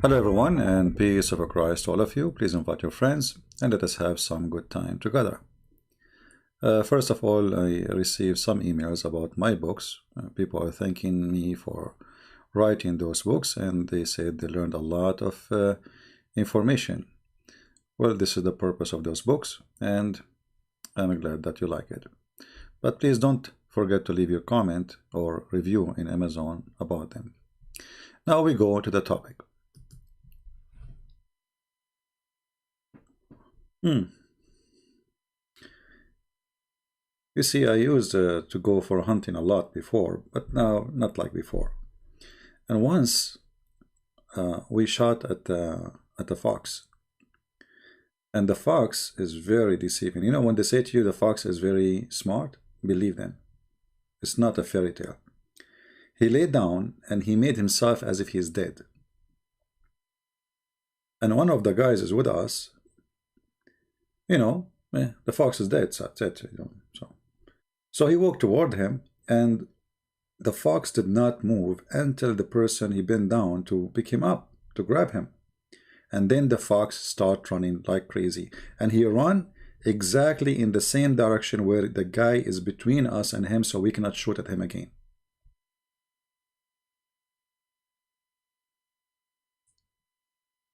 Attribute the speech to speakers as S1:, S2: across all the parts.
S1: Hello everyone, and peace of Christ to all of you. Please invite your friends and let us have some good time together. First of all, I received some emails about my books. People are thanking me for writing those books, and they said they learned a lot of information. Well, this is the purpose of those books, and I'm glad that you like it. But please don't forget to leave your comment or review in Amazon about them. Now we go to the topic. You see, I used to go for hunting a lot before, but now not like before. And once we shot at the fox, and the fox is very deceiving. You know, when they say to you the fox is very smart, believe them. It's not a fairy tale. He lay down and he made himself as if he's dead. And one of the guys is with us. You know, the fox is dead, so that's it. So he walked toward him, and the fox did not move until the person he bent down to pick him up, to grab him. And then the fox started running like crazy. And he ran exactly in the same direction where the guy is between us and him, so we cannot shoot at him again.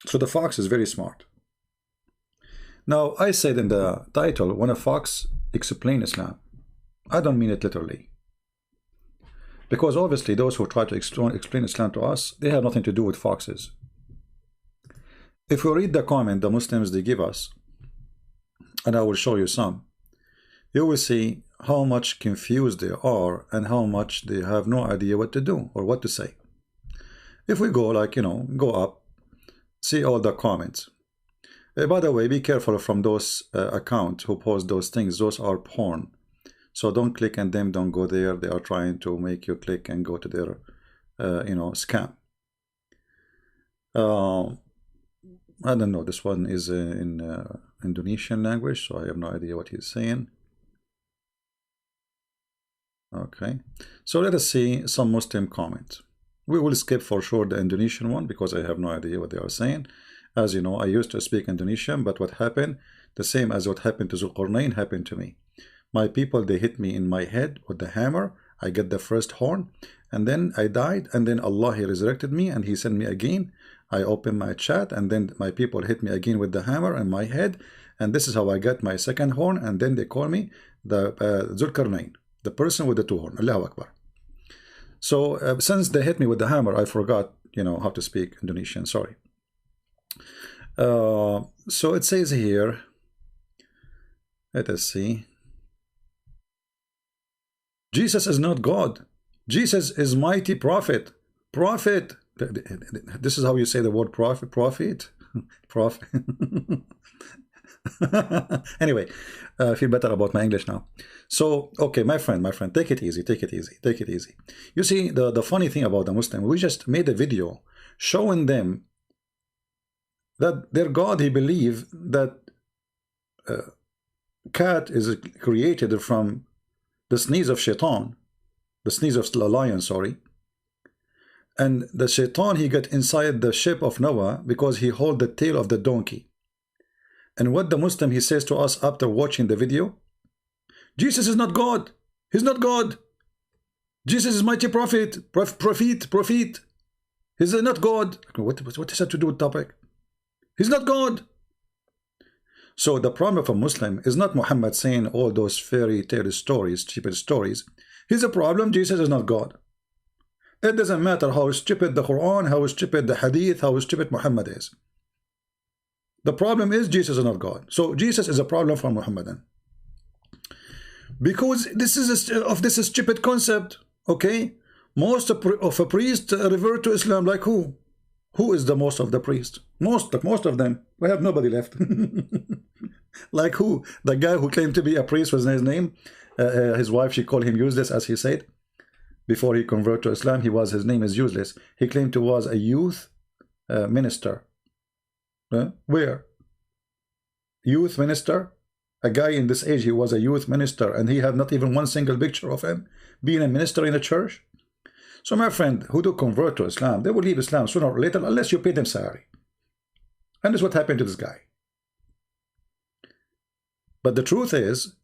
S1: So the fox is very smart. Now, I said in the title, when a fox explains Islam, I don't mean it literally. Because obviously those who try to explain Islam to us, they have nothing to do with foxes. If we read the comment the Muslims they give us, and I will show you some, you will see how much confused they are and how much they have no idea what to do or what to say. If we go go up, see all the comments. By the way, be careful from those accounts who post those things. Those are porn. So don't click on them, don't go there. They are trying to make you click and go to their, scam. I don't know, this one is in Indonesian language, so I have no idea what he's saying. Okay, so let us see some Muslim comments. We will skip for sure the Indonesian one because I have no idea what they are saying. As you know, I used to speak Indonesian, but what happened, the same as what happened to Zulqarnain happened to me. My people, they hit me in my head with the hammer. I get the first horn, and then I died, and then Allah, He resurrected me, and He sent me again. I opened my chat, and then my people hit me again with the hammer in my head, and this is how I got my second horn, and then they call me the Zulqarnain, the person with the two horns. Allahu Akbar. So since they hit me with the hammer, I forgot, how to speak Indonesian. Sorry. So it says here, let us see, Jesus is not God. Jesus is mighty prophet. Prophet. This is how you say the word prophet. Prophet. Anyway, I feel better about my English now. So, okay, my friend, take it easy, take it easy. You see, the funny thing about the Muslim, we just made a video showing them that their God, he believed that cat is created from the sneeze of shaitan, the sneeze of the lion, sorry. And the shaitan, he got inside the ship of Noah because he held the tail of the donkey. And what the Muslim, he says to us after watching the video, Jesus is not God. He's not God. Jesus is mighty prophet. Prophet. He's not God. What does that to do with topic? He's not God. So the problem of a Muslim is not Muhammad saying all those fairy tale stories, stupid stories. He's a problem. Jesus is not God. It doesn't matter how stupid the Quran, how stupid the Hadith, how stupid Muhammad is. The problem is Jesus is not God. So Jesus is a problem for Muhammadan. Because this is a stupid concept. Okay, most of a priest revert to Islam like who? Who is the most of the priests? Most of them. We have nobody left. Like who? The guy who claimed to be a priest was his name. His wife, she called him useless, as he said. Before he converted to Islam, his name is useless. He claimed to was a youth minister. Where? Youth minister? A guy in this age, he was a youth minister, and he had not even one single picture of him being a minister in a church. So my friend, who do convert to Islam, they will leave Islam sooner or later unless you pay them salary. And that's what happened to this guy. But the truth is,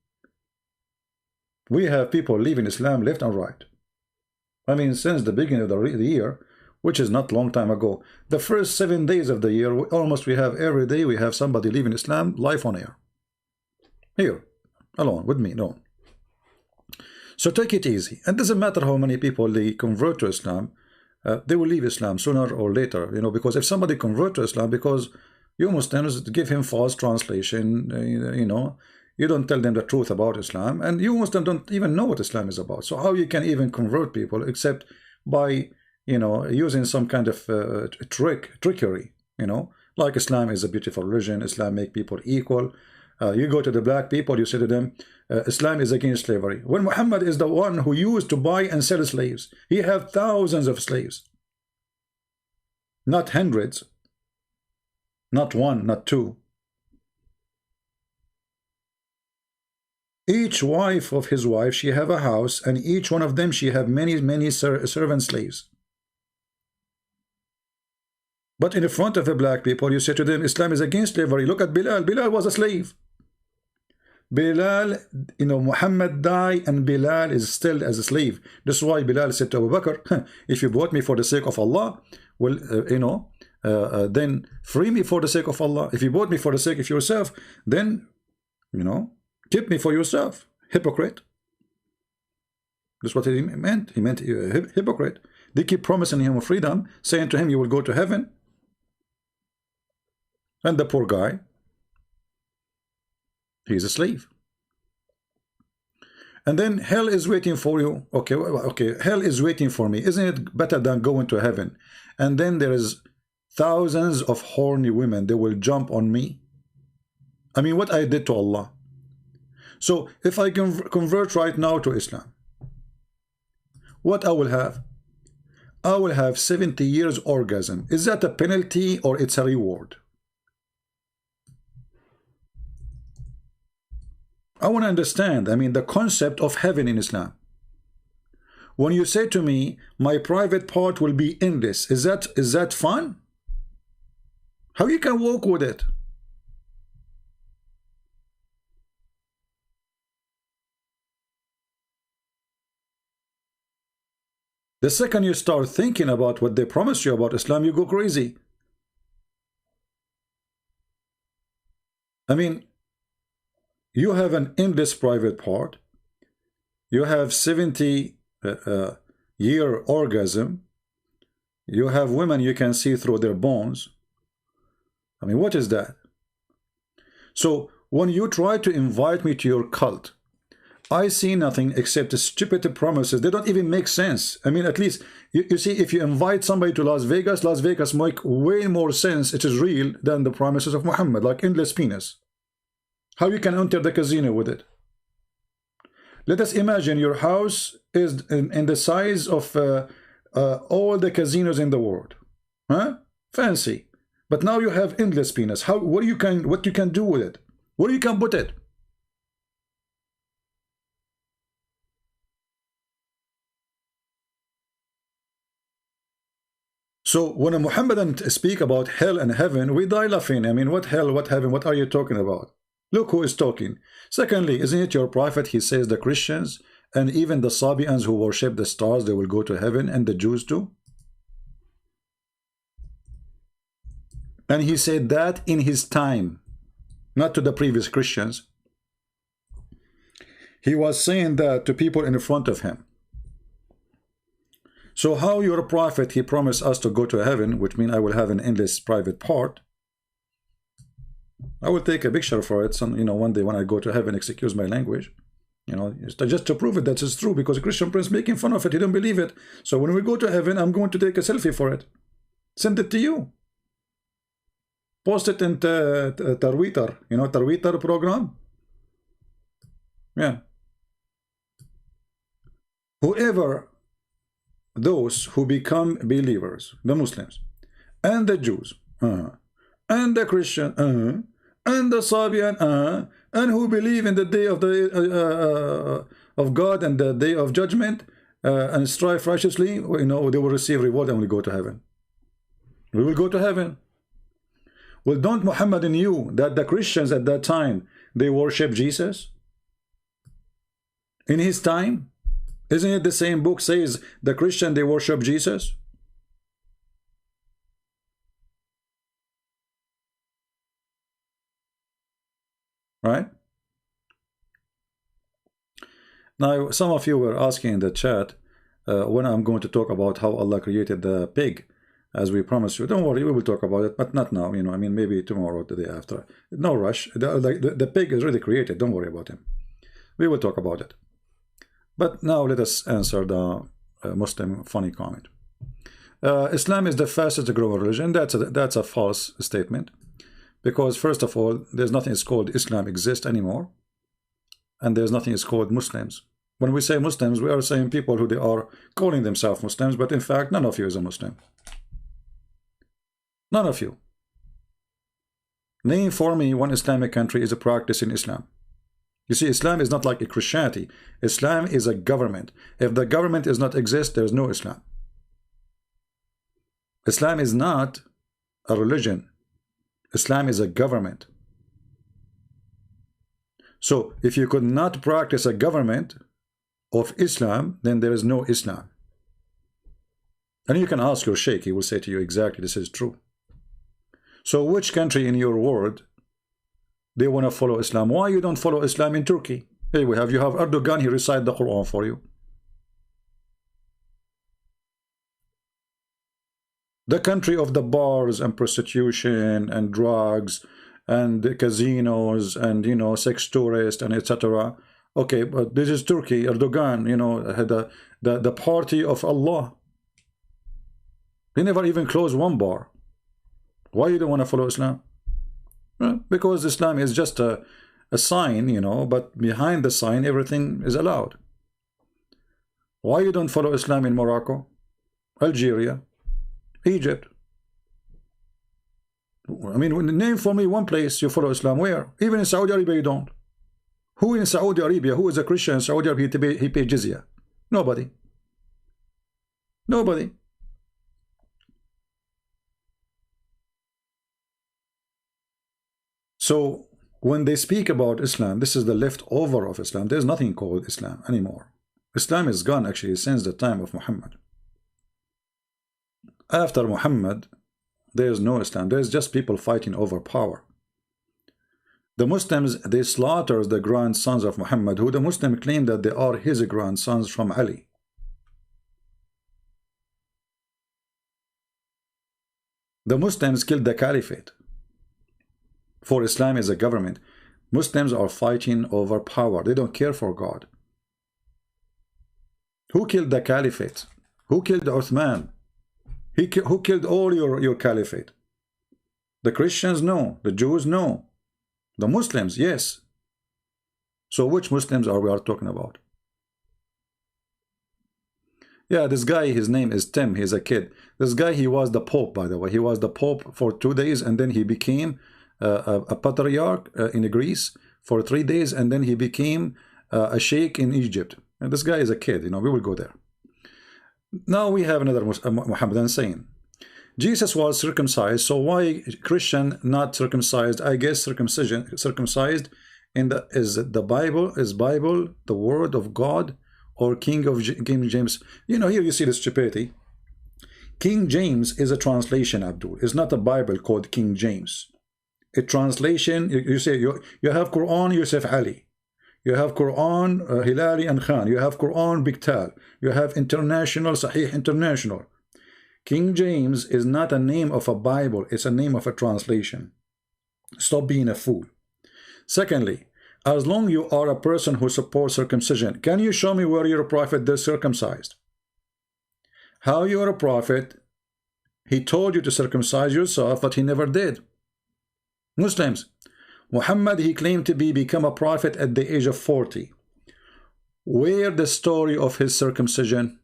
S1: we have people leaving Islam left and right. I mean, since the beginning of the year, which is not long time ago, the first 7 days of the year, almost we have every day, we have somebody leaving Islam live on air. Here, alone, with me, no. So take it easy. It doesn't matter how many people they convert to Islam, they will leave Islam sooner or later, you know, because if somebody convert to Islam, because you Muslims give him false translation, you know, you don't tell them the truth about Islam, and you Muslims don't even know what Islam is about. So how you can even convert people except by, you know, using some kind of trickery, you know, like Islam is a beautiful religion, Islam make people equal. You go to the black people, you say to them, Islam is against slavery. When Muhammad is the one who used to buy and sell slaves, he had thousands of slaves, not hundreds, not one, not two. Each wife of his wife, she have a house, and each one of them, she have many servant slaves. But in the front of the black people, you say to them, Islam is against slavery. Look at Bilal. Bilal was a slave. Bilal, you know, Muhammad died, and Bilal is still as a slave. That's why Bilal said to Abu Bakr, if you bought me for the sake of Allah, well, you know, then free me for the sake of Allah. If you bought me for the sake of yourself, then, you know, keep me for yourself. Hypocrite. That's what he meant. He meant hypocrite. They keep promising him freedom, saying to him, you will go to heaven. And the poor guy, he's a slave. And then hell is waiting for you. Okay, okay, hell is waiting for me. Isn't it better than going to heaven? And then there is thousands of horny women. They will jump on me. I mean, what I did to Allah. So if I can convert right now to Islam, what I will have? I will have 70 years orgasm. Is that a penalty or it's a reward? I want to understand, I mean, the concept of heaven in Islam. When you say to me, my private part will be endless, is that fun? How you can walk with it? The second you start thinking about what they promised you about Islam, you go crazy. I mean, you have an endless private part. You have 70 year orgasm. You have women you can see through their bones. I mean, what is that? So when you try to invite me to your cult, I see nothing except stupid promises. They don't even make sense. I mean, at least, you see, if you invite somebody to Las Vegas make way more sense, it is real, than the promises of Muhammad, like endless penis. How you can enter the casino with it? Let us imagine your house is in the size of all the casinos in the world. Huh? Fancy. But now you have endless penis. What you can do with it? Where you can put it? So when a Muhammadan speak about hell and heaven, we die laughing. I mean, what hell, what heaven, what are you talking about? Look who is talking. Secondly, isn't it your prophet? He says the Christians and even the Sabians who worship the stars, they will go to heaven, and the Jews too. And he said that in his time, not to the previous Christians. He was saying that to people in front of him. So how your prophet, he promised us to go to heaven, which means I will have an endless private part. I will take a picture for it, you know, one day when I go to heaven, excuse my language, you know, just to prove it that it's true, because Christian Prince making fun of it, he don't believe it. So when we go to heaven, I'm going to take a selfie for it. Send it to you. Post it in Twitter, you know, Twitter program. Yeah. Whoever, those who become believers, the Muslims, and the Jews, and the Christian, and the Sabian, and who believe in the day of God and the day of judgment, and strive righteously, you know, they will receive reward and will go to heaven. We will go to heaven. Well, don't Muhammad knew that the Christians at that time, they worship Jesus? In his time? Isn't it the same book says the Christian, they worship Jesus? Right? Now, some of you were asking in the chat when I'm going to talk about how Allah created the pig, as we promised you. Don't worry, we will talk about it, but not now. You know, I mean, maybe tomorrow or the day after. No rush. The pig is really created. Don't worry about him. We will talk about it. But now let us answer the Muslim funny comment. Islam is the fastest growing religion. That's a false statement. Because first of all, there's nothing is called Islam exists anymore. And there's nothing is called Muslims. When we say Muslims, we are saying people who they are calling themselves Muslims, but in fact, none of you is a Muslim. None of you. Name for me one Islamic country is a practice in Islam. You see, Islam is not like a Christianity. Islam is a government. If the government does not exist, there's no Islam. Islam is not a religion. Islam is a government. So, if you could not practice a government of Islam, then there is no Islam. And you can ask your sheikh, he will say to you exactly this is true. So, which country in your world they want to follow Islam? Why you don't follow Islam in Turkey? Here we have, you have Erdogan, he recite the Quran for you. The country of the bars and prostitution and drugs and the casinos and, you know, sex tourists and etc. Okay, but this is Turkey. Erdogan, you know, had the party of Allah. He never even closed one bar. Why you don't want to follow Islam? Well, because Islam is just a sign, you know, but behind the sign everything is allowed. Why you don't follow Islam in Morocco, Algeria, Egypt? I mean, name for me one place you follow Islam. Where? Even in Saudi Arabia you don't. Who in Saudi Arabia, who is a Christian in Saudi Arabia, he pay jizya? Nobody. Nobody. So when they speak about Islam, this is the leftover of Islam. There's nothing called Islam anymore. Islam is gone actually since the time of Muhammad. After Muhammad, there's no Islam. There's just people fighting over power. The Muslims, they slaughter the grandsons of Muhammad, who the Muslims claim that they are his grandsons from Ali. The Muslims killed the caliphate. For Islam is a government. Muslims are fighting over power. They don't care for God. Who killed the caliphate? Who killed Uthman? Who killed all your caliphate? The Christians? No. The Jews? No. The Muslims? Yes. So which Muslims are we talking about? Yeah, this guy, his name is Tim. He's a kid. This guy, he was the Pope, by the way. He was the Pope for 2 days, and then he became a patriarch in Greece for 3 days, and then he became a sheikh in Egypt. And this guy is a kid, you know, we will go there. Now we have another Muhammadan saying, Jesus was circumcised, so why Christian not circumcised? I guess circumcised in the is Bible the word of God or King James? You know, here you see the stupidity. King James is a translation, Abdul. It's not a Bible called King James. A translation, you say you have Quran Yusuf Ali. You have Quran Hilali and Khan. You have Quran Biktal. You have International Sahih International. King James is not a name of a Bible. It's a name of a translation. Stop being a fool. Secondly, as long you are a person who supports circumcision, can you show me where your prophet is circumcised? How you are a prophet? He told you to circumcise yourself, but he never did. Muslims, Muhammad, he claimed to become a prophet at the age of 40. Where the story of his circumcision?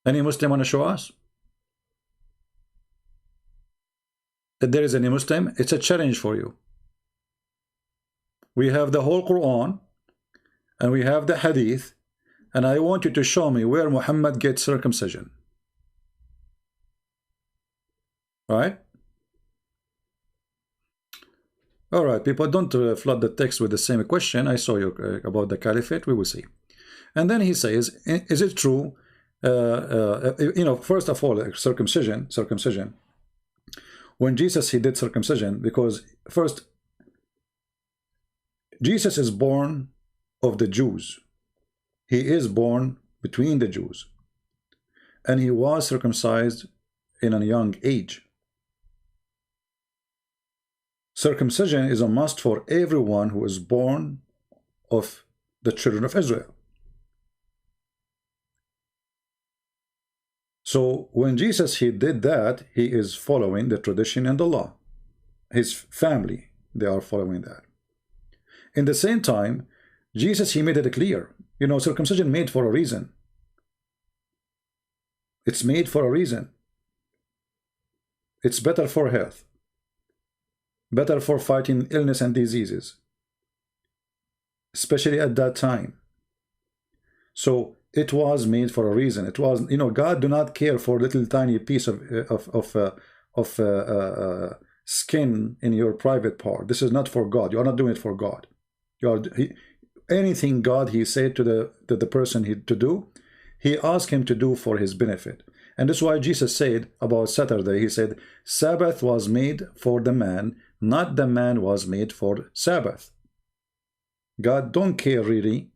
S1: Any Muslim want to show us? If there is any Muslim, it's a challenge for you. We have the whole Quran, and we have the hadith, and I want you to show me where Muhammad gets circumcision. Right? All right, people, don't flood the text with the same question. I saw you about the caliphate. We will see. And then he says, is it true? First of all, circumcision. When Jesus, he did circumcision, because first, Jesus is born of the Jews. He is born between the Jews. And he was circumcised in a young age. Circumcision is a must for everyone who is born of the children of Israel. So when Jesus, he did that, he is following the tradition and the law. His family, they are following that. In the same time, Jesus, he made it clear, circumcision made for a reason. It's made for a reason. It's better for health, better for fighting illness and diseases, especially at that time. So it was made for a reason. It was, God do not care for a little tiny piece of skin in your private part. This is not for God. You are not doing it for God. Anything God, he said to the person to do, he asked him to do for his benefit. And that's why Jesus said about Saturday, he said, Sabbath was made for the man, not the man was made for Sabbath. God don't care really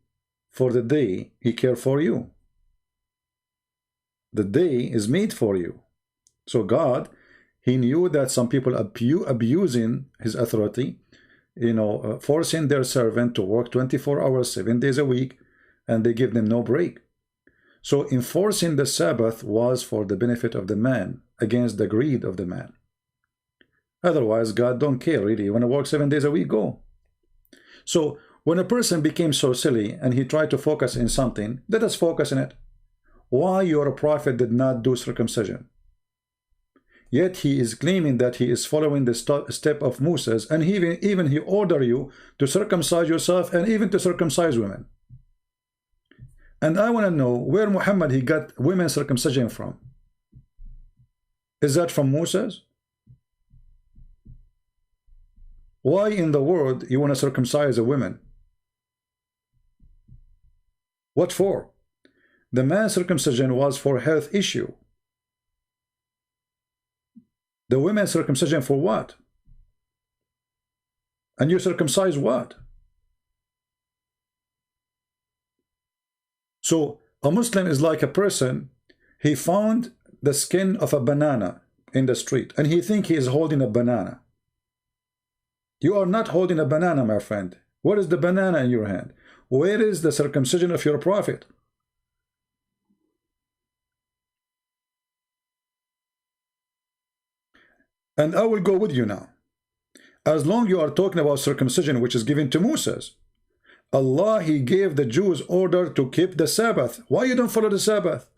S1: for the day, he cares for you. The day is made for you. So God, he knew that some people abusing his authority, forcing their servant to work 24 hours, 7 days a week, and they give them no break. So enforcing the Sabbath was for the benefit of the man, against the greed of the man. Otherwise, God don't care really. You want to work 7 days a week, go. So when a person became so silly and he tried to focus in something, let us focus in it. Why your prophet did not do circumcision? Yet he is claiming that he is following the step of Moses, and even he ordered you to circumcise yourself and even to circumcise women. And I want to know where Muhammad, he got women circumcision from. Is that from Moses? Why in the world you want to circumcise a woman? What for? The man's circumcision was for health issue. The women's circumcision for what? And you circumcise what? So a Muslim is like a person, he found the skin of a banana in the street and he thinks he is holding a banana. You are not holding a banana, my friend. What is the banana in your hand? Where is the circumcision of your prophet? And I will go with you now. As long you are talking about circumcision, which is given to Moses, Allah, he gave the Jews order to keep the Sabbath. Why you don't follow the Sabbath?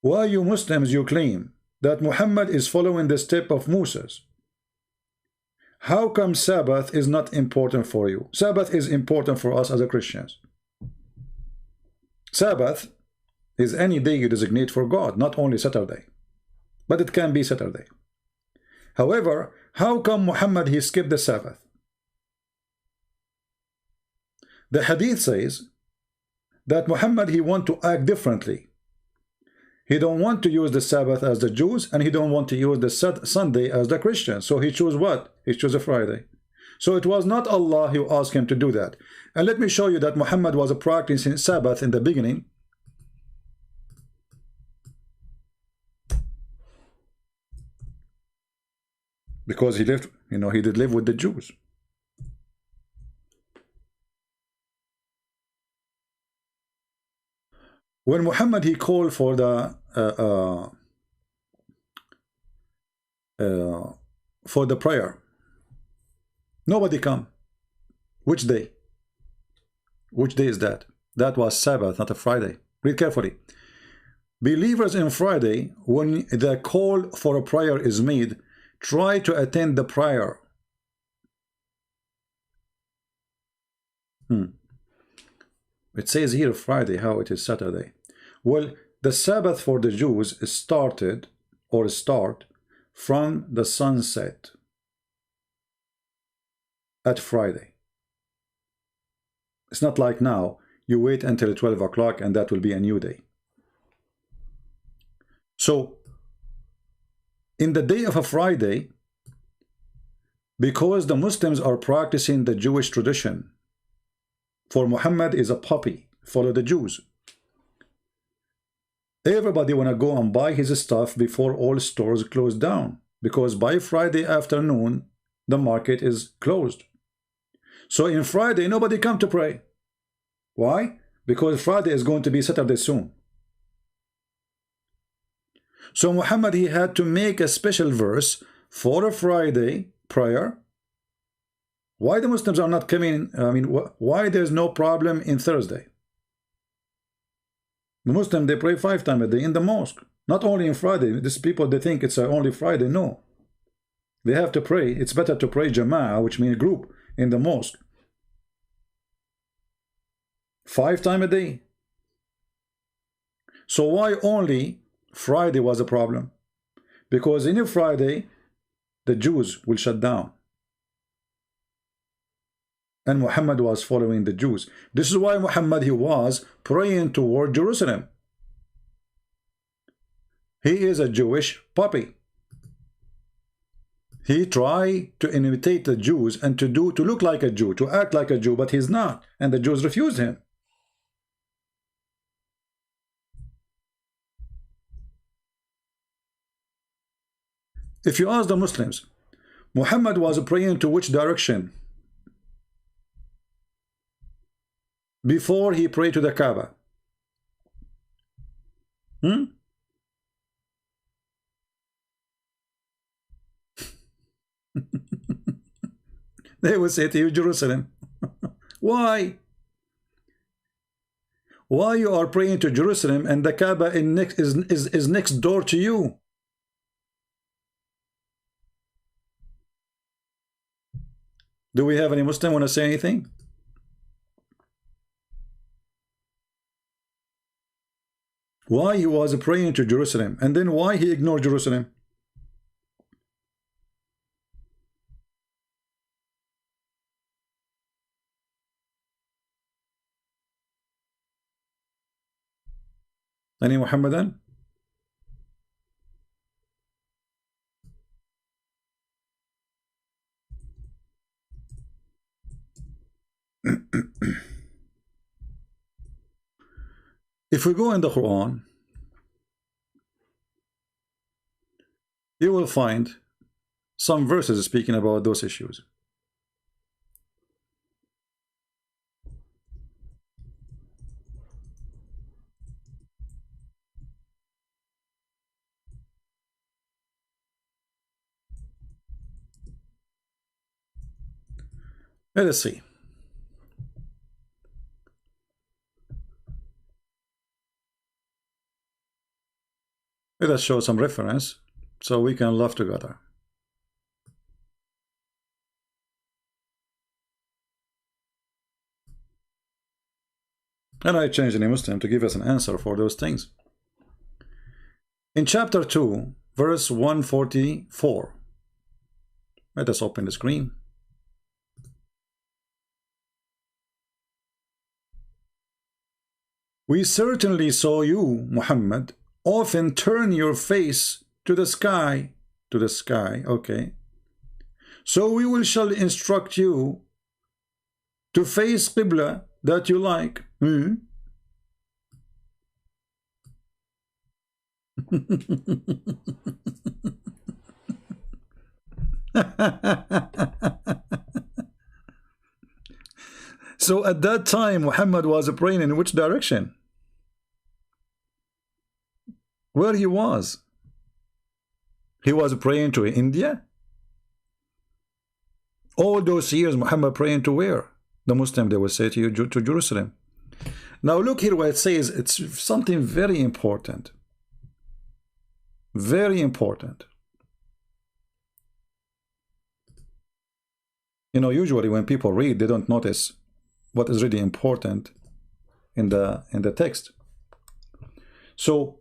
S1: Why you Muslims, you claim that Muhammad is following the step of Moses? How come Sabbath is not important for you? Sabbath is important for us as Christians. Sabbath is any day you designate for God, not only Saturday. But it can be Saturday. However, how come Muhammad, he skipped the Sabbath? The hadith says that Muhammad, he want to act differently. He don't want to use the Sabbath as the Jews, and he don't want to use the Sunday as the Christians. So he chose what? He chose a Friday. So it was not Allah who asked him to do that. And let me show you that Muhammad was practicing Sabbath in the beginning. Because he lived, he did live with the Jews. When Muhammad, he called for the prayer, nobody come. Which day? Which day is that? That was Sabbath, not a Friday. Read carefully. Believers in Friday, when the call for a prayer is made, try to attend the prayer. It says here Friday, how it is Saturday. Well, the Sabbath for the Jews started or start from the sunset at Friday. It's not like now, you wait until 12 o'clock and that will be a new day. So, in the day of a Friday, because the Muslims are practicing the Jewish tradition, for Muhammad is a puppy, follow the Jews. Everybody want to go and buy his stuff before all stores close down, because by Friday afternoon, the market is closed. So in Friday, nobody come to pray. Why? Because Friday is going to be Saturday soon. So Muhammad, he had to make a special verse for a Friday prayer. Why the Muslims are not coming? I mean, why there's no problem in Thursday? The Muslims, they pray 5 times a day in the mosque. Not only in Friday. These people, they think it's only Friday. No. They have to pray. It's better to pray Jama'ah, which means group, in the mosque. 5 times a day. So why only Friday was a problem? Because in a Friday, the Jews will shut down. And Muhammad was following the Jews. This is why Muhammad, he was praying toward Jerusalem. He is a Jewish puppy. He tried to imitate the Jews and to look like a Jew, to act like a Jew, but he's not. And the Jews refused him. If you ask the Muslims, Muhammad was praying to which direction? Before he prayed to the Kaaba. They will say to you, Jerusalem. Why? Why you are praying to Jerusalem and the Kaaba is next door to you? Do we have any Muslim want to say anything? Why he was praying to Jerusalem, and then why he ignored Jerusalem? Any Muhammadan? If we go in the Quran, you will find some verses speaking about those issues. Let us see. Let us show some reference so we can love together. And I changed the Muslim to give us an answer for those things. In chapter 2, verse 144. Let us open the screen. We certainly saw you, Muhammad, often turn your face to the sky. To the sky, okay. So we shall instruct you to face Qibla that you like. So at that time, Muhammad was praying in which direction? Where he was? He was praying to India? All those years, Muhammad praying to where? The Muslim, they will say to you, to Jerusalem. Now look here what it says. It's something very important. Very important. You know, usually when people read, they don't notice what is really important in the text. So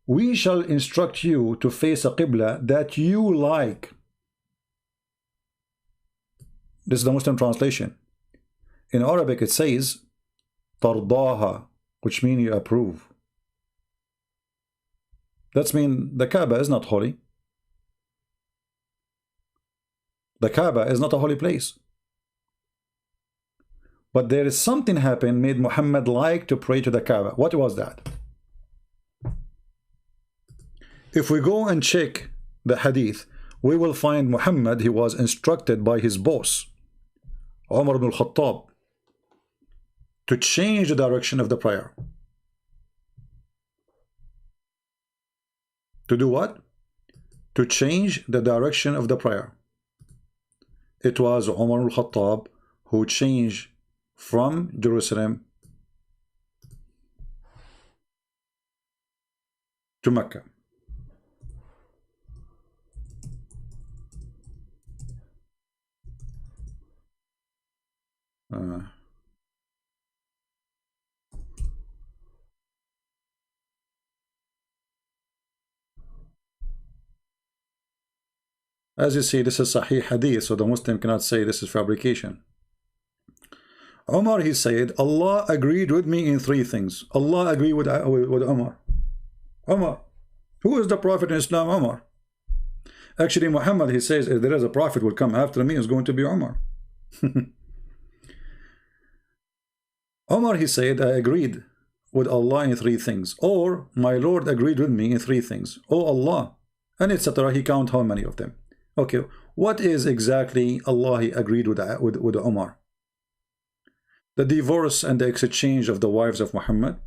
S1: we shall instruct you to face a qibla that you like. This is the Muslim translation. In Arabic it says tardaha, which means you approve. That's mean the Kaaba is not holy. The Kaaba is not a holy place. But there is something happened made Muhammad like to pray to the Kaaba. What was that? If we go and check the hadith, we will find Muhammad, he was instructed by his boss, Umar ibn al-Khattab, to change the direction of the prayer. To do what? To change the direction of the prayer. It was Umar al-Khattab who changed from Jerusalem to Mecca. As you see, this is Sahih Hadith, so the Muslim cannot say this is fabrication. Umar, he said, Allah agreed with me in three things. Allah agreed with Umar. Umar. Who is the Prophet in Islam? Umar. Actually, Muhammad, he says, if there is a Prophet will come after me, it's going to be Umar. Umar, he said, I agreed with Allah in three things. Or, my Lord agreed with me in three things. Oh Allah. And etc. He count how many of them. Okay, what is exactly Allah he agreed with Umar? The divorce and the exchange of the wives of Muhammad,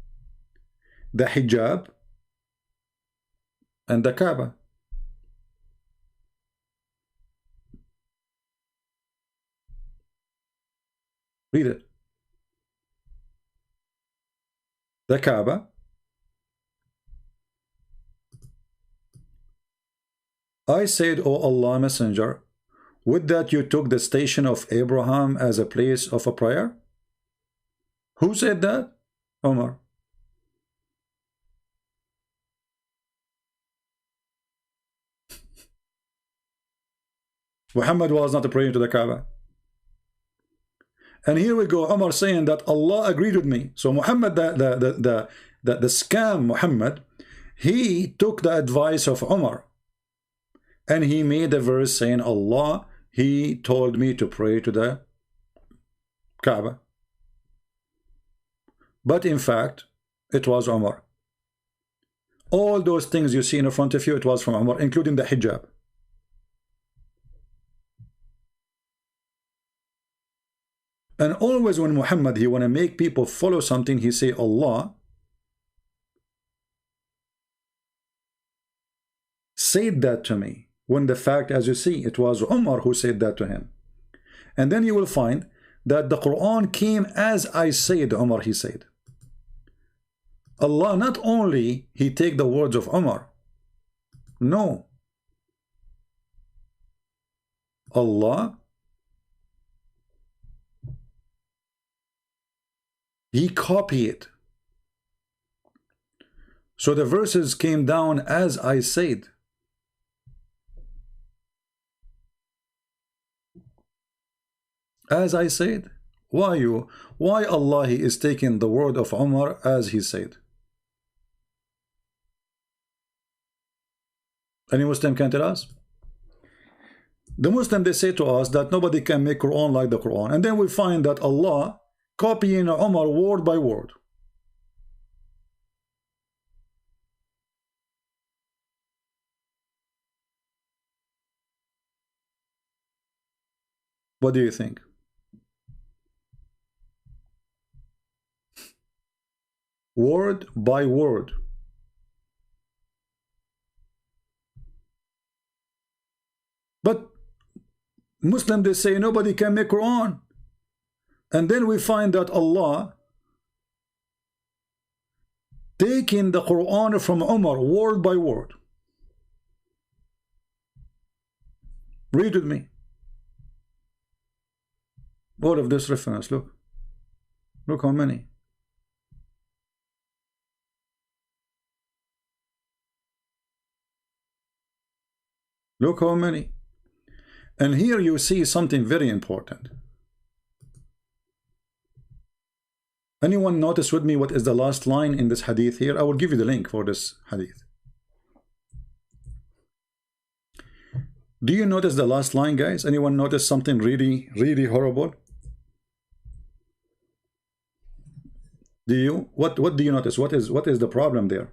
S1: the hijab, and the Kaaba. Read it. The Kaaba, I said, O Allah Messenger, would that you took the station of Abraham as a place of a prayer? Who said that? Umar. Muhammad was not praying to the Kaaba. And here we go, Umar saying that Allah agreed with me. So Muhammad, the scam Muhammad, he took the advice of Umar. And he made a verse saying, Allah, he told me to pray to the Kaaba. But in fact, it was Umar. All those things you see in front of you, it was from Umar, including the hijab. And always when Muhammad, he want to make people follow something, he say, Allah said that to me. When the fact, as you see, it was Umar who said that to him. And then you will find that the Quran came as I said, Umar, he said. Allah not only he take the words of Umar. No. Allah, he copied it. So the verses came down as I said. As I said. Why Allah he is taking the word of Umar as he said? Any Muslim can tell us? The Muslim, they say to us that nobody can make Quran like the Quran. And then we find that Allah copying Umar word by word. What do you think? Word by word. But Muslim, they say nobody can make Quran. And then we find that Allah taking the Quran from Umar word by word. Read with me. All of this reference, look. Look how many. Look how many. And here you see something very important. Anyone notice with me what is the last line in this hadith here? I will give you the link for this hadith. Do you notice the last line, guys? Anyone notice something really, really horrible? Do you? What do you notice? What is the problem there?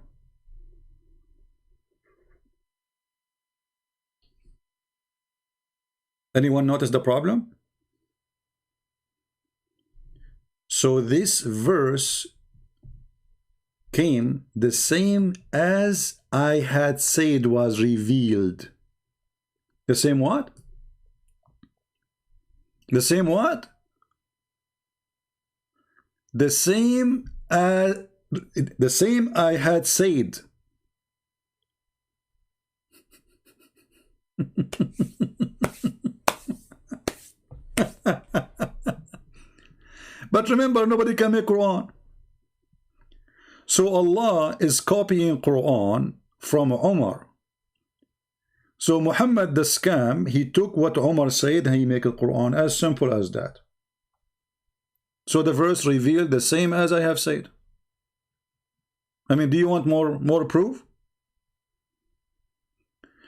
S1: Anyone notice the problem? So this verse came the same as I had said was revealed. The same what? The same what? The same I had said. But remember, nobody can make Quran. So Allah is copying Quran from Umar. So Muhammad the scam, he took what Umar said and he made a Quran, as simple as that. So the verse revealed the same as I have said. I mean, do you want more proof?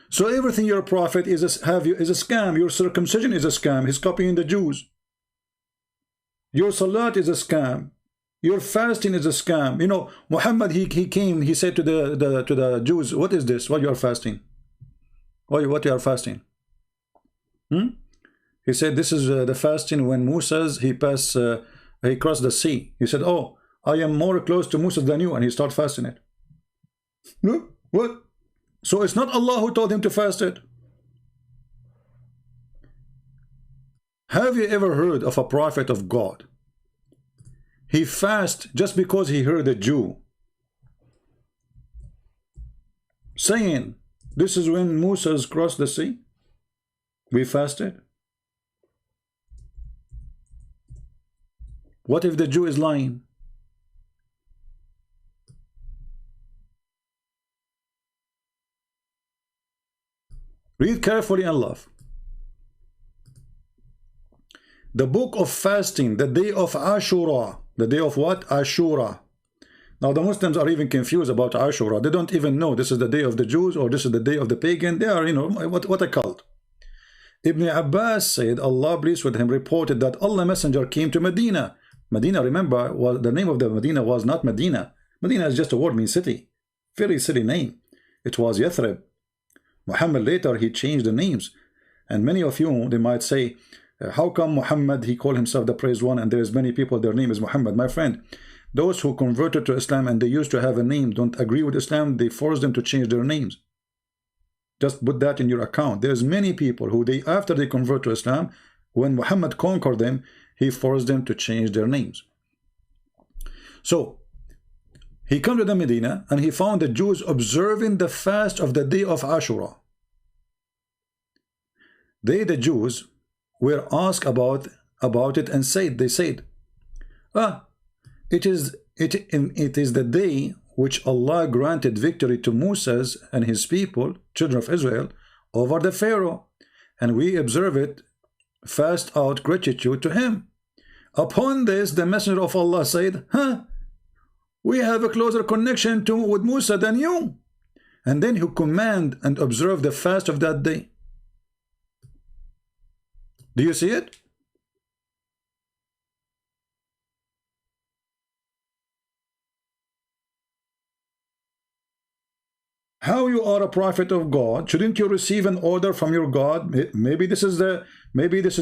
S1: So everything your prophet is a scam. Your circumcision is a scam. He's copying the Jews. Your salat is a scam. Your fasting is a scam. You know, Muhammad, he came, he said to the Jews, what is this? What you are fasting? What you are fasting? He said, this is the fasting when Moses, he crossed the sea. He said, oh, I am more close to Moses than you, and he started fasting it. No, what? So it's not Allah who told him to fast it. Have you ever heard of a prophet of God? He fasted just because he heard a Jew saying, this is when Moses crossed the sea. We fasted. What if the Jew is lying? Read carefully and love. The book of fasting, the day of Ashura. The day of what? Ashura. Now the Muslims are even confused about Ashura. They don't even know this is the day of the Jews or this is the day of the pagan. They are, you know, what a cult. Ibn Abbas said, Allah pleased with him, reported that Allah Messenger came to Medina. Medina, remember, the name of the Medina was not Medina. Medina is just a word, means city. Very silly name. It was Yathrib. Muhammad later, he changed the names. And many of you, they might say, how come Muhammad, he called himself the praised one, and there's many people, their name is Muhammad? My friend, those who converted to Islam and they used to have a name, don't agree with Islam, they force them to change their names. Just put that in your account. There's many people who after they convert to Islam, when Muhammad conquered them, he forced them to change their names. So he came to the Medina and he found the Jews observing the fast of the day of Ashura. The Jews were asked about it and they said, it is the day which Allah granted victory to Moses and his people, children of Israel, over the Pharaoh, and we observe it, fast out gratitude to him. Upon this, the messenger of Allah said, we have a closer connection with Musa than you. And then he command and observe the fast of that day. Do you see it? How you are a prophet of God? Shouldn't you receive an order from your God? Maybe this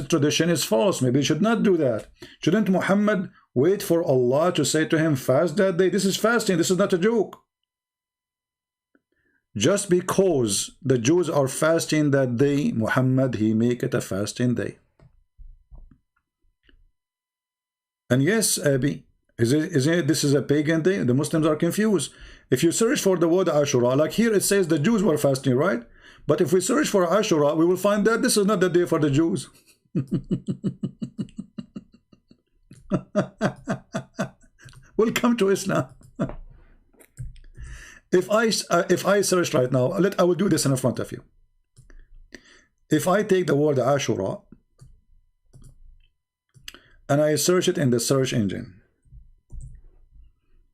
S1: tradition is false. Maybe you should not do that. Shouldn't Muhammad wait for Allah to say to him, fast that day? This is fasting. This is not a joke. Just because the Jews are fasting that day, Muhammad, he make it a fasting day. And yes, Abi, this is a pagan day? The Muslims are confused. If you search for the word Ashura, like here it says the Jews were fasting, right? But if we search for Ashura, we will find that this is not the day for the Jews. will come to Islam. If I search right now, I will do this in front of you. If I take the word Ashura and I search it in the search engine,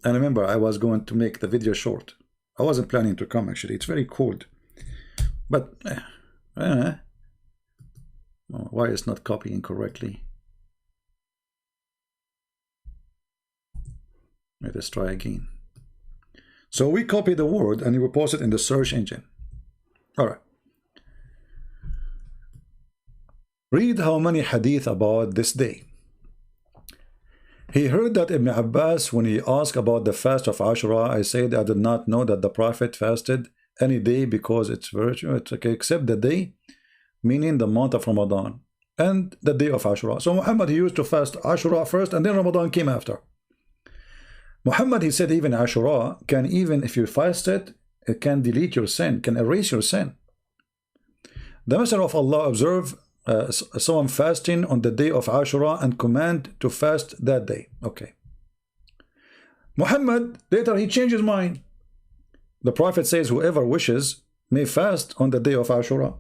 S1: and remember, I was going to make the video short. I wasn't planning to come, actually. It's very cold. But why is not copying correctly? Let us try again. So we copy the word and we post it in the search engine. All right. Read how many hadith about this day. He heard that Ibn Abbas, when he asked about the fast of Ashura, I said, I did not know that the Prophet fasted any day because it's virtue. It's okay, except the day, meaning the month of Ramadan, and the day of Ashura. So Muhammad, he used to fast Ashura first, and then Ramadan came after. Muhammad, he said, even Ashura can, even if you fast it, it can delete your sin, can erase your sin. The Messenger of Allah observed someone fasting on the day of Ashura and command to fast that day. Okay. Muhammad, later he changed his mind. The Prophet says, whoever wishes may fast on the day of Ashura.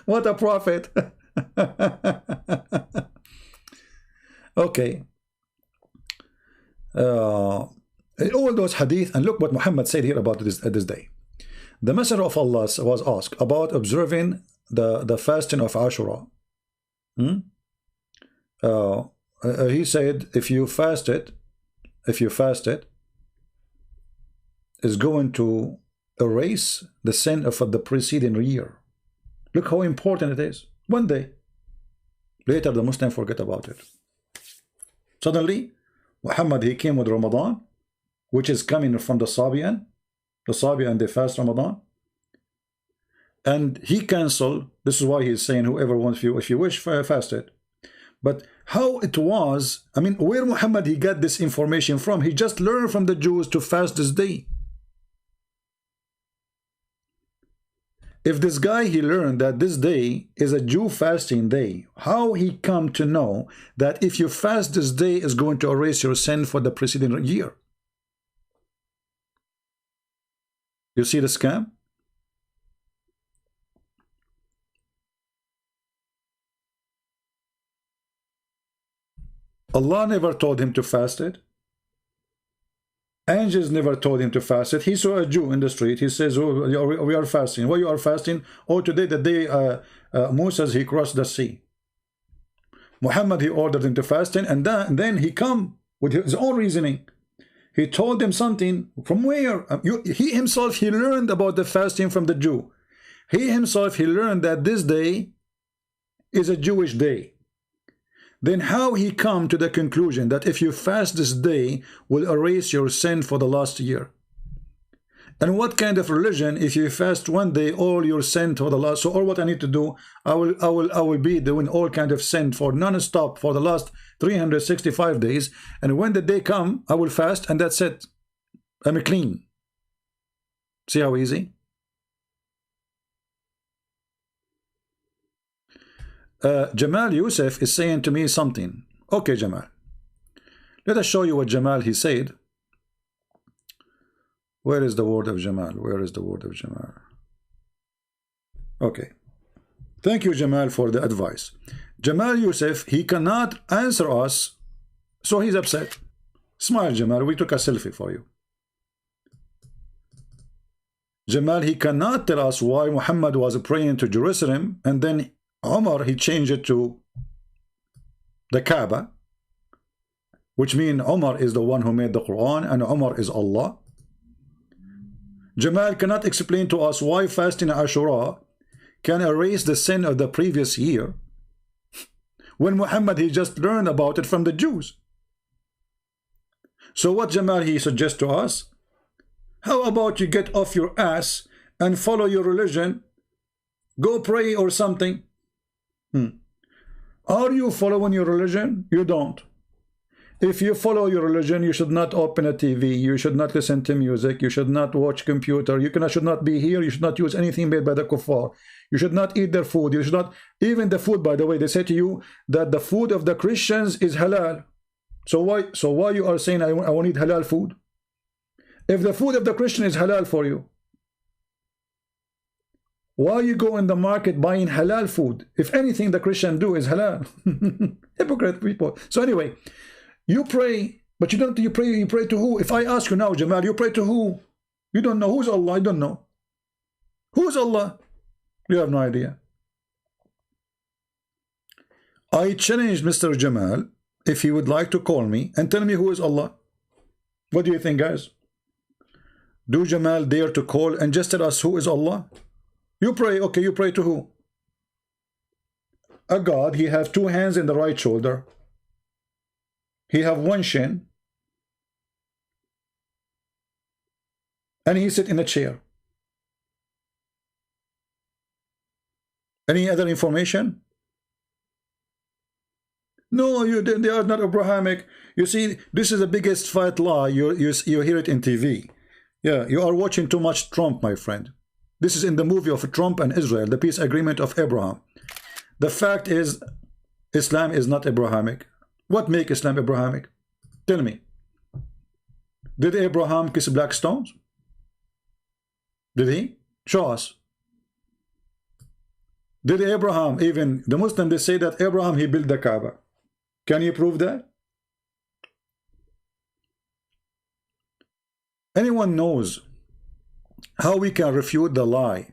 S1: What a prophet. Okay. All those hadith, and look what Muhammad said here about this day. The Messenger of Allah was asked about observing the fasting of Ashura. He said, if you fast it, is going to erase the sin of the preceding year. Look how important it is. One day. Later the Muslims forget about it. Suddenly, Muhammad, he came with Ramadan, which is coming from the Sabian. The Sabian, they fast Ramadan. And he canceled. This is why he's saying, whoever wants, if you wish, fast it. But how it was, I mean, where Muhammad, he got this information from? He just learned from the Jews to fast this day. If this guy, he learned that this day is a Jew fasting day, how he come to know that if you fast this day is going to erase your sin for the preceding year? You see the scam? Allah never told him to fast it. Angels never told him to fast it. He saw a Jew in the street. He says, oh, we are fasting. Why you are fasting? Oh, today, the day Moses, he crossed the sea. Muhammad, he ordered him to fasting, and then he come with his own reasoning. He told them something. From where? He himself, he learned about the fasting from the Jew. He himself, he learned that this day is a Jewish day. Then how he come to the conclusion that if you fast this day will erase your sin for the last year? And what kind of religion, if you fast one day, all your sin for the last, so all what I need to do, I will be doing all kind of sin for non-stop for the last 365 days, and when the day come, I will fast, and that's it. I'm clean. See how easy? Jamal Yusuf is saying to me something. Okay, Jamal. Let us show you what Jamal, he said. Where is the word of Jamal? Where is the word of Jamal? Okay. Thank you, Jamal, for the advice. Jamal Yusuf, he cannot answer us, so he's upset. Smile, Jamal. We took a selfie for you. Jamal, he cannot tell us why Muhammad was praying to Jerusalem, and then Umar, he changed it to the Kaaba, which means Umar is the one who made the Quran and Umar is Allah. Jamal cannot explain to us why fasting Ashura can erase the sin of the previous year when Muhammad, he just learned about it from the Jews. So what Jamal, he suggests to us? How about you get off your ass and follow your religion, go pray or something? Are you following your religion? You don't. If you follow your religion, you should not open a TV, you should not listen to music, you should not watch computer, you should not be here, you should not use anything made by the kuffar, you should not eat their food, you should not, even the food, by the way, they say to you that the food of the Christians is halal. So why you are saying I want to eat halal food? If the food of the Christian is halal for you, why you go in the market buying halal food? If anything the Christian do is halal. Hypocrite people. So anyway, you pray, but you don't. You pray to who? If I ask you now, Jamal, you pray to who? You don't know. Who's Allah? I don't know. Who's Allah? You have no idea. I challenged Mr. Jamal if he would like to call me and tell me who is Allah. What do you think, guys? Do Jamal dare to call and just tell us who is Allah? You pray, okay, you pray to who? A God, he have two hands in the right shoulder. He have one shin. And he sit in a chair. Any other information? No, they are not Abrahamic. You see, this is the biggest fat lie. You hear it in TV. Yeah, you are watching too much Trump, my friend. This is in the movie of Trump and Israel, the peace agreement of Abraham. The fact is, Islam is not Abrahamic. What make Islam Abrahamic? Tell me. Did Abraham kiss black stones? Did he? Show us. Did Abraham, even the Muslims, they say that Abraham, he built the Kaaba. Can you prove that? Anyone knows how we can refute the lie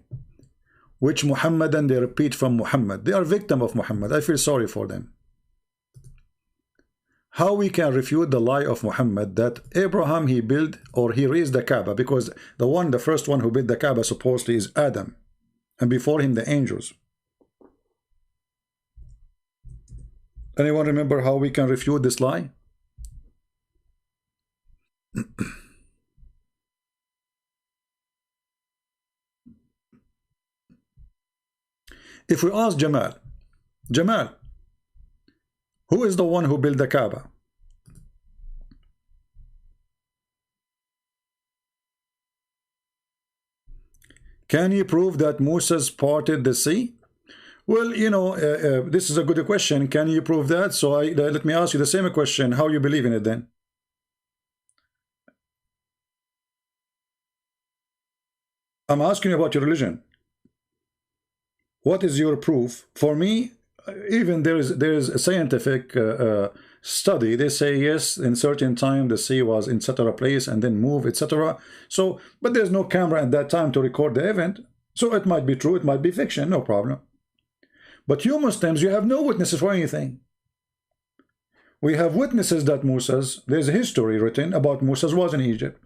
S1: which Muhammadan they repeat from Muhammad? They are victim of Muhammad. I feel sorry for them. How we can refute the lie of Muhammad that Abraham he built or he raised the Kaaba, because the first one who built the Kaaba supposedly is Adam, and before him the angels. Anyone remember how we can refute this lie? If we ask Jamal, who is the one who built the Kaaba? Can you prove that Moses parted the sea? Well, you know, this is a good question. Can you prove that? So let me ask you the same question. How you believe in it then? I'm asking you about your religion. What is your proof? For me, even there is a scientific study. They say yes, in certain time the sea was in etc. place and then move, etc. So, but there's no camera at that time to record the event. So it might be true, it might be fiction, no problem. But you Muslims, you have no witnesses for anything. We have witnesses that Moses, there's a history written about Moses was in Egypt.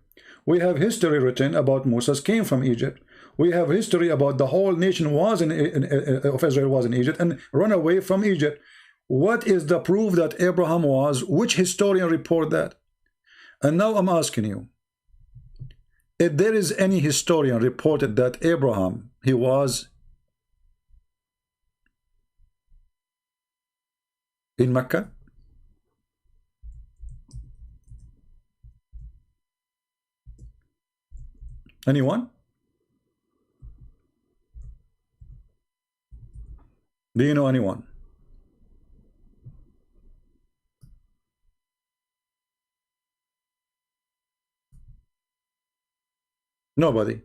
S1: We have history written about Moses came from Egypt. We have history about the whole nation was of Israel was in Egypt and run away from Egypt. What is the proof that Abraham was? Which historian report that? And now I'm asking you, if there is any historian reported that Abraham, he was in Mecca? Anyone? Do you know anyone? Nobody.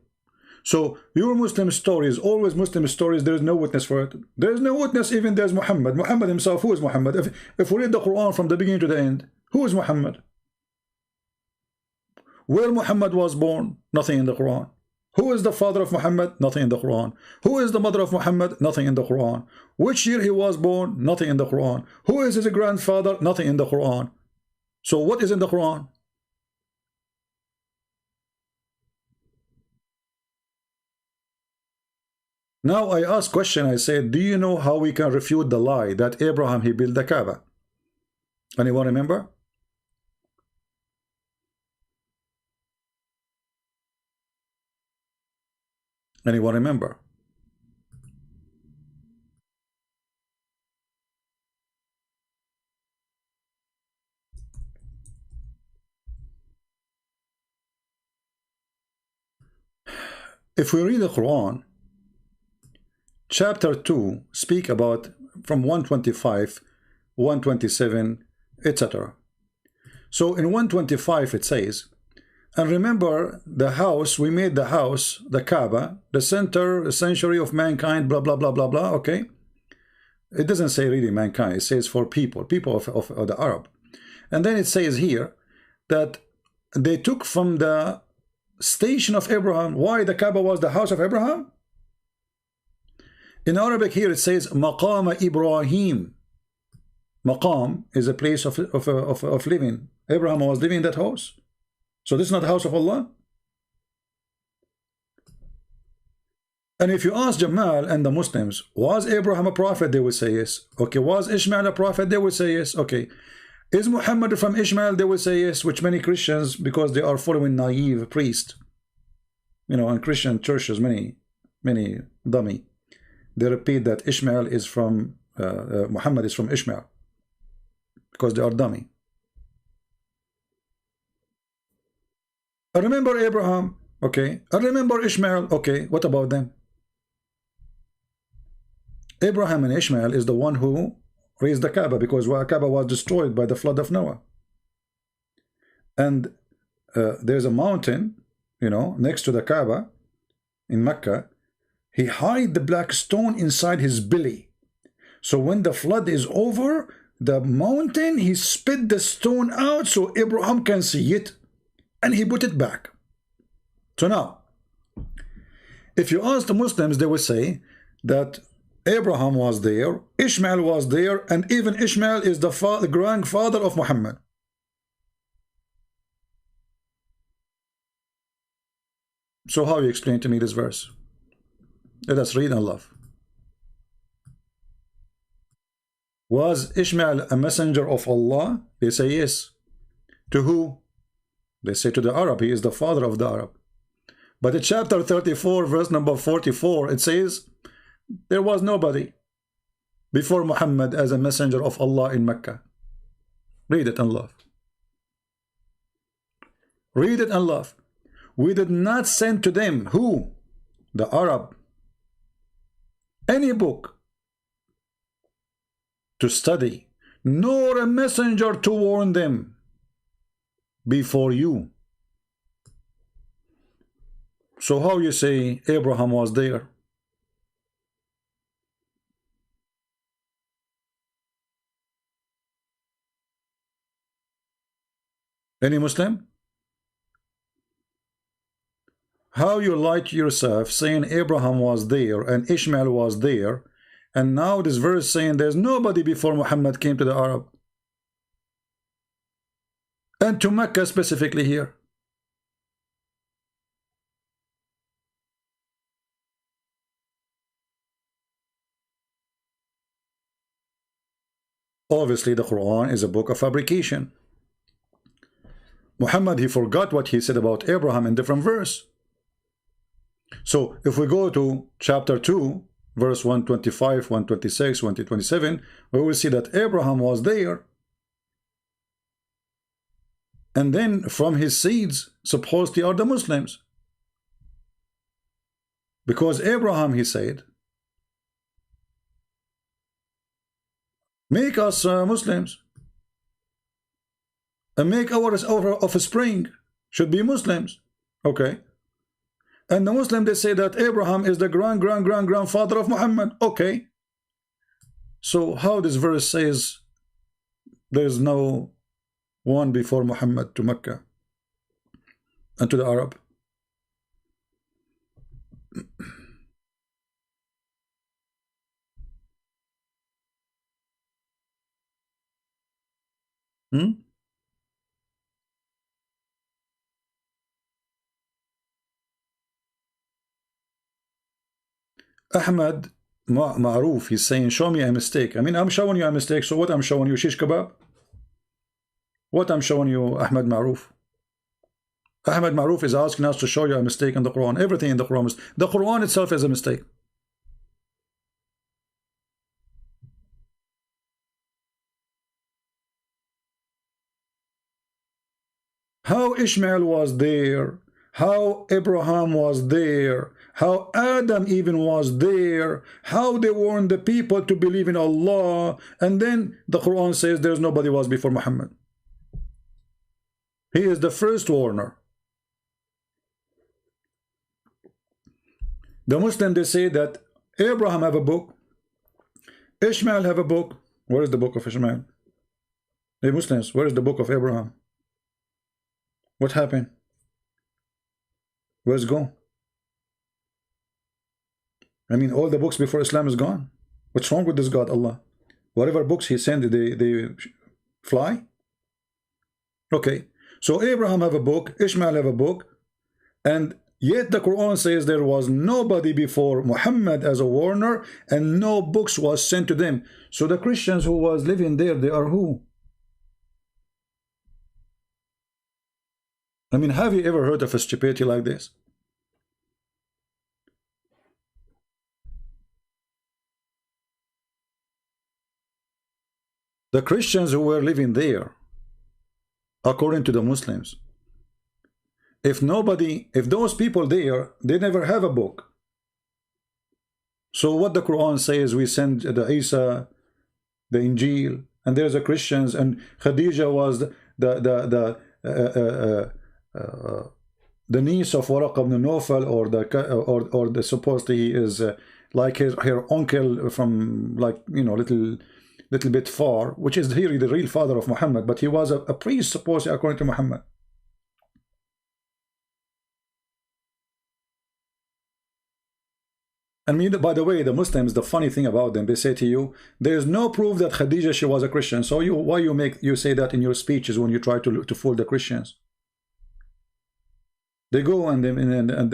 S1: So your Muslim stories, always Muslim stories, there is no witness for it. There is no witness, even there's Muhammad. Muhammad himself, who is Muhammad? If we read the Quran from the beginning to the end, who is Muhammad? Where Muhammad was born? Nothing in the Quran. Who is the father of Muhammad? Nothing in the Quran. Who is the mother of Muhammad? Nothing in the Quran. Which year he was born? Nothing in the Quran. Who is his grandfather? Nothing in the Quran. So what is in the Quran? Now I ask question, I said, do you know how we can refute the lie that Abraham, he built the Kaaba? Anyone remember? Anyone remember? If we read the Quran, chapter 2 speak about from 125, 127, etc. So in 125 it says, and remember the house, we made the house, the Kaaba, the center, century of mankind, blah, blah, blah, blah, blah, okay? It doesn't say really mankind, it says for people of the Arab. And then it says here that they took from the station of Abraham. Why the Kaaba was the house of Abraham? In Arabic here it says Maqam Ibrahim. Maqam is a place of living. Abraham was living in that house. So this is not the house of Allah. And if you ask Jamal and the Muslims, was Abraham a prophet? They would say yes. Okay, was Ishmael a prophet? They would say yes. Okay, is Muhammad from Ishmael? They would say yes, which many Christians, because they are following naive priest, you know, and Christian churches, many dummy, they repeat that Ishmael is from Muhammad is from Ishmael, because they are dummy. I remember Abraham, okay, I remember Ishmael, okay, what about them? Abraham and Ishmael is the one who raised the Kaaba, because Kaaba was destroyed by the flood of Noah. And there's a mountain, you know, next to the Kaaba in Mecca. He hid the black stone inside his belly. So when the flood is over, the mountain, he spit the stone out so Abraham can see it, and he put it back. So now, if you ask the Muslims, they will say that Abraham was there, Ishmael was there, and even Ishmael is the grandfather of Muhammad. So how you explain to me this verse? Let us read and love. Was Ishmael a messenger of Allah? They say yes. To who? They say to the Arab. He is the father of the Arab. But in chapter 34, verse number 44, it says, there was nobody before Muhammad as a messenger of Allah in Mecca. Read it and love. Read it and love. We did not send to them, who? The Arab, any book to study, nor a messenger to warn them before you. So how you say Abraham was there? Any Muslim? How you lie to yourself saying Abraham was there and Ishmael was there, and now this verse saying there's nobody before Muhammad came to the Arab and to Mecca specifically here. Obviously the Quran is a book of fabrication. Muhammad, he forgot what he said about Abraham in different verse. So if we go to chapter 2, verse 125, 126, 127, we will see that Abraham was there. And then from his seeds, supposedly are the Muslims. Because Abraham, he said, make us Muslims. And make our offspring should be Muslims. Okay. And the Muslim, they say that Abraham is the grandfather of Muhammad. Okay. So how this verse says there is no one before Muhammad to Mecca and to the Arab? Ahmad Ma'ruf, he's saying, show me a mistake. I mean, I'm showing you a mistake, so what I'm showing you, shish kebab? What I'm showing you, Ahmad Ma'ruf? Ahmad Ma'ruf is asking us to show you a mistake in the Quran. Everything in the Quran is, the Quran itself is a mistake. How Ishmael was there, how Abraham was there, how Adam even was there, how they warned the people to believe in Allah, and then the Quran says there's nobody was before Muhammad. He is the first warner. The Muslim, they say that Abraham have a book, Ishmael have a book. Where is the book of Ishmael? Hey Muslims, where is the book of Abraham? What happened? Where's it gone? I mean, all the books before Islam is gone. What's wrong with this God, Allah? Whatever books he sent, they fly? Okay, so Abraham have a book, Ishmael have a book, and yet the Quran says there was nobody before Muhammad as a warner, and no books was sent to them. So the Christians who was living there, they are who? I mean, have you ever heard of a stupidity like this? The Christians who were living there, according to the Muslims, if those people there, they never have a book. So what the Quran says, we send the Isa, the Injil, and there's a Christians, and Khadija was the niece of Waraq ibn Nawfal, or the supposedly he is like her uncle from, like, you know, little bit far, which is here the real father of Muhammad, but he was a priest supposedly according to Muhammad. And by the way, the Muslims, the funny thing about them, they say to you, there's no proof that Khadija, she was a Christian. So why you say that in your speeches when you try to fool the Christians? They go and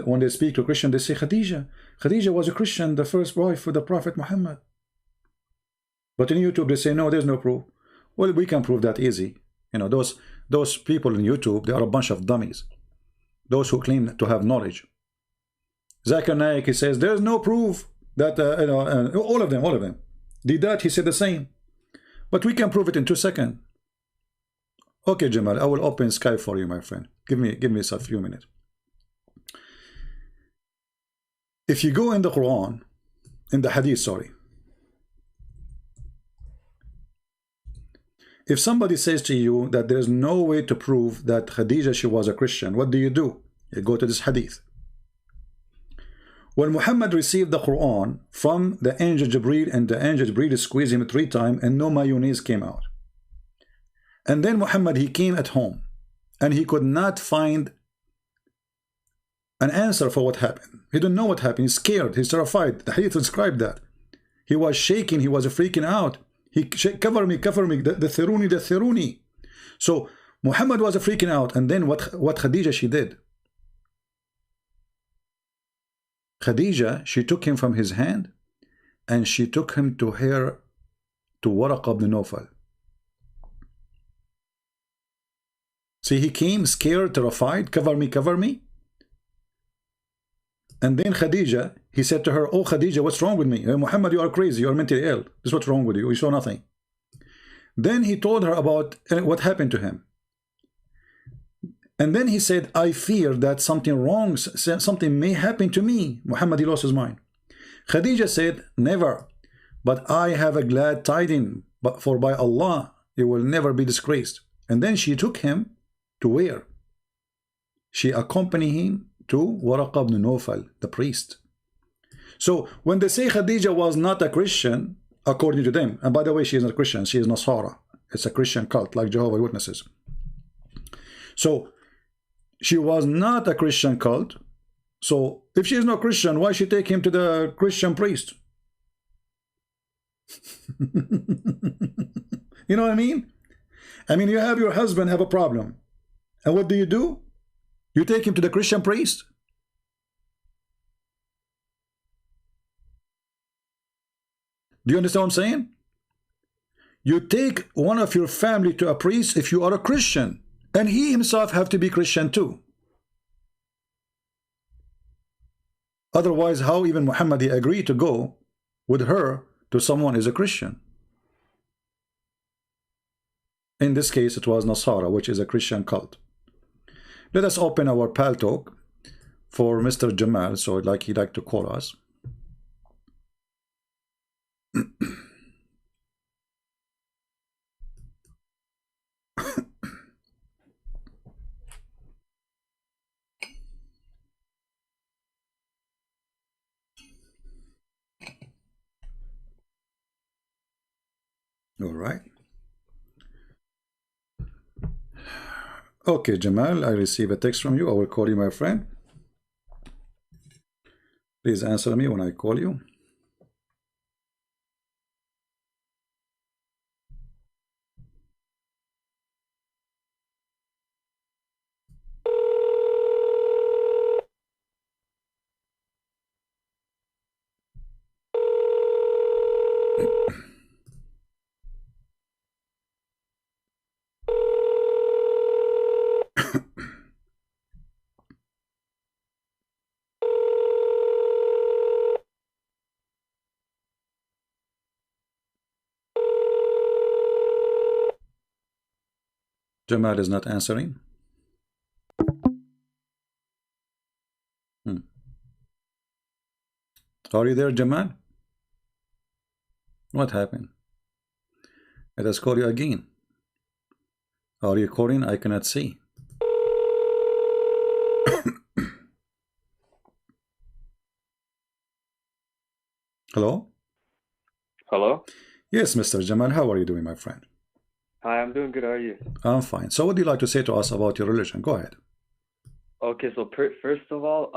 S1: when they speak to Christian, they say Khadija was a Christian, the first wife for the Prophet Muhammad. But in YouTube, they say, no, there's no proof. Well, we can prove that easy. You know, those people in YouTube, they are a bunch of dummies. Those who claim to have knowledge. Zakir Naik, he says, there's no proof that, you know, all of them. Didat, he said the same. But we can prove it in 2 seconds. Okay, Jamal, I will open Skype for you, my friend. Give me a few minutes. If you go in the Quran, in the Hadith, sorry. If somebody says to you that there's no way to prove that Khadija, she was a Christian, what do? You go to this Hadith. When Muhammad received the Quran from the angel Jibreel, and the angel Jibreel squeezed him 3 times and no mayonnaise came out. And then Muhammad, he came at home and he could not find an answer for what happened. He didn't know what happened. He's scared. He's terrified. The Hadith described that. He was shaking. He was freaking out. He cover me, the thiruni. So Muhammad was freaking out. And then what Khadija, she did? Khadija, she took him from his hand and she took him to Waraq ibn Nawfal. See, he came scared, terrified, cover me. And then Khadija, he said to her, oh Khadija, what's wrong with me? Muhammad, you are crazy, you are mentally ill. This is what's wrong with you, you saw nothing. Then he told her about what happened to him. And then he said, I fear that something may happen to me. Muhammad, he lost his mind. Khadija said, never, but I have a glad tidings, for by Allah, you will never be disgraced. And then she took him to where? She accompanied him to Waraq ibn Nawfal, the priest. So when they say Khadija was not a Christian, according to them, and by the way, she is not a Christian, she is Nasara. It's a Christian cult, like Jehovah's Witnesses. So she was not a Christian cult. So if she is not Christian, why she take him to the Christian priest? You know what I mean? I mean, you have your husband have a problem. And what do? You take him to the Christian priest? Do you understand what I'm saying? You take one of your family to a priest if you are a Christian. And he himself have to be Christian too. Otherwise, how even Muhammad, he agreed to go with her to someone who is a Christian? In this case, it was Nasara, which is a Christian cult. Let us open our Pal Talk for Mr. Jamal, so like he like to call us. All right. Okay, Jamal, I receive a text from you. I will call you, my friend. Please answer me when I call you. Jamal is not answering. Are you there, Jamal? What happened? Let us call you again. Are you calling? I cannot see. Hello?
S2: Hello?
S1: Yes, Mr. Jamal, how are you doing, my friend?
S2: Hi, I'm doing good. How are you?
S1: I'm fine. So what do you like to say to us about your religion? Go ahead.
S2: Okay, so first of all,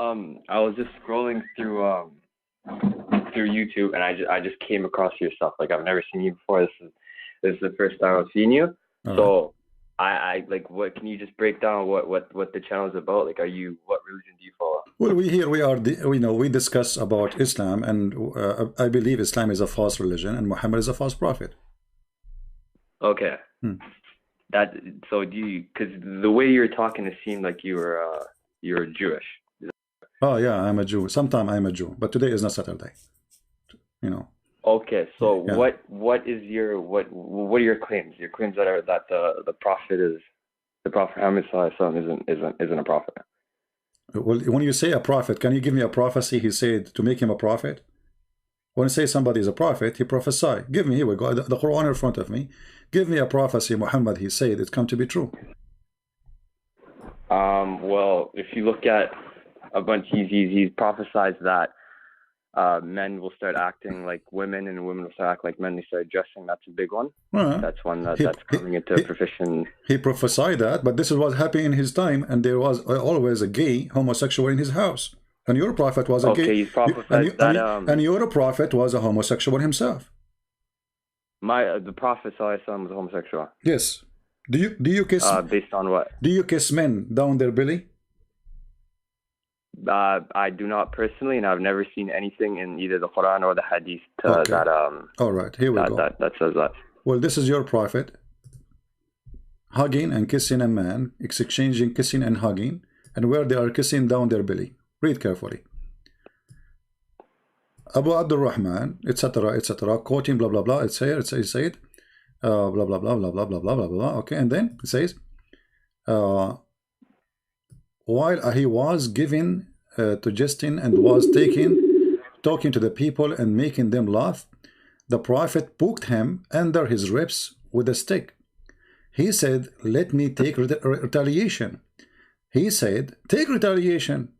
S2: I was just scrolling through YouTube, and I just came across your stuff. Like I've never seen you before. This is the first time I've seen you.
S1: All right.
S2: So I like, what can you just break down what the channel is about? Like, what religion do you follow?
S1: Well, we discuss about Islam, and I believe Islam is a false religion and Muhammad is a false prophet.
S2: Okay. So because the way you're talking, it seemed like you're Jewish.
S1: Oh yeah, I'm a Jew. Sometimes I'm a Jew, but today is not Saturday.
S2: Okay, so
S1: Yeah.
S2: what are your claims? Your claims that the prophet Muhammad Sallallahu Alaihi Wasallam isn't a prophet.
S1: Well, when you say a prophet, can you give me a prophecy he said to make him a prophet? When you say somebody is a prophet, he prophesied. Give me, here we go, the Quran in front of me. Give me a prophecy Muhammad he said it's come to be true.
S2: Well, if you look at a bunch, he's prophesied that men will start acting like women and women will start acting like men. They start dressing. That's a big one. That's one that's coming into fruition.
S1: He prophesied that, but this is what happened in his time, and there was always a gay homosexual in his house. And your prophet was a gay.
S2: He's prophesied
S1: and your prophet was a homosexual himself.
S2: The prophet Sallallahu Alaihi Wasallam was a homosexual.
S1: Yes. Do you kiss?
S2: Based on what?
S1: Do you kiss men down their belly?
S2: I do not personally, and I've never seen anything in either the Quran or the Hadith that
S1: All right, here we go.
S2: That says that.
S1: Well, this is your prophet hugging and kissing a man, exchanging kissing and hugging, and where they are kissing down their belly. Read carefully. Abu Abdul Rahman, etc., quoting blah blah blah. It's here. It said blah blah blah blah blah blah blah blah blah. Okay, and then it says while he was giving to Justin and was talking to the people and making them laugh, the prophet poked him under his ribs with a stick. He said, "Let me take retaliation." He said, "Take retaliation."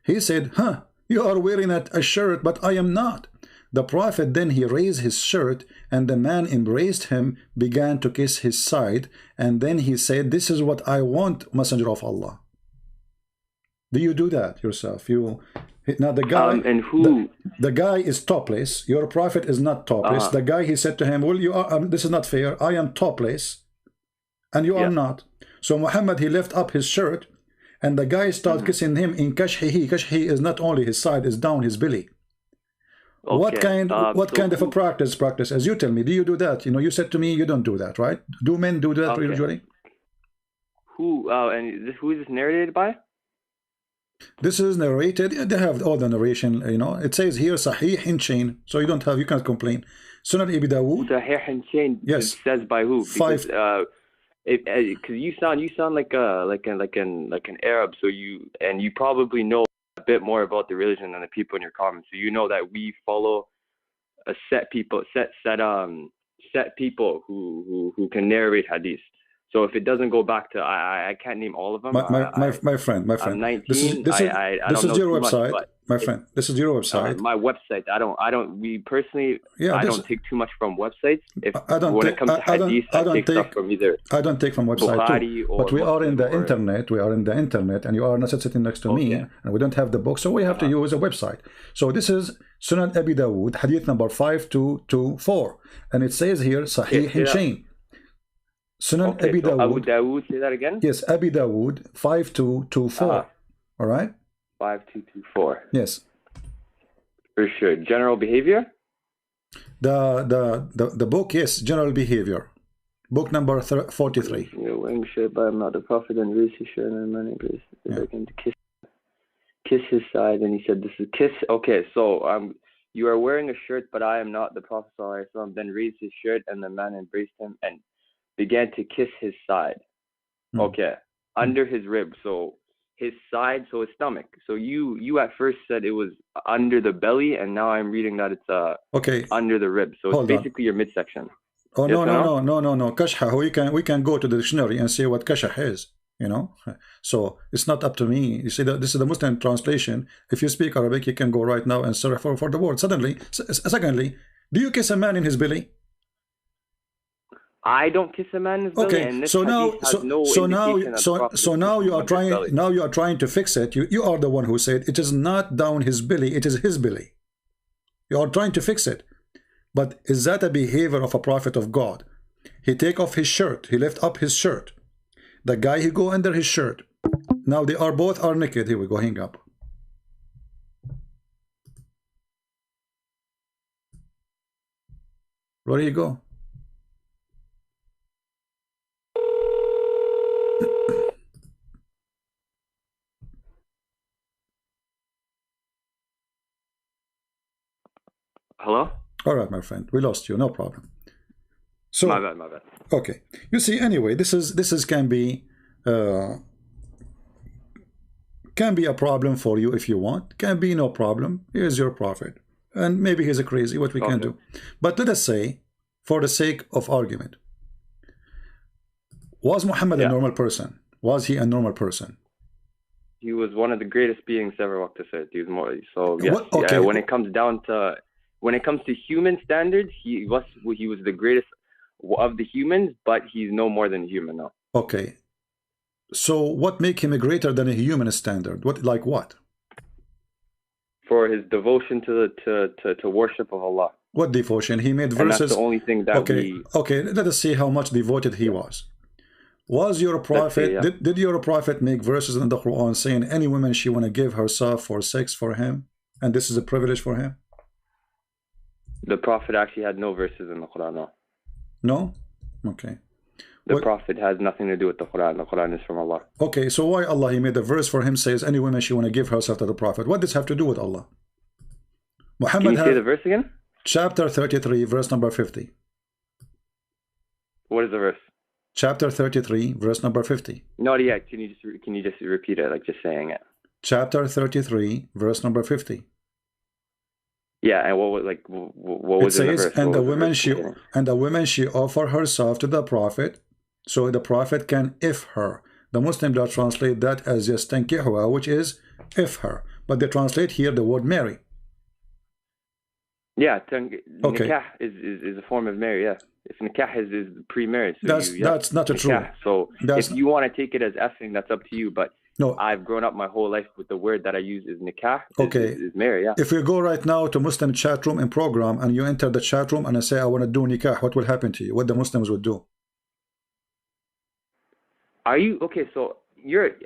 S1: He said, "Huh, you are wearing a shirt, but I am not." The prophet then he raised his shirt, and the man embraced him, began to kiss his side, and then he said, "This is what I want, Messenger of Allah." Do you do that yourself? Now the guy
S2: and who
S1: the guy is topless. Your prophet is not topless. The guy, he said to him, "Well, you are. This is not fair. I am topless, and you are not." So Muhammad he left up his shirt, and the guy started kissing him in kashhihi. Kashhi is not only his side; is down his belly. Okay. What kind of a practice? As you tell me, do you do that? You said to me you don't do that, right? Do men do that usually?
S2: And who is this narrated by?
S1: This is narrated. They have all the narration. It says here Sahih in chain, so you can't complain. Sunan Abi Dawood.
S2: Sahih in chain. Yes. It says by who? Because you sound like an Arab. So you probably know a bit more about the religion than the people in your comments. So you know that we follow a set people who can narrate hadith. So if it doesn't go back to, I can't name all of them.
S1: My friend.
S2: I'm 19.
S1: This is your website, my friend. This is your website.
S2: My website. We personally, I don't take too much from websites. When it comes to hadith, I take stuff from either.
S1: I don't take from website too. But we are in the internet. We are in the internet, and you are not sitting next to me, and we don't have the book, so we have to use a website. So this is Sunan Abi Dawood, hadith number 5224, and it says here Sahih in chain. Sunan Abi Dawood.
S2: Abu Dawood, say that again?
S1: Yes, Abi Dawood 5224. All right?
S2: 5224.
S1: Yes.
S2: For sure. General behavior?
S1: The book, yes, general behavior. Book number 43.
S2: Wearing shirt, but I'm not the prophet, and raise his shirt and money place. To kiss his side, and he said, "This is kiss." Okay, so you are wearing a shirt, but I am not the prophet. Then raised his shirt, and the man embraced him and began to kiss his side. Okay, under his rib. So his side, so his stomach. So you at first said it was under the belly, and now I'm reading that it's under the rib. So it's basically your midsection.
S1: Oh, yes, no. Kashha, we can go to the dictionary and see what kashah is, you know. So it's not up to me. You see, that this is the Muslim translation. If you speak Arabic, you can go right now and search for the word. Secondly, do you kiss a man in his belly?
S2: I don't kiss a man in his belly, and this
S1: now you are trying to fix it. You are the one who said it is not down his belly, it is his belly. You are trying to fix it. But is that a behavior of a prophet of God? He take off his shirt, he lift up his shirt. The guy, he go under his shirt. Now they are both are naked. Here we go, hang up. Where do you go?
S2: Hello?
S1: All right, my friend, we lost you, no problem. So
S2: my bad.
S1: Okay, you see, anyway, this is can be a problem for you if you want. Can be no problem. Here's your prophet, and maybe he's a crazy. What we can do, but let us say, for the sake of argument, was Muhammad a normal person? Was he a normal person?
S2: He was one of the greatest beings ever walked this earth. He was more so. Yes, when it comes down to. When it comes to human standards, he was the greatest of the humans, but he's no more than a human now.
S1: Okay. So what make him a greater than a human standard? What?
S2: For his devotion to worship of Allah.
S1: What devotion? He made verses.
S2: And that's the only thing that
S1: Okay, let us see how much devoted he was. Was your prophet, did your prophet make verses in the Quran saying any woman she want to give herself for sex for him, and this is a privilege for him?
S2: The Prophet actually had no verses in the Quran, no.
S1: No? Okay.
S2: The Prophet has nothing to do with the Quran. The Quran is from Allah.
S1: Okay, so why Allah, he made a verse for him, says any woman she want to give herself to the Prophet. What does this have to do with Allah? Muhammad,
S2: can you say the verse again?
S1: Chapter 33, verse number 50.
S2: What is the verse?
S1: Chapter 33, verse number 50.
S2: No, yeah, can you just repeat it, like just saying it?
S1: Chapter 33, verse number 50.
S2: Yeah, and what was
S1: it? It says, and the woman she offer herself to the Prophet, so the Prophet can if her. The Muslims don't translate that as just tankihuha, which is if her, but they translate here the word marry.
S2: Yeah, nikah is a form of marry. Yeah, if nikah is pre-marriage. So
S1: that's not true.
S2: So if you want to take it as effing, that's up to you. But
S1: no,
S2: I've grown up my whole life with the word that I use is nikah.
S1: Okay,
S2: is marry. Yeah.
S1: If you go right now to Muslim chat room and program, and you enter the chat room and I say I want to do nikah, what will happen to you? What the Muslims would do?
S2: Are you okay? So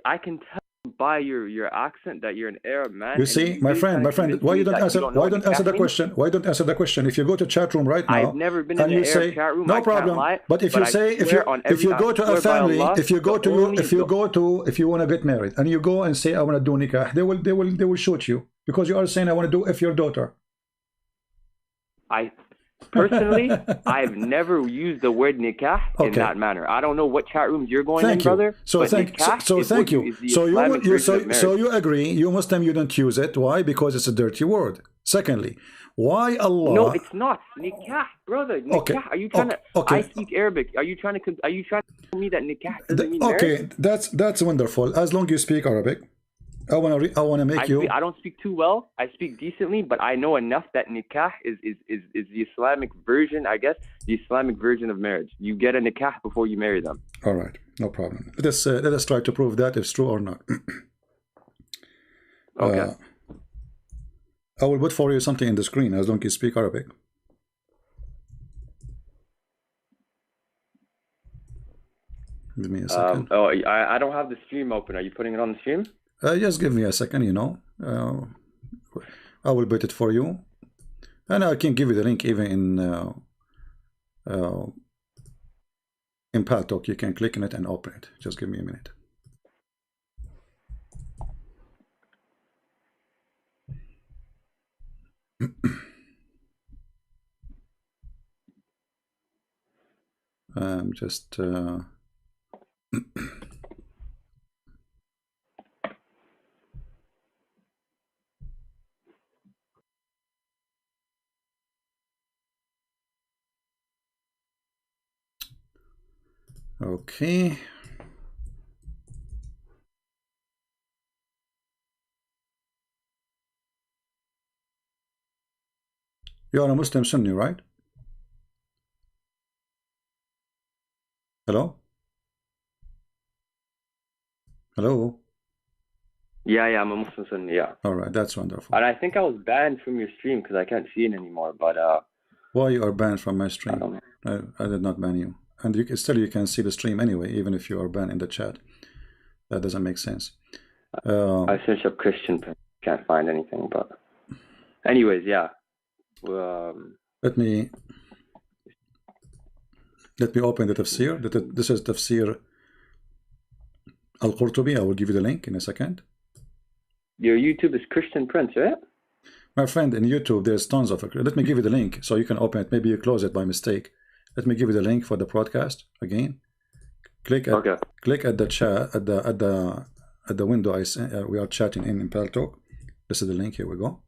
S2: I can tell by your accent that you're an Arab man.
S1: You see, my friend, why you don't answer the question? Why don't answer the question? If you go to chat room right now,
S2: I've never been in an Arab chat room.
S1: No problem. But if you say if you go to a family, if you want to get married and you go and say I want to do nikah, they will shoot you because you are saying I want to do if your daughter.
S2: Personally, I've never used the word nikah in that manner. I don't know what chat rooms you're going in, brother.
S1: So thank you. So you agree, you Muslim, you don't use it. Why? Because it's a dirty word. Secondly, why Allah?
S2: No, it's not nikah, brother. Nikah.
S1: Okay.
S2: Are you trying to?
S1: Okay.
S2: I speak Arabic. Are you trying to tell me that nikah doesn't mean
S1: okay,
S2: marriage?
S1: that's wonderful. As long as you speak Arabic, I wanna make you.
S2: I don't speak too well. I speak decently, but I know enough that nikah is the Islamic version, I guess, the Islamic version of marriage. You get a nikah before you marry them.
S1: All right, no problem. Let us try to prove that if it's true or not.
S2: Okay.
S1: I will put for you something in the screen as long as you speak Arabic. Give me a second.
S2: I don't have the stream open. Are you putting it on the stream?
S1: Just give me a second, you know. I will put it for you. And I can give you the link even in Paltalk. You can click on it and open it. Just give me a minute. Just okay. You are a Muslim Sunni, right? Hello? Hello?
S2: Yeah, I'm a Muslim Sunni, yeah.
S1: All right, that's wonderful.
S2: And I think I was banned from your stream because I can't see it anymore, but
S1: why you are banned from my stream? I did not ban you. And you can see the stream anyway, even if you are banned in the chat. That doesn't make sense.
S2: I searched up Christian, can't find anything, but anyways, yeah.
S1: Let me open the tafsir. This is tafsir Al-Qurtubi. I will give you the link in a second.
S2: Your YouTube is Christian Prince, right?
S1: My friend, in YouTube, there's tons of it. Let me give you the link so you can open it. Maybe you close it by mistake. Let me give you the link for the broadcast again. Click at the chat at the window we are chatting in Paltalk. This is the link. Here we go.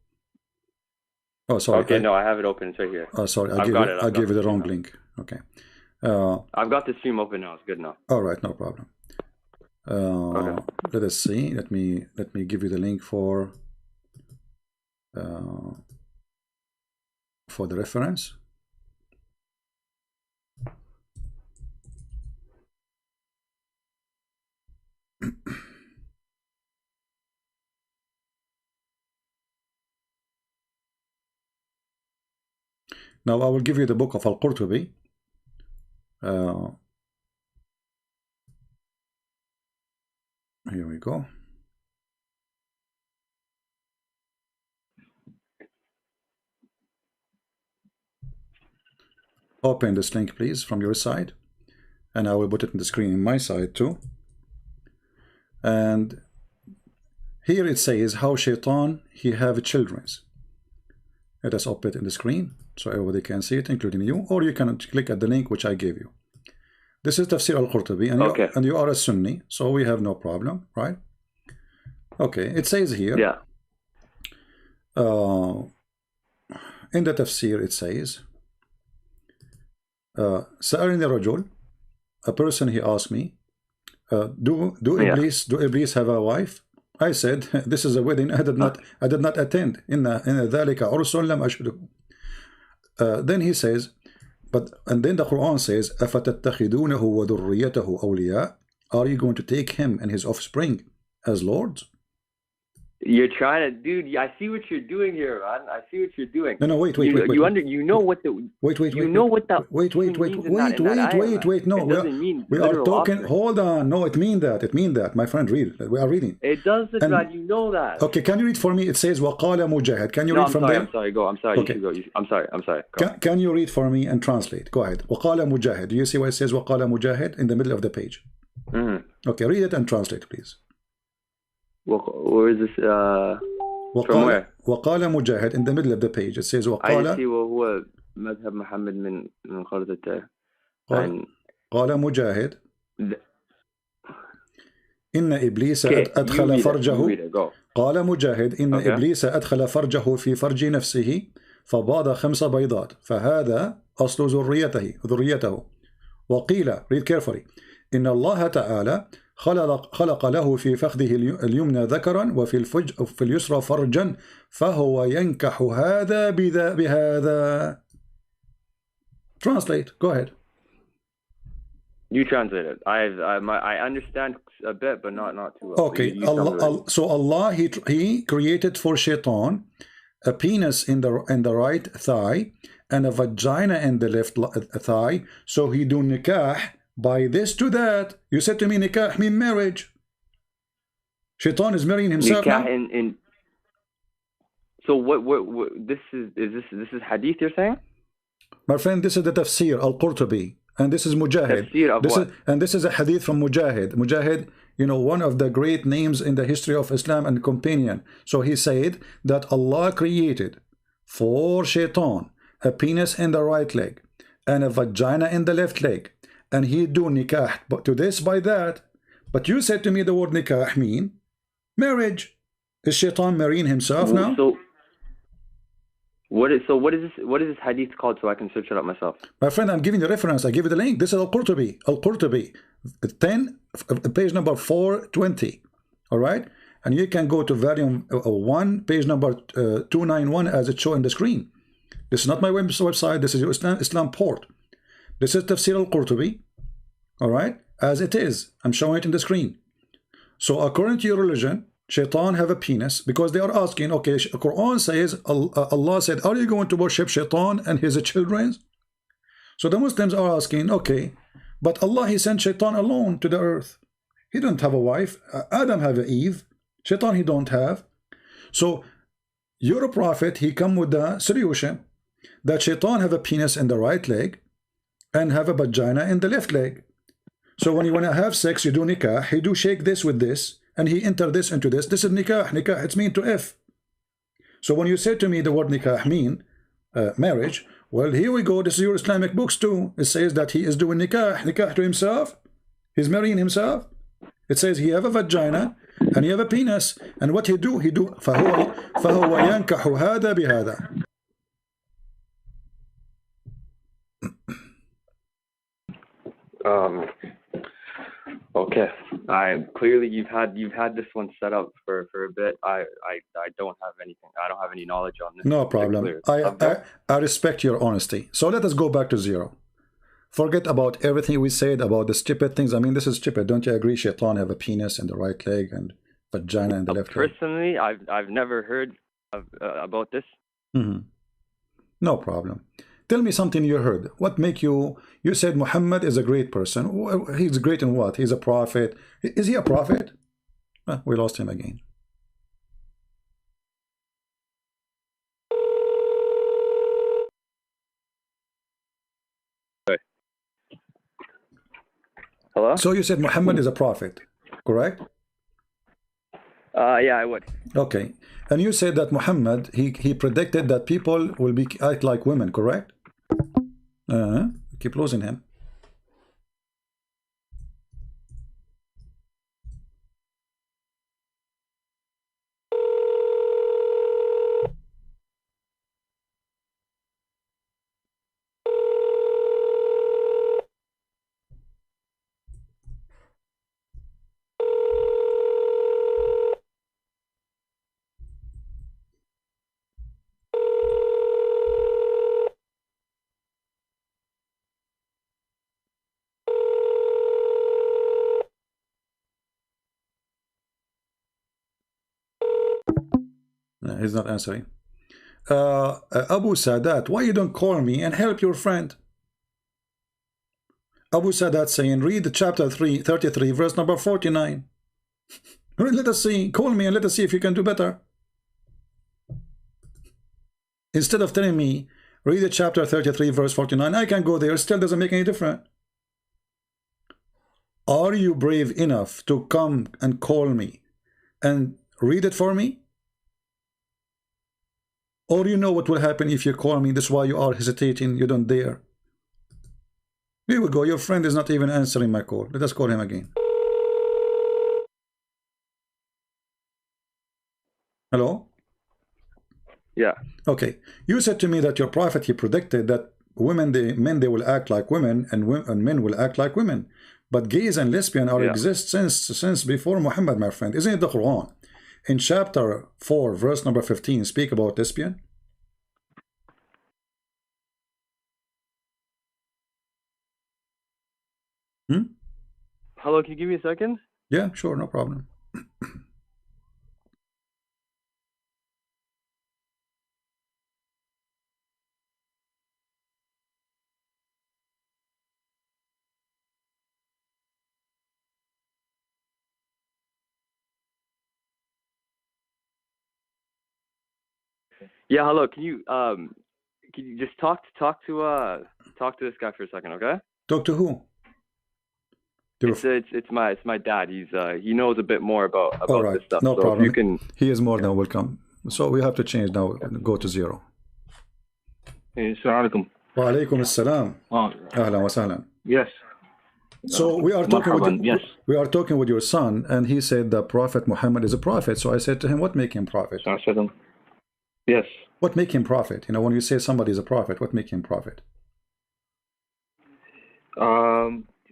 S1: Oh, sorry.
S2: Okay, no, I have it open. It's right here.
S1: Oh, sorry. I gave you the wrong link. Okay.
S2: I've got the stream open now. It's good now.
S1: All right, no problem. Let us see. Let me give you the link for the reference. Now I will give you the book of Al-Qurtubi. Here we go. Open this link, please, from your side. And I will put it in the screen on my side too. And here it says how Shaitan he have children. Let us open it in the screen so everybody can see it, including you, or you can click at the link which I gave you. This is Tafsir Al-Qurtubi, and you are a Sunni, so we have no problem, right? Okay, it says here.
S2: Yeah.
S1: In the Tafsir it says, سألني رجل, a person he asked me, do Iblis have a wife? I said, this is a wedding I did not attend. إن ذلك عرس لم أشهده. Then he says, and then the Quran says, أفتتخذونه وذريته أولياء? Are you going to take him and his offspring as lords?
S2: You're trying to, dude. I see what you're doing here, man. I see what you're doing.
S1: No, wait.
S2: You know what the.
S1: Wait. No, we are talking.
S2: Offering.
S1: Hold on. No, it means that. My friend, read. We are reading.
S2: It does, Rad. You know that.
S1: Okay, can you read for me? It says وقال مجاهد. Can you read from there?
S2: I'm sorry. Go. I'm sorry.
S1: Okay.
S2: You should go. I'm sorry.
S1: Can you read for me and translate? Go ahead. وقال مجاهد. Do you see why it says وقال مجاهد in the middle of the page? Okay, read it and translate, please.
S2: Where is this? From where?
S1: وقال مجاهد in the middle of the page. It says وقال.
S2: I see وهو مذهب محمد من خلطته.
S1: قال مجاهد. إن إبليس أدخل فرجه قال مجاهد إن إبليس أدخل فرجه في فرج نفسه فباض 5 بيضات فهذا أصل ذريته. وقيل read carefully إن الله تعالى خلق له في فخذه اليمنى ذكرا وفي اليسرى فرجا فهو ينكح هذا بهذا. Translate. Go ahead.
S2: You translate it. I understand a bit, but not too well.
S1: Okay. So Allah he created for Shaitan a penis in the right thigh and a vagina in the left thigh. So he do nikah by this to that. You said to me nikah mean marriage. Shaitan is marrying himself
S2: nikah
S1: now?
S2: So what this is hadith you're saying?
S1: My friend, this is the tafsir al-Qurtubi. And this is Mujahid. This is a hadith from Mujahid. Mujahid, you know, one of the great names in the history of Islam and companion. So he said that Allah created for Shaitan a penis in the right leg and a vagina in the left leg. And he do nikah but to this by that. But you said to me the word nikah mean marriage. Is Shaitan marrying himself now?
S2: What is this hadith called so I can search it up myself?
S1: My friend, I'm giving the reference. I give you the link. This is Al-Qurtubi. Al-Qurtubi 10 page number 420. All right, and you can go to volume 1 page number 291 as it's shown on the screen. This is not my website. This is your Islam port. This is Tafsir Al-Qurtubi. All right, as it is. I'm showing it in the screen. So according to your religion, Shaitan have a penis because they are asking, okay, Quran says, Allah said, are you going to worship Shaitan and his children? So the Muslims are asking, okay, but Allah, he sent Shaitan alone to the earth. He don't have a wife. Adam have a Eve. Shaitan he don't have. So your prophet, he come with the solution that Shaitan have a penis in the right leg and have a vagina in the left leg. So when you want to have sex, you do nikah, he do shake this with this, and he enter this into this. This is nikah. Nikah, it's mean to F. So when you say to me the word nikah mean marriage, well, here we go. This is your Islamic books too. It says that he is doing nikah to himself. He's marrying himself. It says he have a vagina and he have a penis. And what he do فهو ينكح هذا بهذا.
S2: Okay. Clearly you've had this one set up for a bit. I don't have anything. I don't have any knowledge on this.
S1: No problem. I respect your honesty. So let us go back to zero. Forget about everything we said about the stupid things. I mean, this is stupid. Don't you agree? Shaitan have a penis in the right leg and vagina in the left leg.
S2: Personally, I've never heard about this.
S1: No problem. Tell me something you heard. What make you said Muhammad is a great person. He's great in what? He's a prophet. Is he a prophet? We lost him again.
S2: Hello?
S1: So you said Muhammad is a prophet, correct?
S2: Yeah, I would.
S1: Okay. And you said that Muhammad, he predicted that people will act like women, correct? Keep losing him. No, he's not answering. Abu Sadat, why you don't call me and help your friend? Abu Sadat saying, read chapter 33, verse number 49. Let us see. Call me and let us see if you can do better. Instead of telling me, read the chapter 33, verse 49, I can go there. Still doesn't make any difference. Are you brave enough to come and call me and read it for me? Or you know what will happen if you call me? That's why you are hesitating. You don't dare. Here we go. Your friend is not even answering my call. Let us call him again. Hello?
S2: Yeah.
S1: Okay. You said to me that your prophet, he predicted that men, they will act like women, and men will act like women. But gays and lesbian are exist since before Muhammad, my friend. Isn't it the Quran? In chapter 4, verse number 15, speak about lesbian.
S2: Hello, can you give me a second?
S1: Yeah, sure, no problem.
S2: Yeah, hello. Can you just talk to this guy for a second, okay?
S1: Talk to who?
S2: It's my dad. He knows a bit more about
S1: right.
S2: this stuff.
S1: No
S2: so
S1: problem.
S2: If you can,
S1: he is more than welcome. So we have to change now. Go to 0.
S3: Assalamu alaikum.
S1: Wa alaikum assalam. Ahlan wa sahlan.
S3: Yes.
S1: So we are talking with your son, and he said that Prophet Muhammad is a prophet. So I said to him, what make him prophet?
S3: Yes.
S1: What make him prophet? You know, when you say somebody is a prophet, what make him prophet?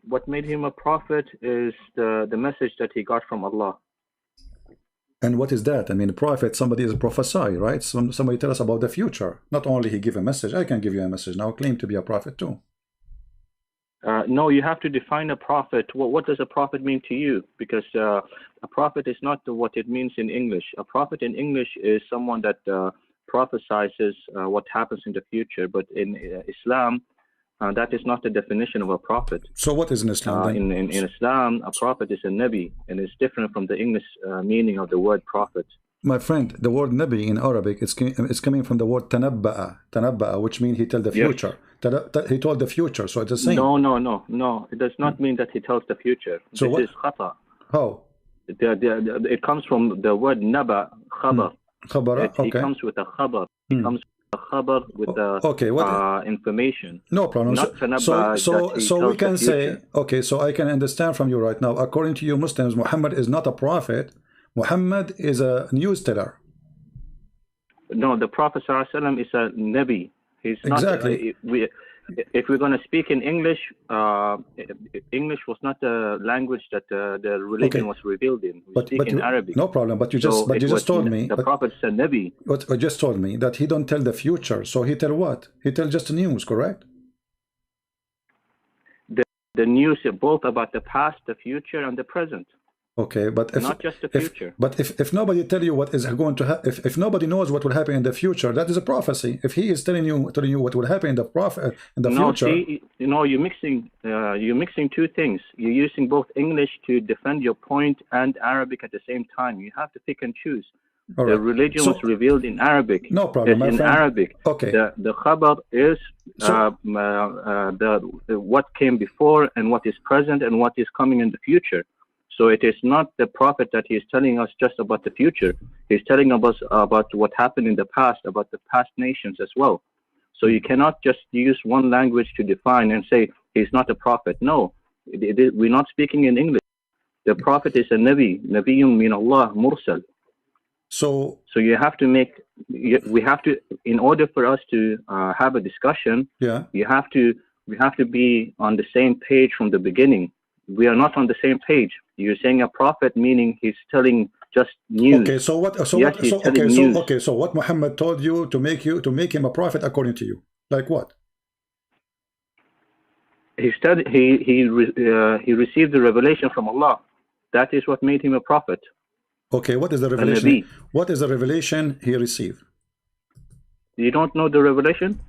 S3: What made him a prophet is the message that he got from Allah.
S1: And what is that? I mean, a prophet, somebody is a prophesy, right? Somebody tell us about the future. Not only he give a message, I can give you a message now, claim to be a prophet too.
S3: No, you have to define a prophet. What does a prophet mean to you? Because a prophet is not what it means in English. A prophet in English is someone that prophesizes what happens in the future. But in Islam, that is not the definition of a prophet.
S1: So what is in Islam?
S3: In Islam, a prophet is a Nabi, and it's different from the English meaning of the word prophet.
S1: My friend, the word Nabi in Arabic, it's coming from the word tanabba'a, which means he tells the future. Yes. He told the future, so it's the same.
S3: No. It does not mean that he tells the future.
S1: So
S3: this
S1: what?
S3: Is khata.
S1: How?
S3: It comes from the word naba, khabar.
S1: Okay.
S3: It comes with a khabar. It comes with a khabar with the information.
S1: No problem. So we can say, okay, so I can understand from you right now, according to you Muslims, Muhammad is not a prophet. Muhammad is a news teller.
S3: No, the Prophet ﷺ is a Nabi. He's
S1: exactly.
S3: Not, if we're going to speak in English, English was not the language that the religion was revealed in. We speak in Arabic.
S1: No problem. But you just told me
S3: the Prophet is a Nabi.
S1: But you just told me that he don't tell the future. So he tell what? He tell just the news, correct?
S3: The news both about the past, the future, and the present.
S1: Okay, but
S3: not just the future.
S1: But if nobody tell you what is going to happen, if nobody knows what will happen in the future, that is a prophecy. If he is telling you what will happen in the future.
S3: See, you're mixing two things. You're using both English to defend your point and Arabic at the same time. You have to pick and choose.
S1: Right.
S3: The religion was revealed in Arabic.
S1: No problem.
S3: It's in Arabic.
S1: Okay.
S3: The khabar is what came before and what is present and what is coming in the future. So it is not the prophet that he is telling us just about the future. He's telling us about what happened in the past, about the past nations as well. So you cannot just use one language to define and say he's not a prophet. No, we're not speaking in English. The prophet is a Nabi, Nabiyyun min Allah, Mursal. So you have to we have to, in order for us to have a discussion, we have to be on the same page from the beginning. We are not on the same page. You're saying a prophet, meaning he's telling just news.
S1: Okay, so what? So what Muhammad told you to make him a prophet according to you? Like what?
S3: He received the revelation from Allah. That is what made him a prophet.
S1: Okay, what is the revelation? What is the revelation he received?
S3: You don't know the revelation?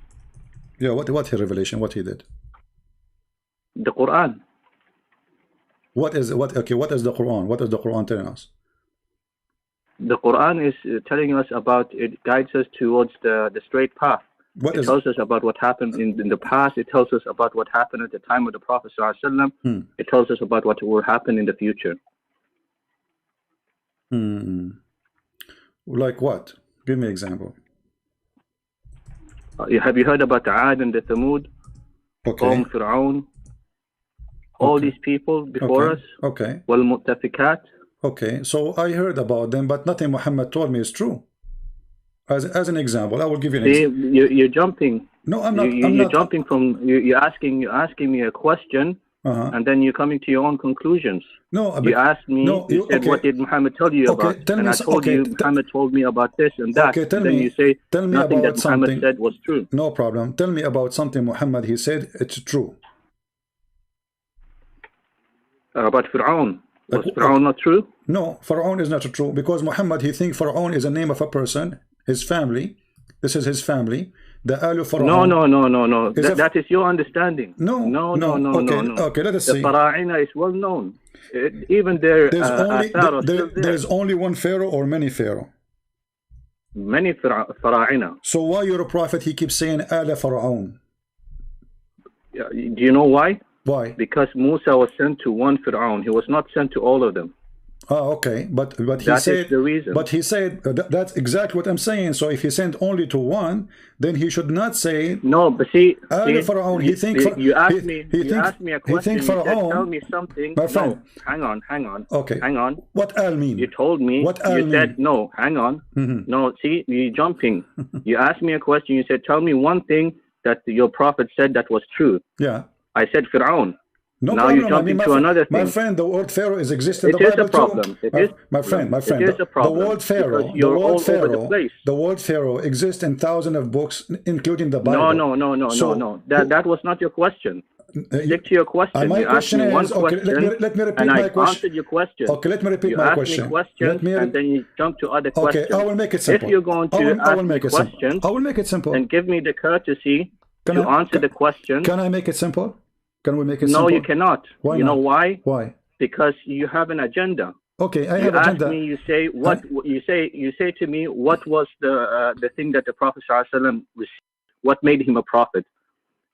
S1: Yeah, what revelation? What he did?
S3: The Quran.
S1: What is the Quran? What is the Quran telling us?
S3: The Quran is telling us it guides us towards the straight path. It tells us about what happened in the past. It tells us about what happened at the time of the Prophet ﷺ. It tells us about what will happen in the future.
S1: Like what? Give me an example.
S3: Have you heard about the Ad and the Thamud?
S1: Okay.
S3: Fir'aun. All these people before us.
S1: Okay.
S3: Wal-Mu'tafikat.
S1: Okay, so I heard about them, but nothing Muhammad told me is true. As an example, I will give you an example.
S3: You're jumping.
S1: No, I'm not.
S3: You're jumping from. You're asking me a question, and then you're coming to your own conclusions.
S1: No,
S3: you asked me.
S1: No,
S3: you said, "What did Muhammad tell you about?" And I told you, Muhammad told me about this and that.
S1: Okay,
S3: then you say nothing that Muhammad said was true.
S1: No problem. Tell me about something Muhammad he said it's true.
S3: About Fir'aun. Was Fir'aun not true?
S1: No, Fir'aun is not true because Muhammad he thinks Fir'aun is a name of a person, his family. This is his family. The Alu Fir'aun.
S3: No. That is your understanding.
S1: No. Okay, let us see.
S3: The Fara'ina is well known. Even there's
S1: only one pharaoh or many pharaoh?
S3: Many Fara'ina.
S1: So why your prophet he keeps saying Ala Fir'aun?
S3: Do you know why?
S1: Why?
S3: Because Musa was sent to one Fir'aun. He was not sent to all of them.
S1: Oh, okay, but he
S3: that
S1: said
S3: is the reason.
S1: But he said that's exactly what I'm saying. So if he sent only to one, then he should not say
S3: no. But see,
S1: Pharaoh.
S3: You asked me a question. You said, tell me something.
S1: My friend,
S3: no, hang on.
S1: Okay,
S3: hang on.
S1: What Al mean?
S3: You told me.
S1: What Al
S3: you
S1: mean?
S3: Said no. Hang on. No, see, you're jumping. You asked me a question. You said, tell me one thing that your prophet said that was true.
S1: Yeah.
S3: I said Fir'aun.
S1: No
S3: now
S1: problem.
S3: you jump into another thing.
S1: My friend, the word Pharaoh is existing in the
S3: Bible
S1: too. My friend,
S3: it is a problem.
S1: The word Pharaoh, the word Pharaoh exists in thousands of books, including the Bible.
S3: No. That was not your question. Stick to your question.
S1: My
S3: you
S1: question
S3: asked me one
S1: is, okay,
S3: question,
S1: let me repeat
S3: and
S1: my
S3: I
S1: question.
S3: answered your question.
S1: Okay, let me repeat my question.
S3: You asked me questions, and then you jump to other questions.
S1: Okay, I will make it simple.
S3: If you're going to ask me questions,
S1: I will make it simple.
S3: And give me the courtesy to answer the question.
S1: Can I make it simple? Can we make it simple?
S3: No, you cannot.
S1: Why
S3: you
S1: not?
S3: know why?
S1: Why?
S3: Because you have an agenda.
S1: Okay, I have an agenda.
S3: Me, you say what you say to me. What was the thing that the Prophet ﷺ received? What made him a prophet?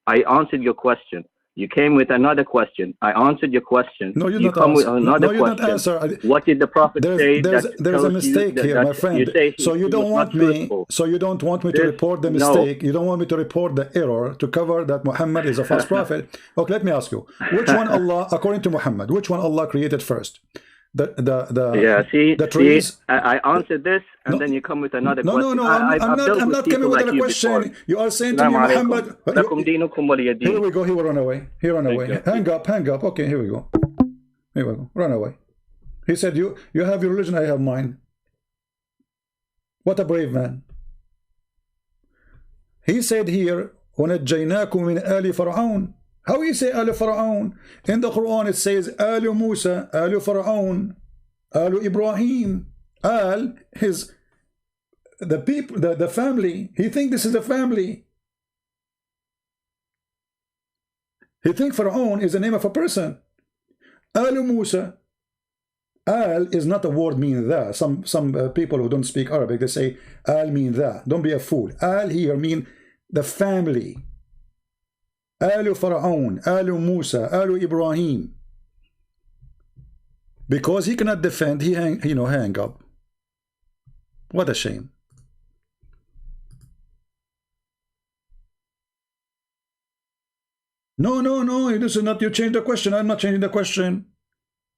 S3: I answered your question. You came with another question. I answered your question.
S1: No, you
S3: come with another question. What did the Prophet say?
S1: There's a mistake here, my friend. So you don't want me. So you don't want me to report the mistake. You don't want me to report the error to cover that Muhammad is a false prophet. Okay, let me ask you. Which one Allah, according to Muhammad, which one Allah created first? The trees.
S3: I answered this, and then you come with another question.
S1: No. I'm not coming with a question. You are saying to me, Muhammad. Here we go. He will run away. He ran away. Hang up. Okay, here we go. Run away. He said, "You have your religion. I have mine." What a brave man. He said here, "وَنَجَّيْنَاكُمْ مِنْ آلِ فَرْعَوْنَ." How you say Al Fir'aun? In the Quran it says Al Musa, Al Fir'aun, Al Ibrahim. Al is the people, the family. He thinks this is a family. He thinks Fir'aun is the name of a person. Al Musa. Al is not a word mean that. Some people who don't speak Arabic, they say Al mean that. Don't be a fool. Al here mean the family. Alu Fir'aun, Alu Musa, Alu Ibrahim. Because he cannot defend, he hang up. What a shame. No, this is not, you change the question. I'm not changing the question.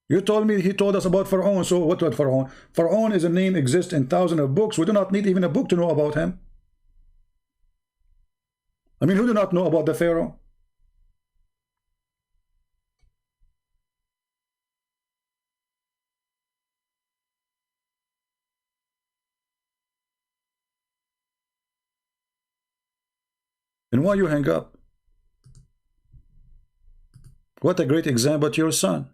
S1: You told me, he told us about Fir'aun, so what about Fir'aun? Fir'aun is a name, exists in thousands of books. We do not need even a book to know about him. I mean, who do not know about the Pharaoh? And why you hang up? What a great example to your son.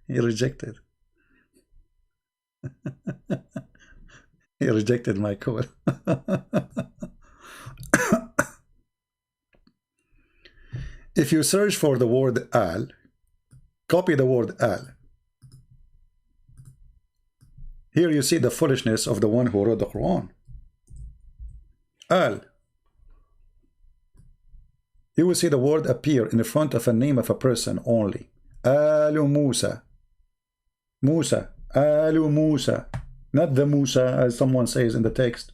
S1: He rejected. He rejected my call. If you search for the word Al, copy the word Al. Here you see the foolishness of the one who wrote the Quran. Al. You will see the word appear in front of a name of a person only. Alu Musa. Musa. Alu Musa. Not the Musa as someone says in the text.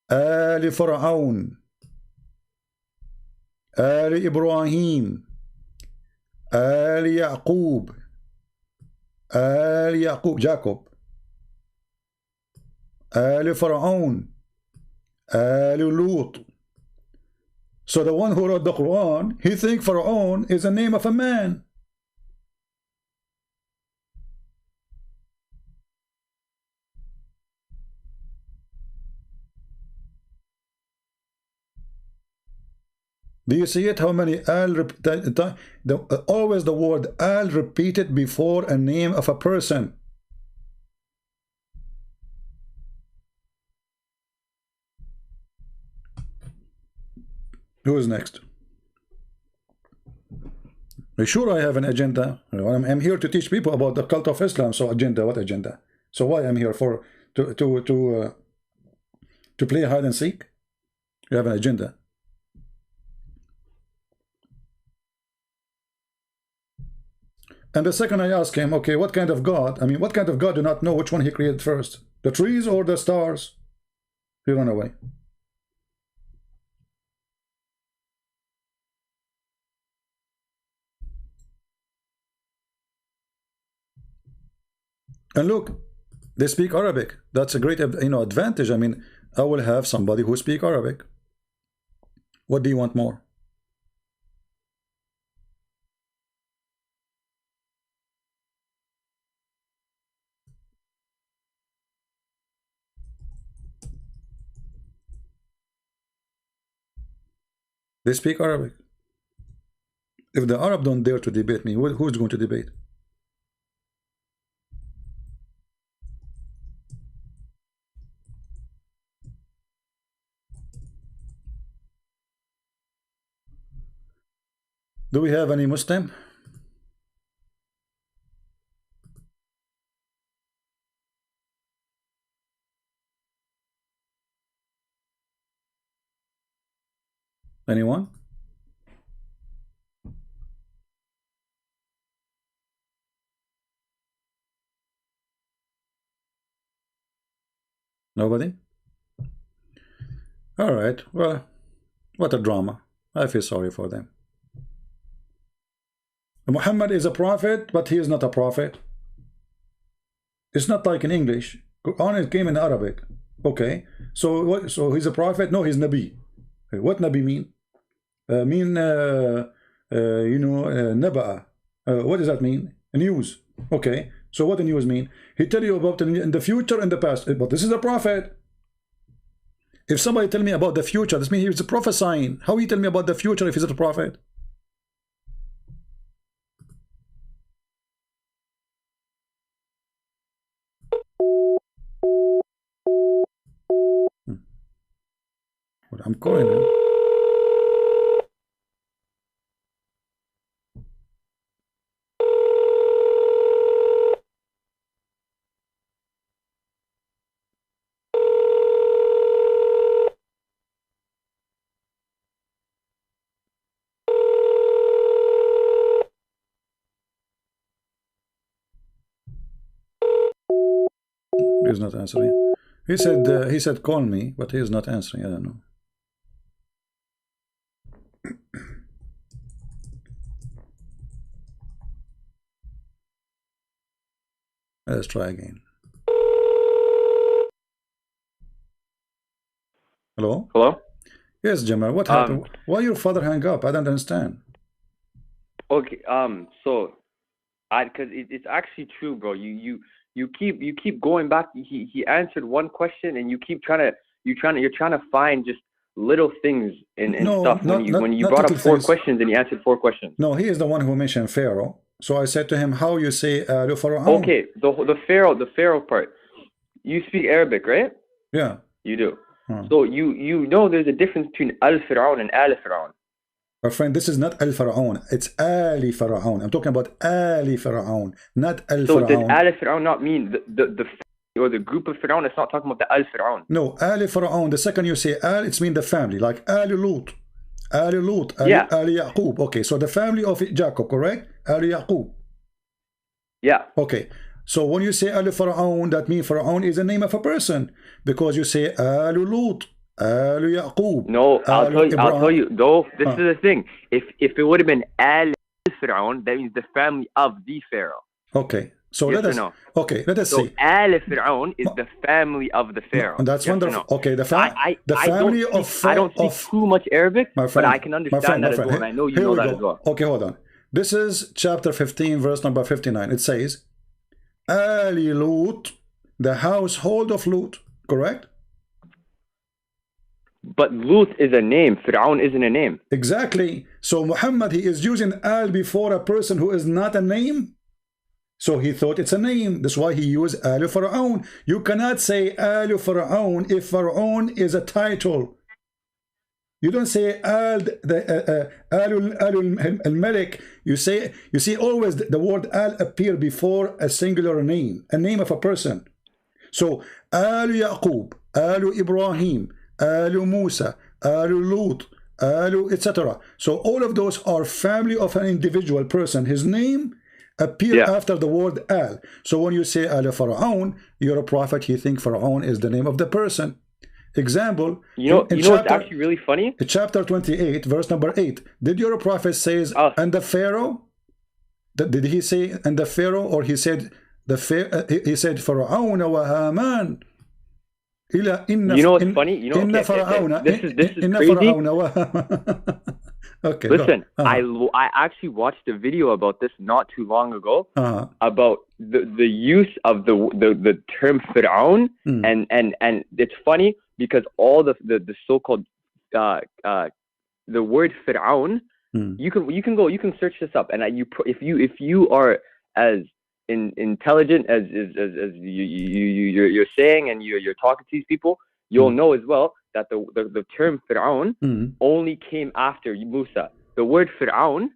S1: Ali Fir'aun. آل إبراهيم آل يعقوب آل يعقوب Jacob آل فرعون آل لوط. So the one who wrote the Quran, he thinks Pharaoh is the name of a man. Do you see it? How many al always the word al repeated before a name of a person. Who is next? Are you sure I have an agenda? I'm here to teach people about the cult of Islam. So agenda, what agenda? So why I'm here for to play hide and seek? You have an agenda. And the second I ask him, okay, what kind of God? I mean, what kind of God do not know which one he created first? The trees or the stars? He run away. And look, they speak Arabic. That's a great, advantage. I mean, I will have somebody who speak Arabic. What do you want more? They speak Arabic. If the Arab don't dare to debate me, who's going to debate? Do we have any Muslim? Anyone? Nobody? All right. Well, what a drama. I feel sorry for them. Muhammad is a prophet, but he is not a prophet. It's not like in English. Quran came in Arabic. Okay. So what? So he's a prophet? No, he's Nabi. What Nabi mean? Naba'a. What does that mean? News. Okay. So what the news mean? He tell you about in the future and the past. But this is a prophet. If somebody tell me about the future, this means he's prophesying. How he tell me about the future if he's a prophet? I'm calling him. He's not answering. He said call me, but he is not answering. I don't know. Let's try again. Hello?
S2: Hello?
S1: Yes, Jamal. What happened? Why your father hang up? I don't understand.
S2: Okay, so because it's actually true, bro. You keep going back. He answered one question, and you're trying to find just little things and stuff. When you brought up four questions and he answered four questions.
S1: No, he is the one who mentioned Pharaoh. So I said to him, "How you say Pharaoh?"
S2: Okay, the Pharaoh part. You speak Arabic, right?
S1: Yeah,
S2: you do. So you know there's a difference between Al-Fir'aun and Al-Fir'aun.
S1: My friend, this is not Al-Fir'aun. It's Ali Fir'aun. I'm talking about Ali Fir'aun, not Al-Fir'aun.
S2: So does Ali Fir'aun not mean the or the group of Fir'aun? It's not talking about the Al-Fir'aun.
S1: No, Ali Fir'aun. The second you say Al, it's mean the family, like Ali Lut. Ali Lut, Ali Yaqub. Okay, so the family of Jacob, correct? Ali Yaqub.
S2: Yeah.
S1: Okay. So when you say Ali Fir'aun, that means Fir'aun is the name of a person, because you say Ali Lut. آل يعقوب.
S2: No, I'll tell you. I'll tell you. Though this is the thing. If it would have been Al Fir'aun, that means the family of the Pharaoh.
S1: Okay. So
S2: yes
S1: let us.
S2: No?
S1: Okay. Let us see.
S2: Al Fir'aun is the family of the Pharaoh.
S1: And that's
S2: yes
S1: wonderful. No? Okay. The family of.
S2: I don't speak too much Arabic, but I can understand that as well. And I know you know that as well.
S1: Okay, hold on. This is chapter 15, verse number 59. It says, Ali Lut, the household of Lut. Correct?
S2: But Lut is a name. Fir'aun isn't a name.
S1: Exactly. So Muhammad, he is using Al before a person who is not a name. So he thought it's a name. That's why he used Al Fir'aun. You cannot say Al Fir'aun if Fir'aun is a title. You don't say Al al-Malik. You see always the word Al appear before a singular name, a name of a person. So Al Yaqub, Al Ibrahim, Al Musa, Al Lut, Al etc. So all of those are family of an individual person. His name appear after the word Al. So when you say Al Fir'aun, you're a prophet. You think Fir'aun is the name of the person. Example,
S2: you know what's actually really funny?
S1: Chapter 28, verse number 8. Did your prophet says and the Pharaoh? Did he say and the Pharaoh, or he said he said Fir'aun wa Haman?
S2: You know what's funny? You know, this is crazy.
S1: Okay,
S2: listen, I actually watched a video about this not too long ago about the use of the term Fir'aun, and it's funny because all the so-called the word Fir'aun, you can search this up, and if you are as intelligent as you're saying, and you're talking to these people, you'll know as well that the term Fir'aun only came after Musa. The word Fir'aun,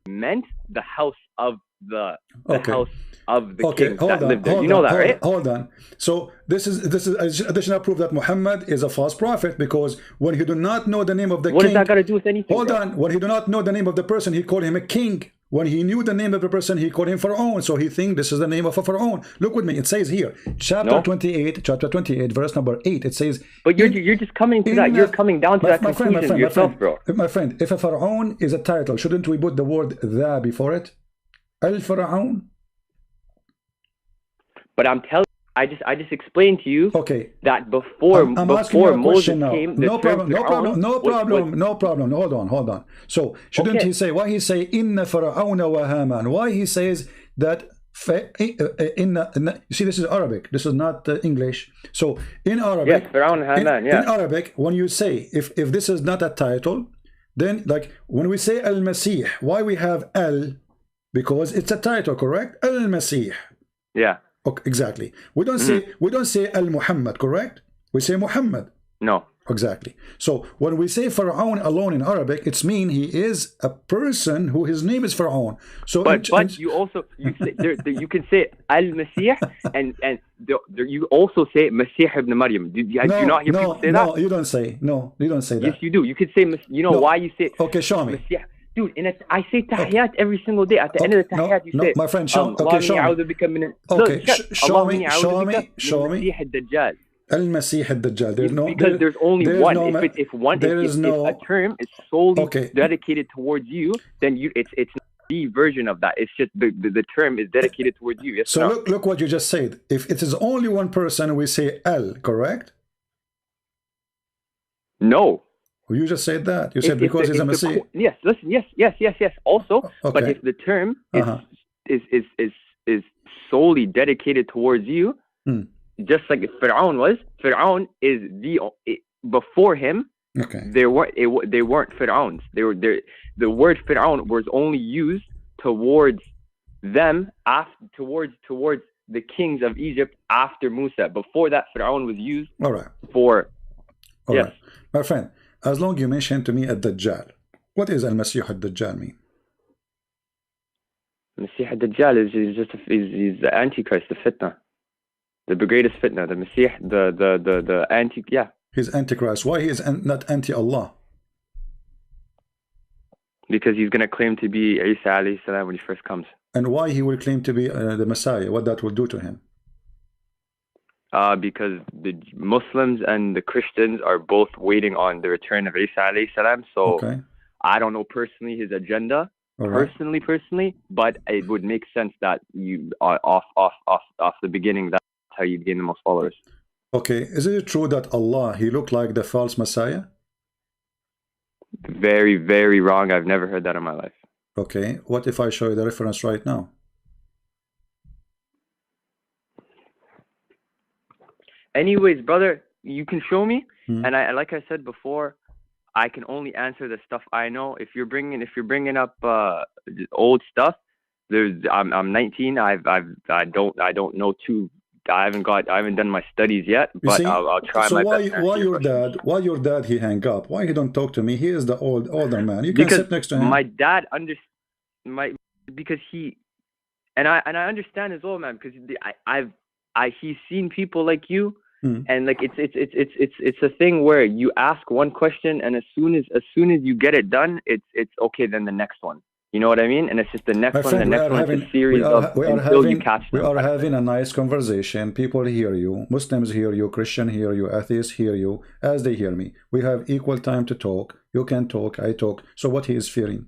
S2: meant the house of the house of the king that lived there. You know that, right?
S1: Hold on. So this is additional proof that Muhammad is a false prophet, because when he do not know the name of the king,
S2: what does that got to do with anything?
S1: Hold on. When he do not know the name of the person, he called him a king. When he knew the name of the person, he called him Pharaoh. So he think this is the name of a Pharaoh. Look with me. It says here, chapter 28, verse number 8. It says,
S2: but you're just coming to that. You're coming down to that conclusion yourself, bro.
S1: My friend, if a Pharaoh is a title, shouldn't we put the word the before it? Al Pharaoh.
S2: But I'm telling. I just explained to you that before Moses came,
S1: no problem. Hold on. So shouldn't he say, why he say inna Fir'aun wa Haman? Why he says that you see, this is Arabic, this is not English. So in Arabic,
S2: Fir'aun and Haman,
S1: in Arabic, when you say if this is not a title, then like when we say Al-Masih, why we have Al? Because it's a title, correct? Al-Masih.
S2: Yeah.
S1: Okay, exactly. We don't say Al Muhammad, correct? We say Muhammad.
S2: No.
S1: Exactly. So when we say Pharaoh alone in Arabic, it's mean he is a person who his name is Pharaoh. So
S2: but you also you can say Al Masih and you also say Masih ibn Maryam. Do you not hear people say that?
S1: No, you don't say. No, you don't say that.
S2: Yes, you do. You could say. You know why you say?
S1: Okay, show me.
S2: Masih. Dude, I say tahiyat every single day. At the end of the tahiyat, you say,
S1: my friend, show me. Show me. Al-Masih al-Dajjal.
S2: There's only one. If a term is solely dedicated towards you, then it's not the version of that. It's just the term is dedicated towards you. Yes,
S1: so look what you just said. If it is only one person, we say Al, correct?
S2: No.
S1: Well, you just said that. You said because he's a Messiah.
S2: Yes, listen, yes. Also, but if the term is solely dedicated towards you, just like Fir'aun was, Fir'aun is before him. They weren't Fir'auns. The word Fir'aun was only used towards them towards the kings of Egypt after Musa. Before that, Fir'aun was used for. Yes,
S1: right. My friend. As long you mention to me Ad-Dajjal, what is Al-Masih Ad-Dajjal mean?
S2: Masih Ad-Dajjal is the Antichrist, the fitna, the greatest fitna, the Masih, the anti,
S1: He's Antichrist. Why he is not anti-Allah?
S2: Because he's going to claim to be Isa alayhi salam when he first comes.
S1: And why he will claim to be the Messiah? What that will do to him?
S2: because the Muslims and the Christians are both waiting on the return of Isa alayhi salam. So I don't know personally his agenda, personally, but it would make sense that you off the beginning, that's how you gain the most followers.
S1: Okay, is it true that Allah, he looked like the false Messiah?
S2: Very, very wrong. I've never heard that in my life.
S1: Okay, what if I show you the reference right now?
S2: Anyways, brother, you can show me, and like I said before, I can only answer the stuff I know. If you're bringing up old stuff, I'm 19. I don't know too. I haven't done my studies yet, but I'll try my best.
S1: So why your dad he hang up? Why he don't talk to me? He is the older man. You can sit next to him.
S2: My dad because he and I understand as well, man, because he's seen people like you, and like it's a thing where you ask one question, and as soon as you get it done, it's okay. Then the next one. You know what I mean? And it's just the next one, the next one. It's a series until you catch them.
S1: We are having a nice conversation. People hear you. Muslims hear you. Christian hear you. Atheists hear you as they hear me. We have equal time to talk. You can talk. I talk. So what he is fearing?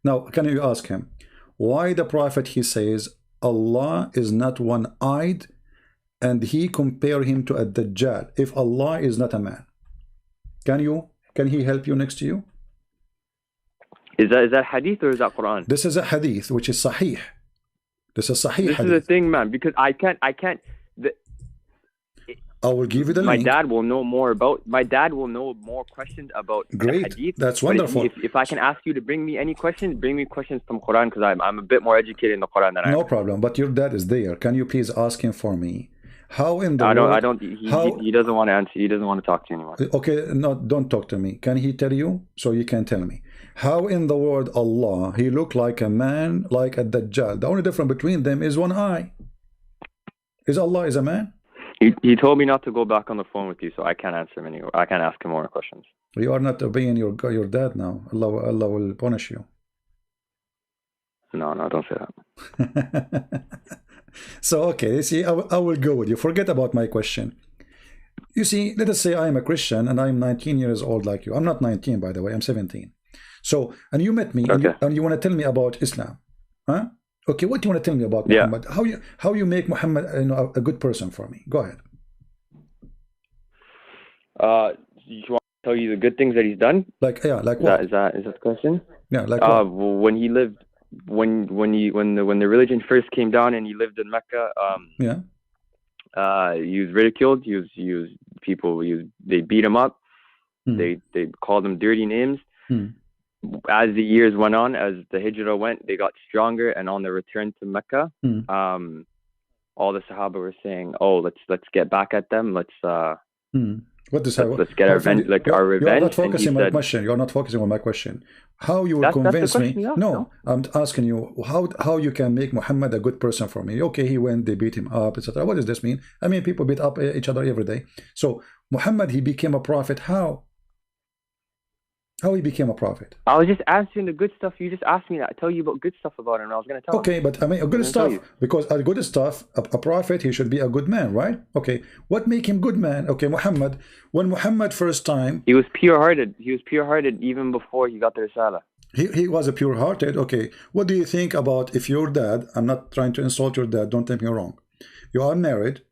S1: Now, can you ask him why the Prophet he says Allah is not one-eyed, and he compare him to a Dajjal if Allah is not a man? Can he help you next to you?
S2: Is that hadith or is that Quran?
S1: This is a hadith which is sahih. This is sahih.
S2: This hadith. Is the thing, man, because I can't.
S1: I will give you the link.
S2: My dad will know more more questions about
S1: Great.
S2: The hadith.
S1: That's wonderful.
S2: If I can ask you to bring me any questions, bring me questions from Quran, because I'm a bit more educated in the Quran than I am.
S1: No problem. But your dad is there. Can you please ask him for me? How in the
S2: world? He doesn't want to answer. He doesn't want to talk to you anymore.
S1: Okay, no, don't talk to me. Can he tell you? So you can tell me. How in the world Allah, he looked like a man, like a Dajjal. The only difference between them is one eye. Is Allah is a man?
S2: He told me not to go back on the phone with you, so I can't answer him anymore. I can't ask him more questions.
S1: You are not obeying your dad now. Allah will punish you.
S2: No, don't say that.
S1: So, okay, you see, I will go with you. Forget about my question. You see, let us say I am a Christian and I'm 19 years old like you. I'm not 19, by the way. I'm 17. So, and you met me,
S2: okay.
S1: and you want to tell me about Islam. Huh? Okay, what do you want to tell me about Muhammad? How you make Muhammad a good person for me? Go ahead.
S2: You want to tell you the good things that he's done?
S1: Like what?
S2: Is that the question?
S1: Yeah, like what?
S2: When he lived, when the religion first came down and he lived in Mecca, he was ridiculed. They beat him up. They called him dirty names. As the years went on, as the Hijrah went, they got stronger, and on the return to Mecca, all the Sahaba were saying, "Oh, let's get back at them. Let's get our revenge."
S1: You're not focusing on my question. You're not focusing on my question. How you will convince me? No, I'm asking you how you can make Muhammad a good person for me. Okay, he went, they beat him up, etc. What does this mean? I mean, people beat up each other every day. So Muhammad, he became a prophet. How? How he became a prophet?
S2: I was just answering the good stuff. You just asked me that. I tell you about good stuff about him. And I was going to tell.
S1: Okay, but I mean, good stuff, because a good stuff, a prophet, he should be a good man, right? Okay, what make him good man? Okay, Muhammad. When Muhammad first time,
S2: he was pure-hearted. He was pure-hearted even before he got the Risala.
S1: He was a pure-hearted. Okay, what do you think about if your dad? I'm not trying to insult your dad. Don't take me wrong. You are married,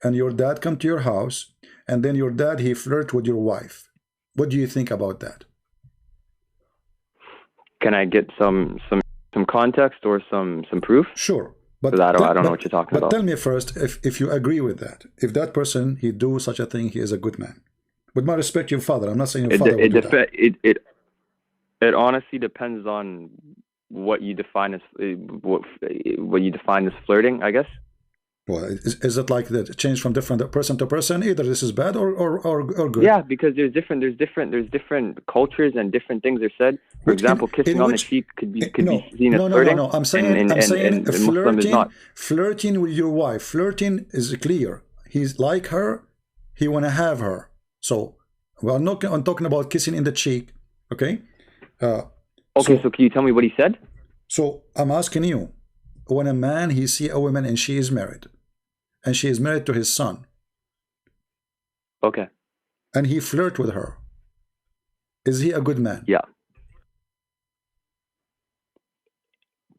S1: and your dad come to your house, and then your dad he flirt with your wife. What do you think about that?
S2: Can I get some context or some proof?
S1: Sure, but
S2: I don't know what you're talking about.
S1: But tell me first if you agree with that. If that person he do such a thing, he is a good man. With my respect, your father. I'm not saying your father would do that.
S2: It honestly depends on what you define as flirting, I guess.
S1: Well, is it like that? Change from different person to person? Either this is bad or good.
S2: Yeah, because there's different cultures and different things are said. For example, kissing on the cheek could be seen as flirting.
S1: No. I'm saying flirting with your wife. Flirting is clear. He's like her. He want to have her. So I'm talking about kissing in the cheek. Okay.
S2: So can you tell me what he said?
S1: So I'm asking you. When a man he see a woman and she is married to his son,
S2: Okay.
S1: And he flirt with her. Is he a good man?
S2: Yeah.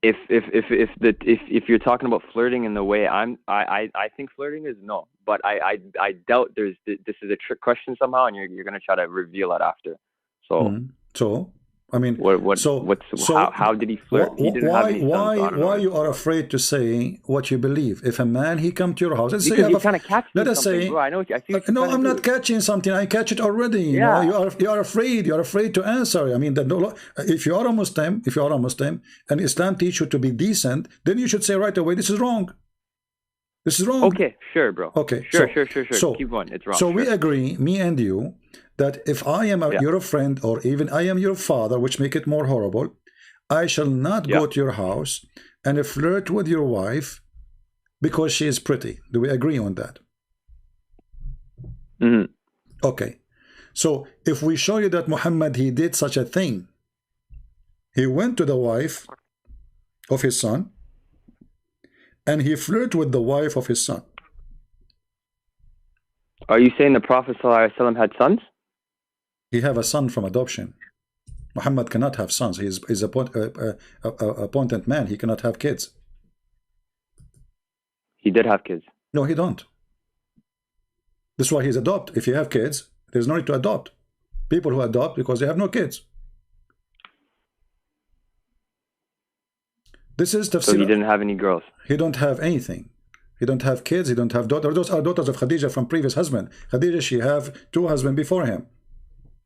S2: If you're talking about flirting in the way I think flirting is no, but I doubt this is a trick question somehow, and you're gonna try to reveal that after. So
S1: so I mean,
S2: how did he flirt? He didn't have any sons.
S1: Why you are afraid to say what you believe? If a man he come to your house, let's
S2: because
S1: say you
S2: have a, let us say, bro, I know. I see
S1: no, I'm not catching something. I catch it already.
S2: Yeah.
S1: You know, you are afraid. You are afraid to answer. I mean, if you are a Muslim, and Islam teach you to be decent, then you should say right away, this is wrong. This is wrong.
S2: Okay, sure, bro.
S1: Okay,
S2: sure. So keep going. It's wrong.
S1: So we agree, me and you, that if I am your friend, or even I am your father, which make it more horrible, I shall not go to your house and flirt with your wife because she is pretty. Do we agree on that? Okay. So if we show you that Muhammad, he did such a thing, he went to the wife of his son and he flirted with the wife of his son.
S2: Are you saying the Prophet ﷺ had sons?
S1: He have a son from adoption. Muhammad cannot have sons. He is a appointed man. He cannot have kids.
S2: He did have kids.
S1: No, he don't. This is why he's adopt. If you have kids, there's no need to adopt. People who adopt because they have no kids. This is tafsir.
S2: So he didn't have any girls.
S1: He don't have anything. He don't have kids. He don't have daughters. Those are daughters of Khadija from previous husband. Khadija, she have 2 husbands before him.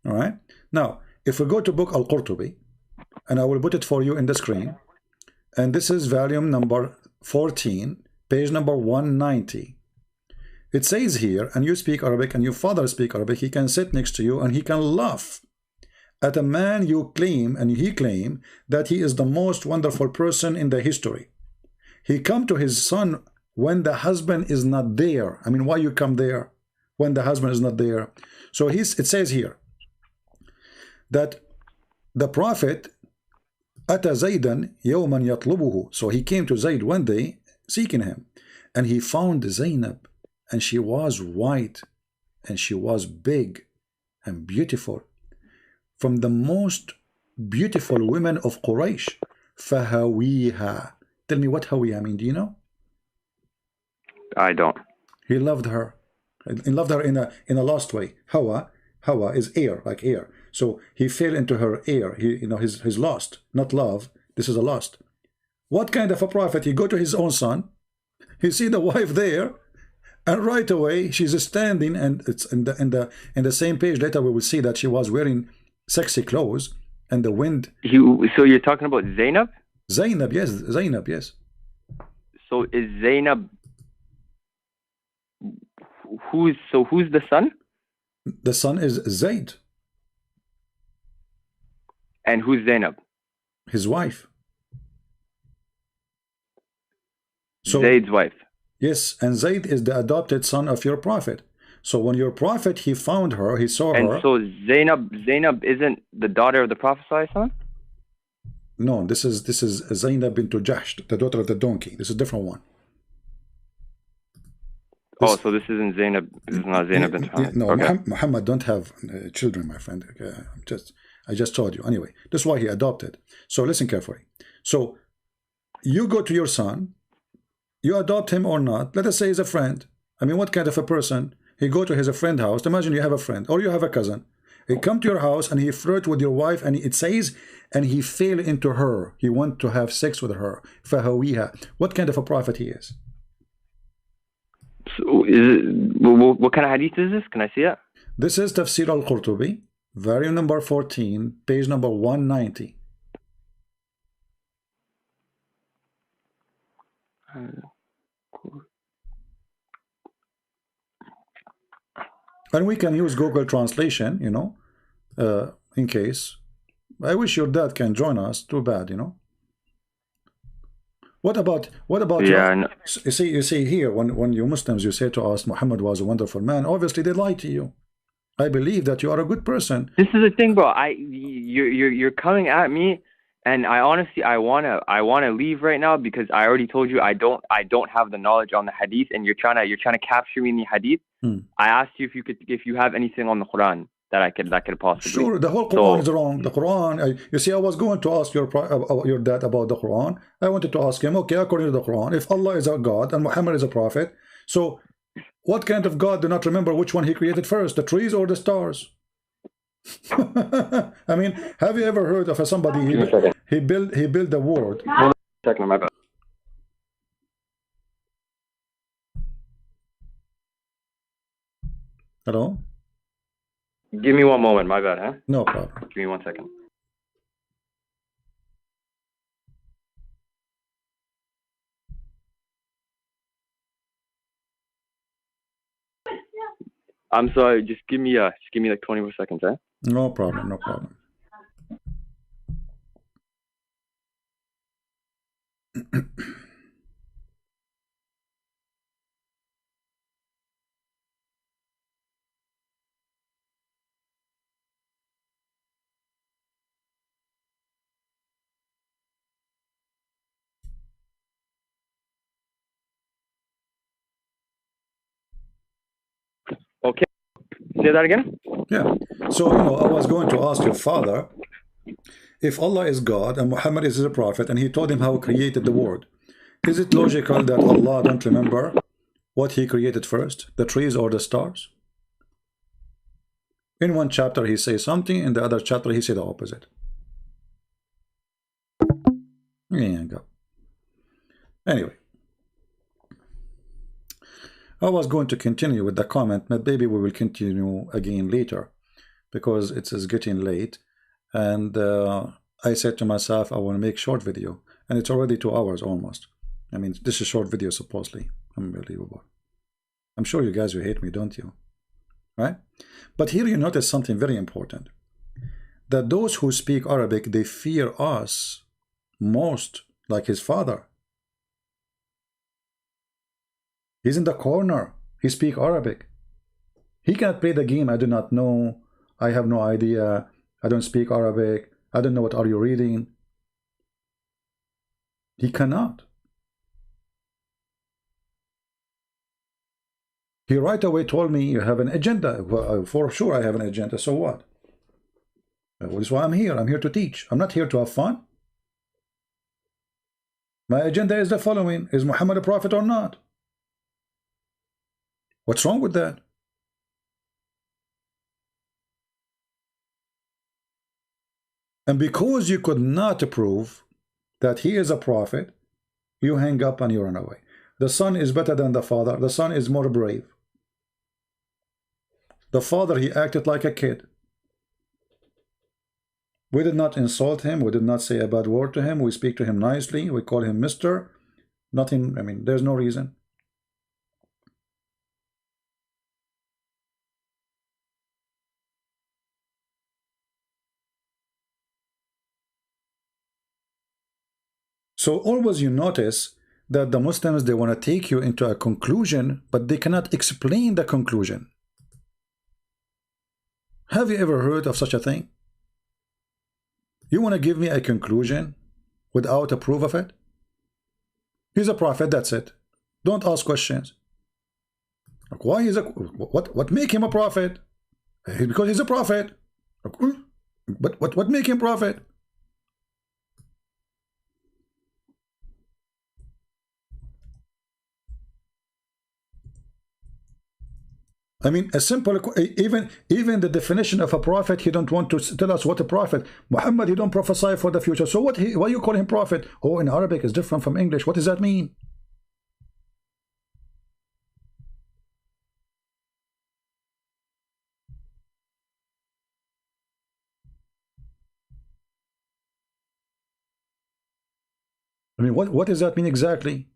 S1: All right. Now, if we go to book Al-Qurtubi, and I will put it for you in the screen, and this is volume number 14, page number 190. It says here, and you speak Arabic and your father speak Arabic, he can sit next to you and he can laugh at a man you claim, and he claim that he is the most wonderful person in the history. He come to his son when the husband is not there. I mean, why you come there when the husband is not there? So it says here that the Prophet Ata Zaydan yawman yatlubuhu. So he came to Zayd one day seeking him, and he found Zainab, and she was white, and she was big and beautiful, from the most beautiful women of Quraysh. Fahawiha. Tell me what hawiha mean. Do you know?
S2: I don't.
S1: He loved her. He loved her in a lost way. Hawa is air, like air. So he fell into her air. He's lost, not love. This is a lost. What kind of a prophet? He go to his own son. He see the wife there, and right away she's standing, and it's in the same page later we will see that she was wearing sexy clothes, and the wind.
S2: So you're talking about Zainab?
S1: Zainab, yes. Zainab, yes.
S2: So is Zainab? Who's the son?
S1: The son is Zayd.
S2: And who's Zainab?
S1: His wife. So,
S2: Zayd's wife.
S1: Yes, and Zayd is the adopted son of your prophet. So when your prophet, he found her, he saw her.
S2: And so Zainab isn't the daughter of the Prophet ﷺ?
S1: No, this is Zainab bint Jahsh, the daughter of the donkey. This is a different one.
S2: So this isn't Zainab. This is not Zainab bint Hamid.
S1: No,
S2: okay.
S1: Muhammad don't have children, my friend. I just told you. Anyway, this is why he adopted. So listen carefully. So you go to your son, you adopt him or not. Let us say he's a friend. I mean, what kind of a person? He go to his friend house. Imagine you have a friend or you have a cousin. He come to your house and he flirt with your wife, and it says, and he fell into her. He want to have sex with her. Fahawiha. What kind of a prophet he is?
S2: So what kind of hadith is this? Can I see it?
S1: This is Tafsir al-Qurtubi, volume number 14, page number 190. And we can use Google Translation, in case. I wish your dad can join us. Too bad, What about you see here, when you Muslims, you say to us Muhammad was a wonderful man, obviously they lie to you. I believe that you are a good person.
S2: This is the thing, bro. You're coming at me And I honestly, I wanna leave right now because I already told you I don't have the knowledge on the hadith, and you're trying to capture me in the hadith. I asked you if you have anything on the Quran that could possibly.
S1: Sure, the whole Quran is wrong. The Quran, you see, I was going to ask your dad about the Quran. I wanted to ask him, okay, according to the Quran, if Allah is a God and Muhammad is a prophet, so what kind of God do not remember which one he created first, the trees or the stars? I mean, have you ever heard of somebody he built the world?
S2: Hold on a second, my bad.
S1: Hello?
S2: Give me one moment, my bad, huh?
S1: No problem.
S2: Give me 1 second. I'm sorry, just give me like 20 more seconds, huh?
S1: No problem, no problem.
S2: Okay. Say that again?
S1: Yeah. So, I was going to ask your father, if Allah is God and Muhammad is a prophet, and he told him how he created the world, is it logical that Allah don't remember what he created first, the trees or the stars? In one chapter he says something, in the other chapter he said the opposite. Yeah, go. Anyway, I was going to continue with the comment, but maybe we will continue again later because it is getting late, and I said to myself I want to make short video, and it's already 2 hours almost. I mean, this is short video supposedly. Unbelievable. I'm sure you guys will hate me, don't you? Right? But here you notice something very important, that those who speak Arabic, they fear us most, like his father. He's in the corner. He speaks Arabic. He cannot play the game. I do not know. I have no idea. I don't speak Arabic. I don't know what are you reading. He cannot. He right away told me you have an agenda. Well, for sure I have an agenda. So what? That is why I'm here. I'm here to teach. I'm not here to have fun. My agenda is the following. Is Muhammad a prophet or not? What's wrong with that? And because you could not prove that he is a prophet, you hang up and you run away. The son is better than the father. The son is more brave. The father, he acted like a kid. We did not insult him. We did not say a bad word to him. We speak to him nicely. We call him Mr. Nothing, I mean, there's no reason. So always you notice that the Muslims, they want to take you into a conclusion, but they cannot explain the conclusion. Have you ever heard of such a thing? You want to give me a conclusion without a proof of it? He's a prophet, that's it. Don't ask questions. Like, why is what make him a prophet? Because he's a prophet. But what make him prophet? I mean, a simple, even the definition of a prophet, he don't want to tell us what a prophet. Muhammad, he don't prophesy for the future. So why you call him prophet? Oh, in Arabic is different from English. What does that mean? I mean, what does that mean exactly?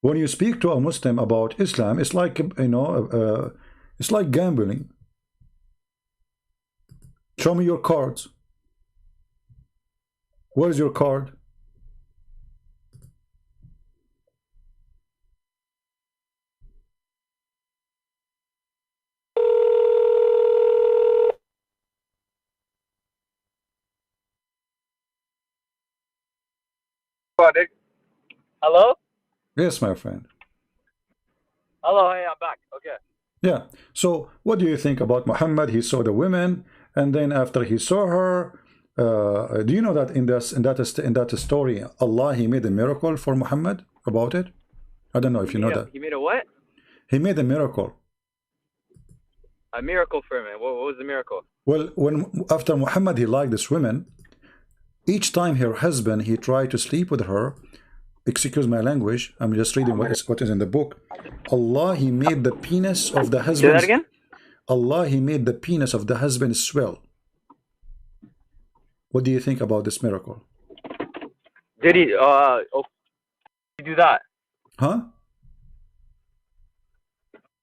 S1: When you speak to a Muslim about Islam, it's like, it's like gambling. Show me your cards. Where's your card?
S2: Hello?
S1: Yes, my friend.
S2: Hello, hey, I'm back. Okay.
S1: Yeah. So what do you think about Muhammad? He saw the women, and then after he saw her, do you know that in that story, Allah He made a miracle for Muhammad about it? I don't know if you know that.
S2: He made a what?
S1: He made a miracle.
S2: A miracle for him. What was the miracle?
S1: Well, after Muhammad he liked this woman, each time her husband he tried to sleep with her, excuse my language, I'm just reading what is in the book. Allah He made the penis of the husband.
S2: Say that again?
S1: Allah He made the penis of the husband swell. What do you think about this miracle?
S2: Did he do that?
S1: Huh?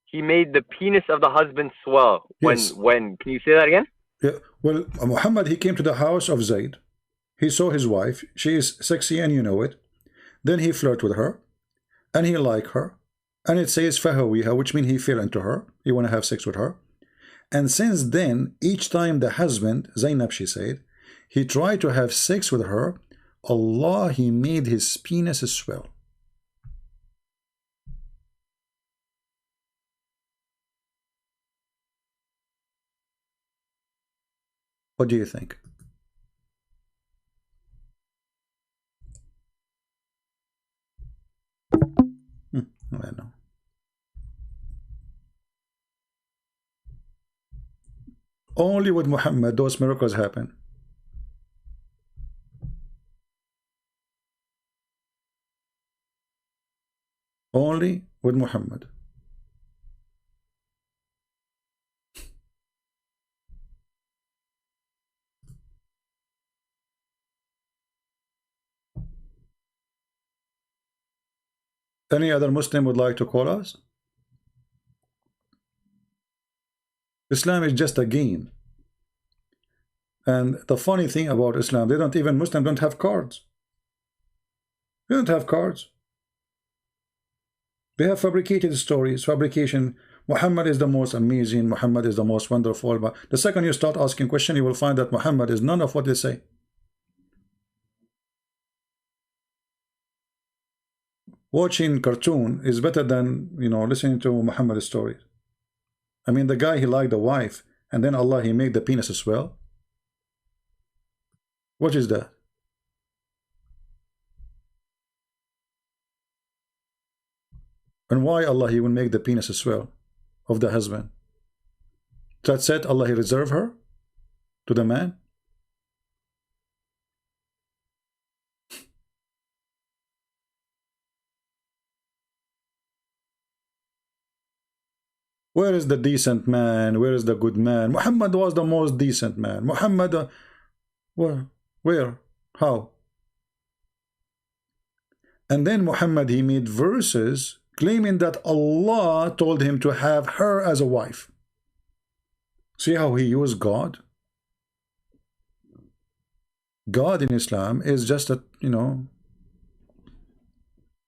S2: He made the penis of the husband swell.
S1: Yes.
S2: When can you say that again?
S1: Yeah. Well, Muhammad he came to the house of Zayd. He saw his wife. She is sexy and you know it. Then he flirted with her, and he liked her, and it says fahawiha, which means he fell into her. He want to have sex with her. And since then, each time the husband, Zainab, she said, he tried to have sex with her, Allah He made his penis swell. What do you think? I don't know. Only with Muhammad those miracles happen. Only with Muhammad. Any other Muslim would like to call us? Islam is just a game. And the funny thing about Islam, Muslims don't have cards. They don't have cards. They have fabricated stories, fabrication. Muhammad is the most amazing, Muhammad is the most wonderful. But the second you start asking questions, you will find that Muhammad is none of what they say. Watching cartoon is better than, listening to Muhammad's stories. I mean, the guy, he liked the wife, and then Allah, He made the penis as well. What is that? And why Allah, He will make the penis as well of the husband? That said, Allah, He reserve her to the man? Where is the decent man? Where is the good man? Muhammad was the most decent man. Muhammad, where? How? And then Muhammad, he made verses claiming that Allah told him to have her as a wife. See how he used God? God in Islam is just a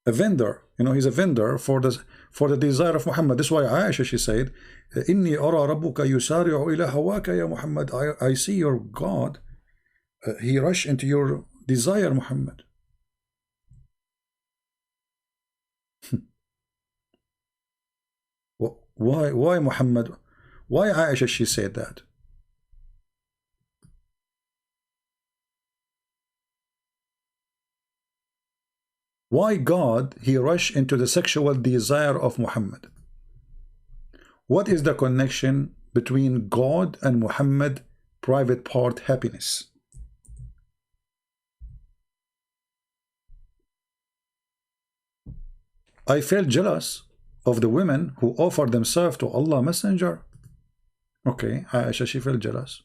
S1: vendor. He's a vendor for the desire of Muhammad. That's why Aisha, she said, Inni ara rabbuka yusari'u ila hawaka ya Muhammad. I see your God. He rushed into your desire, Muhammad. Why Muhammad? Why Aisha, she said that? Why God, He rushed into the sexual desire of Muhammad? What is the connection between God and Muhammad private part happiness? I felt jealous of the women who offered themselves to Allah Messenger. Okay, Aisha, she felt jealous.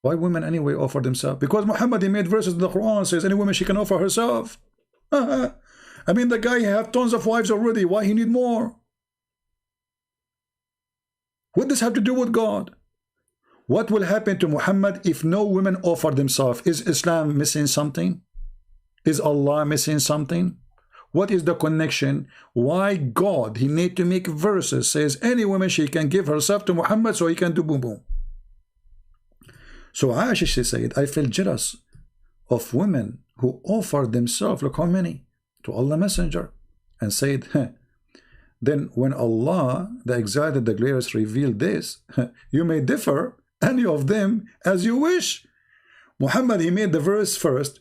S1: Why women anyway offer themselves? Because Muhammad, he made verses in the Quran says any woman she can offer herself. I mean, the guy have tons of wives already. Why he need more? What does have to do with God? What will happen to Muhammad if no women offer themselves? Is Islam missing something? Is Allah missing something? What is the connection? Why God, He need to make verses says any woman she can give herself to Muhammad so he can do boom boom. So Aisha, she said, I felt jealous of women who offered themselves, look how many, to Allah Messenger, and said, then when Allah, the Exalted, the Glorious, revealed this, you may differ any of them as you wish. Muhammad, he made the verse first,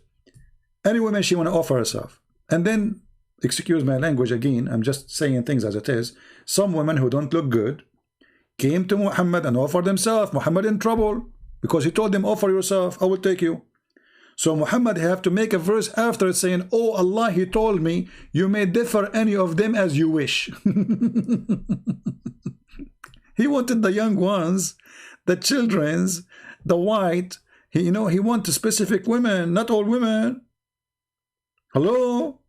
S1: any woman she want to offer herself, and then, excuse my language again, I'm just saying things as it is, some women who don't look good came to Muhammad and offered themselves. Muhammad in trouble because he told them, offer yourself, I will take you. So Muhammad have to make a verse after it saying, oh Allah, he told me you may differ any of them as you wish. He wanted the young ones, the children's, the white, he wanted specific women, not all women. Hello?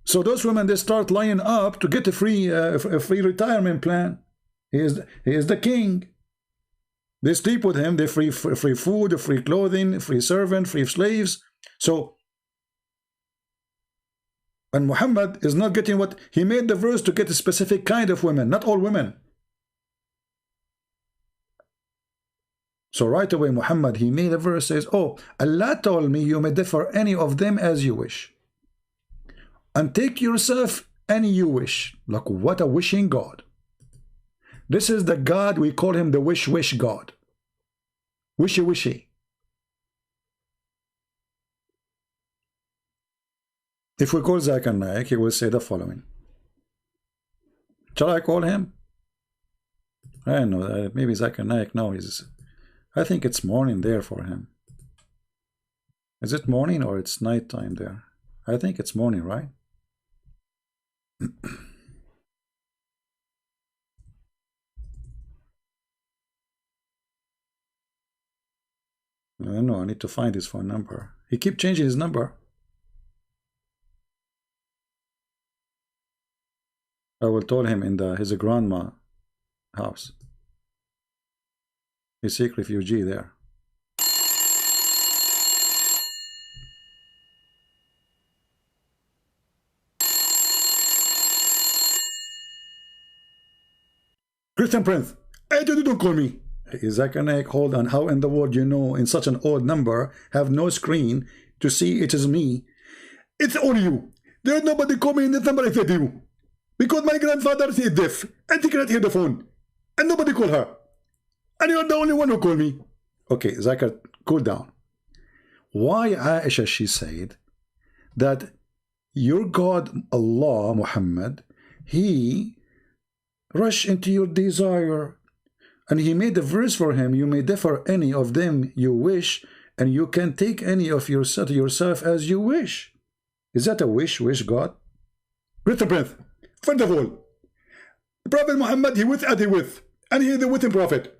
S1: So those women, they start lining up to get a free retirement plan. He is the king. They sleep with him. They free food, free clothing, free servant, free slaves. So, and Muhammad is not getting what he made the verse to get a specific kind of women, not all women. So right away, Muhammad, he made a verse says, oh, Allah told me you may differ any of them as you wish, and take yourself any you wish. Like, what a wishing God. This is the God, we call him the wish God. Wishy. If we call Zakir Naik, he will say the following. Shall I call him? I don't know, maybe Zakir Naik, no, I think it's morning there for him. Is it morning or it's night time there? I think it's morning, right? I don't know, I need to find his phone number. He keeps changing his number. I will tell him in his grandma house. He's a Sikh refugee there. Christian Prince, hey, don't call me. Zakir Naik, hold on. How in the world in such an odd number have no screen to see it is me? It's only you. There's nobody call me in this number except you. Because my grandfather is deaf and he cannot hear the phone. And nobody call her. And you're the only one who called me. Okay, Zakir, cool down. Why Aisha, she said that your God, Allah, Muhammad, he rushed into your desire. And he made a verse for him, you may differ any of them you wish, and you can take any of yourself as you wish. Is that a wish, God? Mr. Prince, first of all, the Prophet Muhammad, he with and he with, and he is the witting prophet.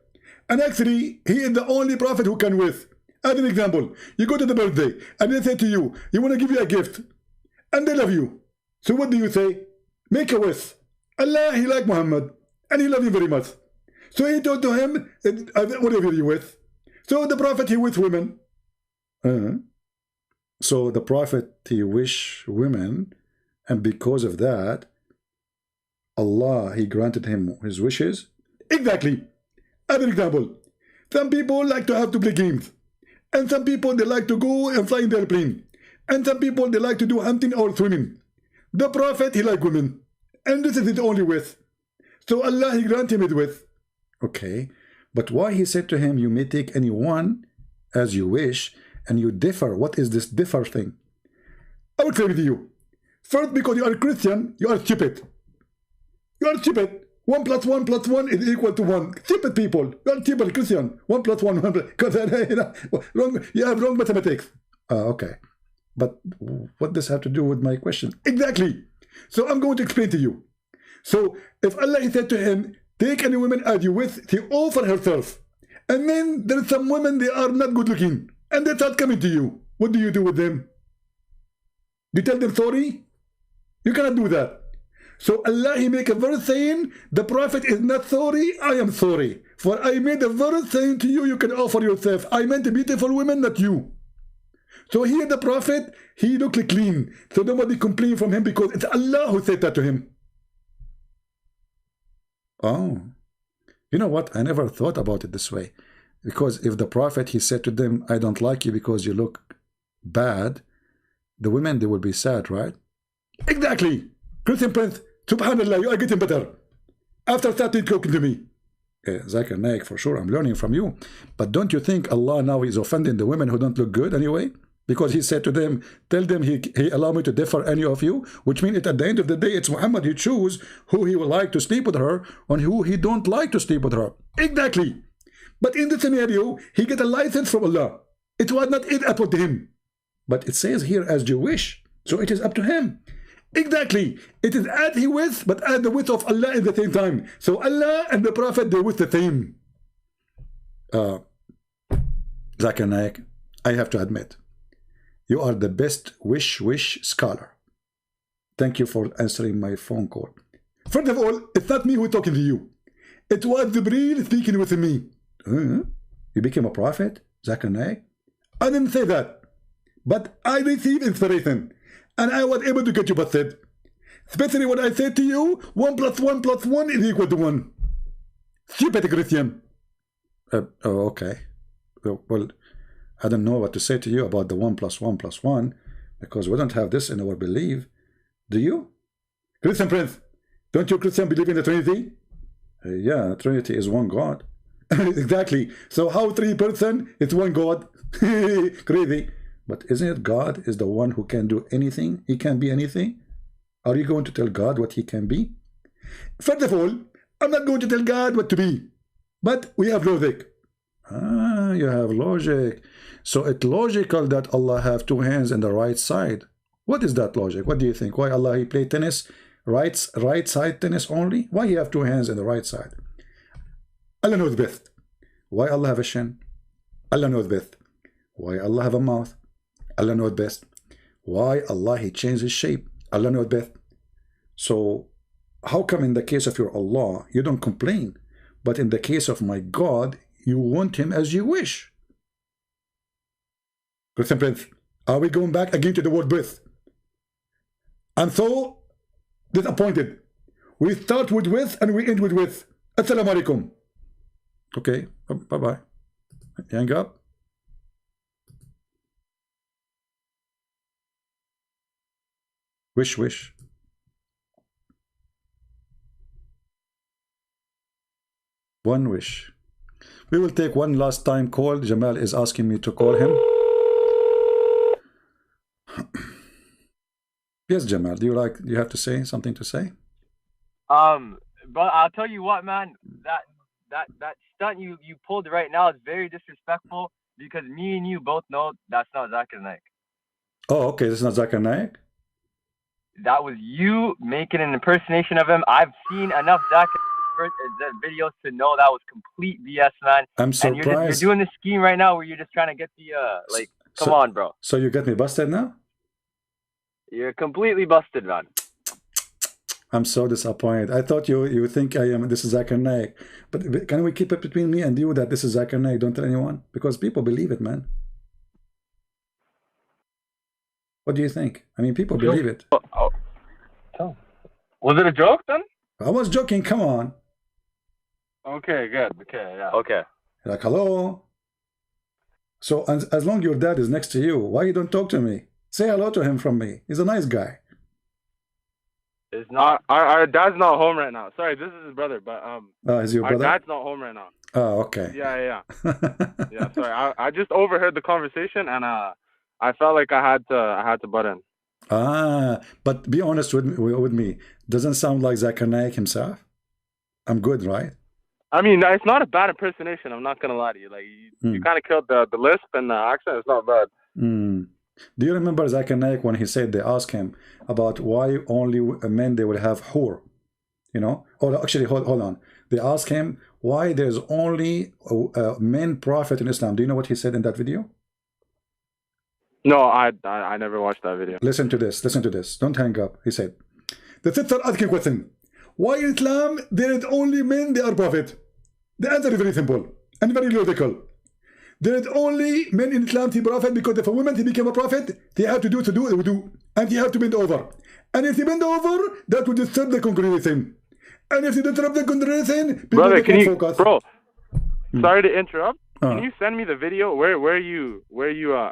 S1: And actually, he is the only prophet who can with. As an example, you go to the birthday, and they say to you, you want to give you a gift, and they love you. So what do you say? Make a wish. Allah, he like Muhammad, and he loves you very much. So he told to him, whatever you with. So the Prophet, he with women. So the Prophet, he wish women, and because of that, Allah, he granted him his wishes. Exactly. As an example, some people like to have to play games. And some people, they like to go and fly in the airplane. And some people, they like to do hunting or swimming. The Prophet, he like women. And this is his only wish. So Allah, he granted him his wish. Okay, but why he said to him, you may take any one as you wish, and you differ. What is this differ thing? I will say with you. First, because you are a Christian, you are stupid. You are stupid. 1 + 1 + 1 is equal to 1. Stupid people. You are stupid Christian. 1 + 1, 1 because you have wrong mathematics. Okay. But what does have to do with my question? Exactly. So I'm going to explain to you. So if Allah, he said to him, take any woman as you with, she offer herself. And then there are some women, they are not good looking. And they start coming to you. What do you do with them? You tell them sorry? You cannot do that. So Allah, he make a verse saying, the Prophet is not sorry, I am sorry. For I made a verse saying to you, you can offer yourself. I meant a beautiful woman, not you. So here the Prophet, he looked like clean. So nobody complain from him because it's Allah who said that to him. Oh, you know what? I never thought about it this way. Because if the Prophet, he said to them, I don't like you because you look bad, the women, they will be sad, right? Exactly. Christian Prince, subhanallah, you are getting better. After starting talking to me. Zakir Naik, for sure, I'm learning from you. But don't you think Allah now is offending the women who don't look good anyway? Because he said to them, tell them he allowed me to differ any of you, which means at the end of the day, it's Muhammad who choose who he would like to sleep with her and who he don't like to sleep with her. Exactly. But in the scenario, he get a license from Allah. It was not up to him. But it says here as you wish. So it is up to him. Exactly. It is at his width, but at the width of Allah at the same time. So Allah and the Prophet, they're with the same. Zakir Naik, I have to admit, you are the best wish scholar. Thank you for answering my phone call. First of all, it's not me who's talking to you. It was Jibreel speaking with me. You became a prophet, Zakir Naik? I didn't say that. But I received inspiration. And I was able to get you busted. Especially when I said to you, 1 + 1 + 1 is equal to 1. Stupid Christian. Oh, okay. Well, I don't know what to say to you about the 1 + 1 + 1, because we don't have this in our belief. Do you? Christian Prince, don't you Christian believe in the Trinity? Yeah, Trinity is one God. Exactly. So how 3 persons is one God? Crazy. But isn't it God is the one who can do anything? He can be anything. Are you going to tell God what he can be? First of all, I'm not going to tell God what to be. But we have logic. Ah, you have logic. So it's logical that Allah have 2 hands in the right side. What is that logic? What do you think? Why Allah he play tennis? Right side tennis only? Why he have 2 hands in the right side? Allah knows best. Why Allah have a shin? Allah knows best. Why Allah have a mouth? Allah knows best. Why Allah he changed his shape? Allah knows best. So how come in the case of your Allah you don't complain, but in the case of my God you want him as you wish? Christian Prince, are we going back again to the word birth? I'm so disappointed. We start with and we end with. Assalamu alaikum. Okay, bye-bye. Hang up. Wish. One wish. We will take one last time call. Jamal is asking me to call him. Yes, Jamal. Do you have to say something to say?
S2: But I'll tell you what, man. That stunt you pulled right now is very disrespectful, because me and you both know that's not Zakir Naik.
S1: Oh, okay. This is not Zakir Naik?
S2: That was you making an impersonation of him. I've seen enough Zakir videos to know that was complete BS, man.
S1: I'm surprised.
S2: And you're doing this scheme right now where you're just trying to get the come on, bro.
S1: So you get me busted now?
S2: You're completely busted, man.
S1: I'm so disappointed. I thought you think this is Zakir Naik. But can we keep it between me and you that this is Zakir Naik? Don't tell anyone, because people believe it, man. What do you think? I mean, people believe it.
S2: Was it a joke then?
S1: I was joking. Come on.
S2: Okay, good. Okay, yeah. Okay.
S1: Like, hello. So as long as your dad is next to you, why you don't talk to me? Say hello to him from me. He's a nice guy.
S2: It's not. Our dad's not home right now. Sorry, this is his brother, but
S1: is your brother?
S2: Our dad's not home right now.
S1: Oh, okay.
S2: Yeah. Yeah. Sorry, I just overheard the conversation, and I felt like I had to butt in.
S1: But be honest with me. Doesn't sound like Zakir Naik himself. I'm good, right?
S2: I mean, it's not a bad impersonation. I'm not gonna lie to you. Like you kind of killed the lisp and the accent. It's not bad.
S1: Do you remember Zakir Naik when he said they asked him about why only men they will have hur? You know? Or actually, hold on. They asked him why there's only a men prophet in Islam. Do you know what he said in that video?
S2: No, I never watched that video.
S1: Listen to this. Don't hang up. He said, the sister asking question, why in Islam there is only men they are prophet? The answer is very simple and very logical. There is only men in Islam to be prophet because if a woman to become a prophet, they have to do and they have to bend over. And if they bend over, that will disturb the congregation. And if they disturb the congregation, people
S2: brother,
S1: can't focus.
S2: Bro, sorry to interrupt,
S4: Can you send me the video where you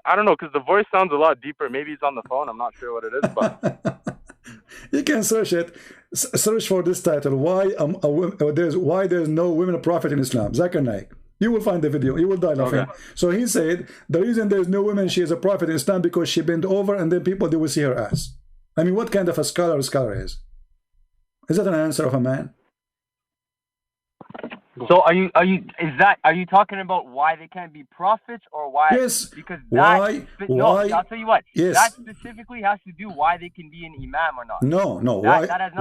S4: I don't know, because the voice sounds a lot deeper. Maybe it's on the phone. I'm not sure what it is, but
S1: you can search it. Search for this title: Why there's no women prophet in Islam. Zakir Naik. You will find the video. You will die laughing. Okay. So he said the reason there's no woman she is a prophet in Islam because she bent over and then people they will see her ass. I mean, what kind of a scholar is? Is that an answer of a man?
S2: So are you talking about why they can't be prophets, or why?
S1: Yes.
S2: Because
S1: why?
S2: I'll tell you what.
S1: Yes.
S2: That specifically has to do why they can be an imam or not.
S1: No.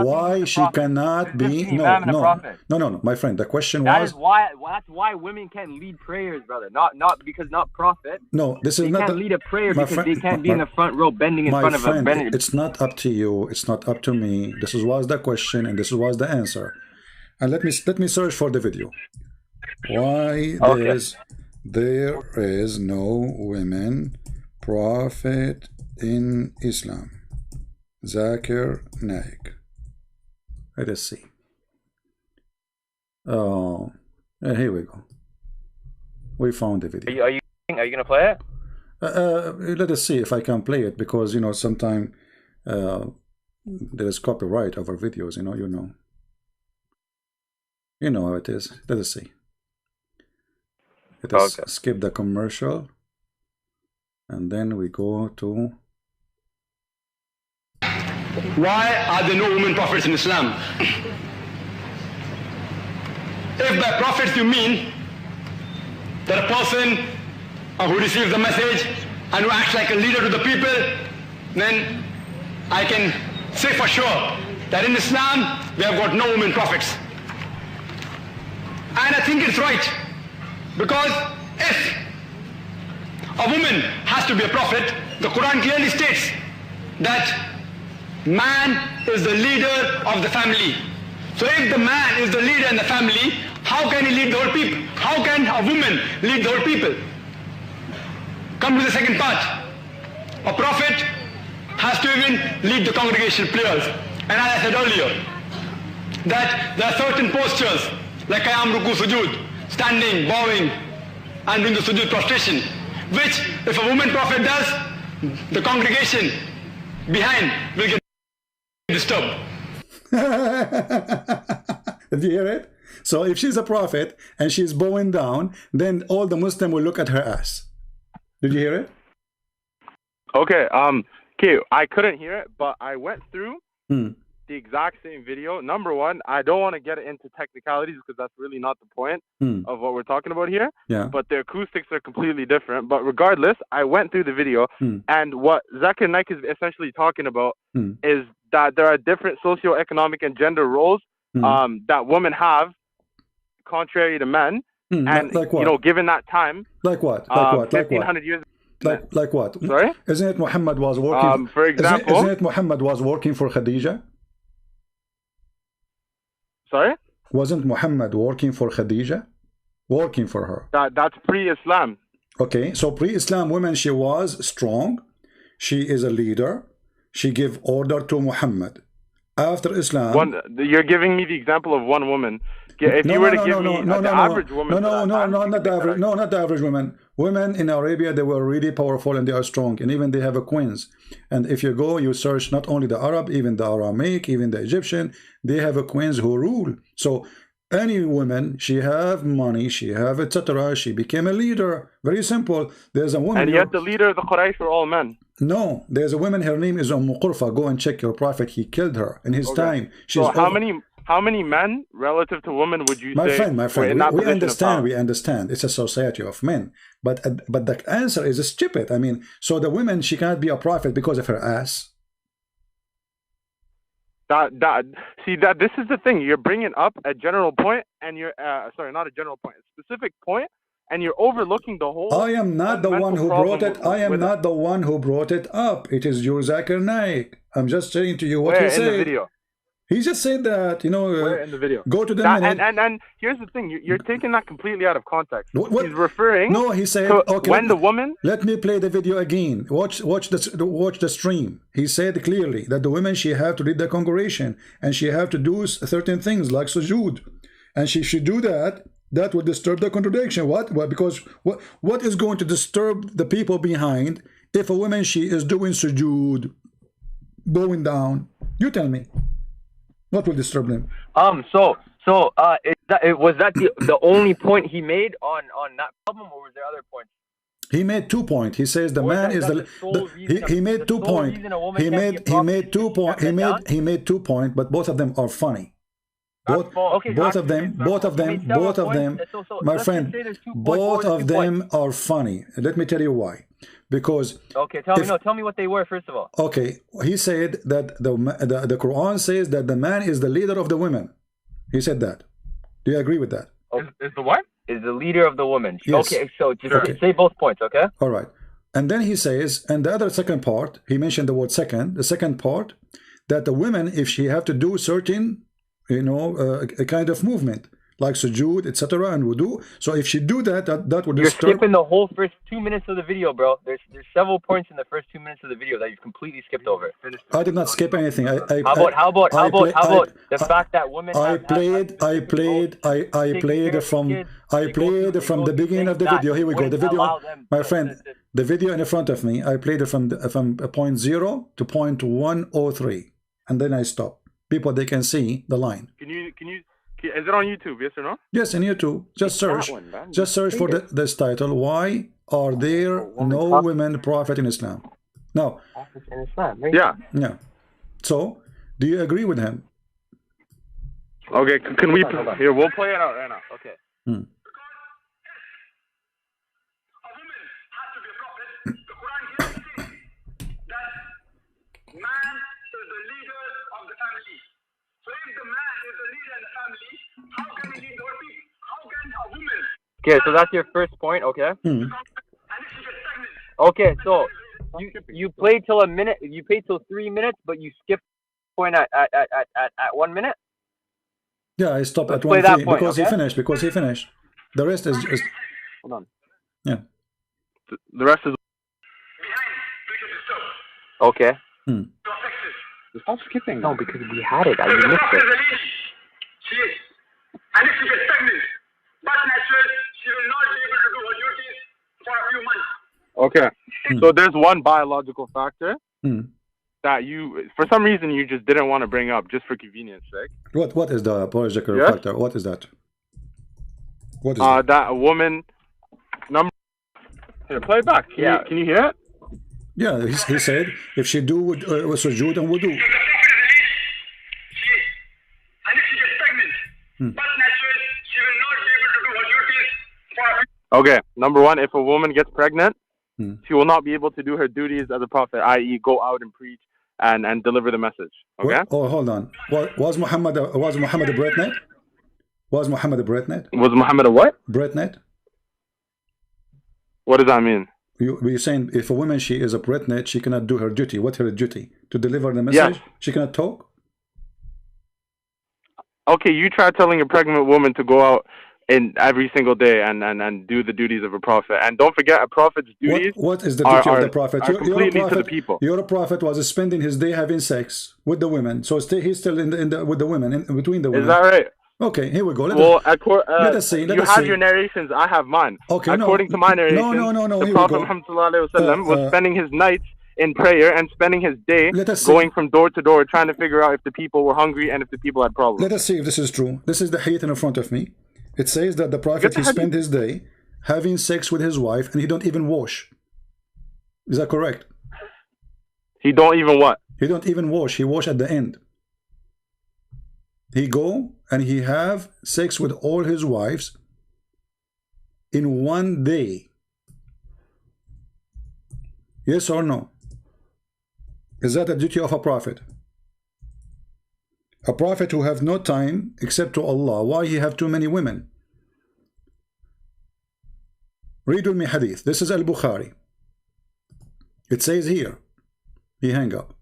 S1: Why she cannot be? No. My friend, the question was.
S2: That's why women can't lead prayers, brother. Not because not prophet.
S1: No, this is
S2: they
S1: not.
S2: Can't lead a prayer because they can't be in the front row bending in front of a.
S1: It's not up to you. It's not up to me. This was the question, and this was the answer. And let me search for the video. Why there is no women prophet in Islam? Zakir Naik. Let us see. Oh, here we go. We found the video.
S2: Are you gonna play it?
S1: Let us see if I can play it, because sometimes there is copyright over videos. You know how it is. Let us see. Let us skip the commercial. And then we go to...
S5: Why are there no women prophets in Islam? If by prophets you mean that a person who receives the message and who acts like a leader to the people, then I can say for sure that in Islam we have got no women prophets. And I think it's right, because if a woman has to be a prophet, the Quran clearly states that man is the leader of the family. So if the man is the leader in the family, how can he lead the whole people? How can a woman lead the whole people? Come to the second part. A prophet has to even lead the congregation prayers. And as I said earlier, that there are certain postures, like Qiyam, Ruku, Sujood, standing, bowing, and doing the Sujood prostration, which if a woman prophet does, the congregation behind will get disturbed.
S1: Did you hear it? So if she's a prophet and she's bowing down, then all the Muslims will look at her ass. Did you hear it?
S4: Okay, I couldn't hear it, but I went through the exact same video. Number one, I don't want to get into technicalities because that's really not the point of what we're talking about here.
S1: Yeah.
S4: But the acoustics are completely different. But regardless, I went through the video, and what Zakir Naik is essentially talking about is that there are different socioeconomic and gender roles that women have, contrary to men. And
S1: like what?
S4: Given that time,
S1: like what?
S4: 1500 years.
S1: Like what?
S4: Sorry?
S1: Isn't it Muhammad was working?
S4: For example,
S1: isn't it Muhammad was working for Khadija?
S4: Sorry?
S1: Wasn't Muhammad working for Khadija? Working for her.
S4: That's pre-Islam.
S1: Okay, so pre-Islam women, she was strong. She is a leader. She gave order to Muhammad. After Islam...
S4: You're giving me the example of one woman. If you were to give me the average woman...
S1: not the average woman. Women in Arabia, they were really powerful and they are strong. And even they have a queens. And if you go, you search not only the Arab, even the Aramaic, even the Egyptian, they have a queens who rule. So any woman, she have money, she have etc. She became a leader. Very simple. There's a woman...
S4: And yet the leader of the Quraysh were all men.
S1: No, there's a woman, her name is Qurfa. Go and check your prophet. He killed her in his time.
S4: So how many men relative to women would you say?
S1: My friend, we understand. It's a society of men. But the answer is stupid. I mean, so the woman, she cannot be a prophet because of her ass.
S4: This is the thing. You're bringing up a general point, and you're sorry, not a general point, a specific point, and you're overlooking the whole.
S1: I am not the one who brought it. I am not the one who brought it up. It is your Zakir Naik. I'm just saying to you what he said.
S4: In the video?
S1: He just said that,
S4: Where in the video?
S1: Go to the minute.
S4: And here's the thing. You're taking that completely out of context.
S1: What?
S4: He's referring.
S1: No, he said. Okay,
S4: when the woman.
S1: Let me play the video again. Watch the stream. He said clearly that the women, she have to lead the congregation and she have to do certain things like sujood, and she should do that. That would disturb the contradiction. What? Well, because what is going to disturb the people behind if a woman, she is doing sujood, bowing down? You tell me. What will disturb them?
S2: Was that the only point he made on that problem, or was there other points?
S1: He made 2 points. He says the man is he made 2 points. He made 2 points. He made 2 points, but both of them are funny. Both of them, my friend, both of them are funny. Let me tell you why. Because
S2: tell me what they were first of all.
S1: Okay, he said that the Quran says that the man is the leader of the women. He said that. Do you agree with that?
S4: Is the what?
S2: Is the leader of the women.
S1: Yes.
S2: Okay, so just say both points, okay?
S1: All right. And then he says, and the other second part, he mentioned the word second, the second part, that the women, if she have to do certain, a kind of movement, like sujood, etc., and wudu. So if she do that, that would disturb.
S2: You're skipping the whole first 2 minutes of the video, bro. There's several points in the first 2 minutes of the video that you've completely skipped over.
S1: I did not skip anything.
S2: How about the fact that women?
S1: I played from the beginning of the video. Here we go. The video, my friend. The video in front of me. I played it from point 0 to point 103, and then I stopped. People, they can see the line.
S4: Can you? Is it on YouTube? Yes or no?
S1: Yes, in YouTube. Just search. Just search for this title. Why are there no women prophet in Islam? Now.
S2: In Islam, right?
S1: Yeah. So, do you agree with him?
S4: Okay. Can we? Here, we'll play it out right now. Okay.
S2: Okay, so that's your first point, okay? Okay, so you played till a minute. You played till 3 minutes, but you skipped point at 1 minute.
S1: Yeah, I stopped at 1 because he finished. Because he finished. The rest is.
S2: Hold on.
S1: Yeah.
S4: The rest is.
S2: Okay.
S4: Stop skipping.
S2: No, because we had it. You missed it.
S5: And if she gets pregnant, but natural, she will not be able to do her duties for a few months.
S4: Okay. So there's one biological factor that you, for some reason, you just didn't want to bring up just for convenience sake.
S1: What is the biological factor? What is that? What is that?
S4: That a woman number. Here, play it back. Can you hear it?
S1: Yeah, he said if she do sujood and wudu.
S4: Okay, number one, if a woman gets pregnant, she will not be able to do her duties as a prophet, i.e. go out and preach and deliver the message. Okay?
S1: Hold on. Was Muhammad a Britnet? Was Muhammad a Britnet?
S4: Was Muhammad a what?
S1: Britnet.
S4: What does that mean?
S1: You're saying if a woman, she is a Britnet, she cannot do her duty. What's her duty? To deliver the message? Yes. She cannot talk?
S4: Okay, you try telling a pregnant woman to go out in every single day and do the duties of a prophet. And don't forget, a prophet's duties
S1: what is the duty of the prophet?
S4: Completely to the people.
S1: Your prophet was spending his day having sex with the women. So he's still with the women, between the women.
S4: Is that right?
S1: Okay, here we go. Let us see.
S4: You have your narrations, I have mine.
S1: Okay,
S4: according to my narrations, the Prophet Muhammad was spending his nights in prayer and spending his day going from door to door trying to figure out if the people were hungry and if the people had problems.
S1: Let us see if this is true. This is the hadith in front of me. It says that the Prophet, he spent his day having sex with his wife and he don't even wash. Is that correct?
S4: He don't even what?
S1: He don't even wash. He wash at the end. He go and he have sex with all his wives in one day. Yes or no? Is that a duty of a prophet? A prophet who have no time except to Allah. Why he have too many women? Read with me hadith. This is Al-Bukhari. It says here. He hang up.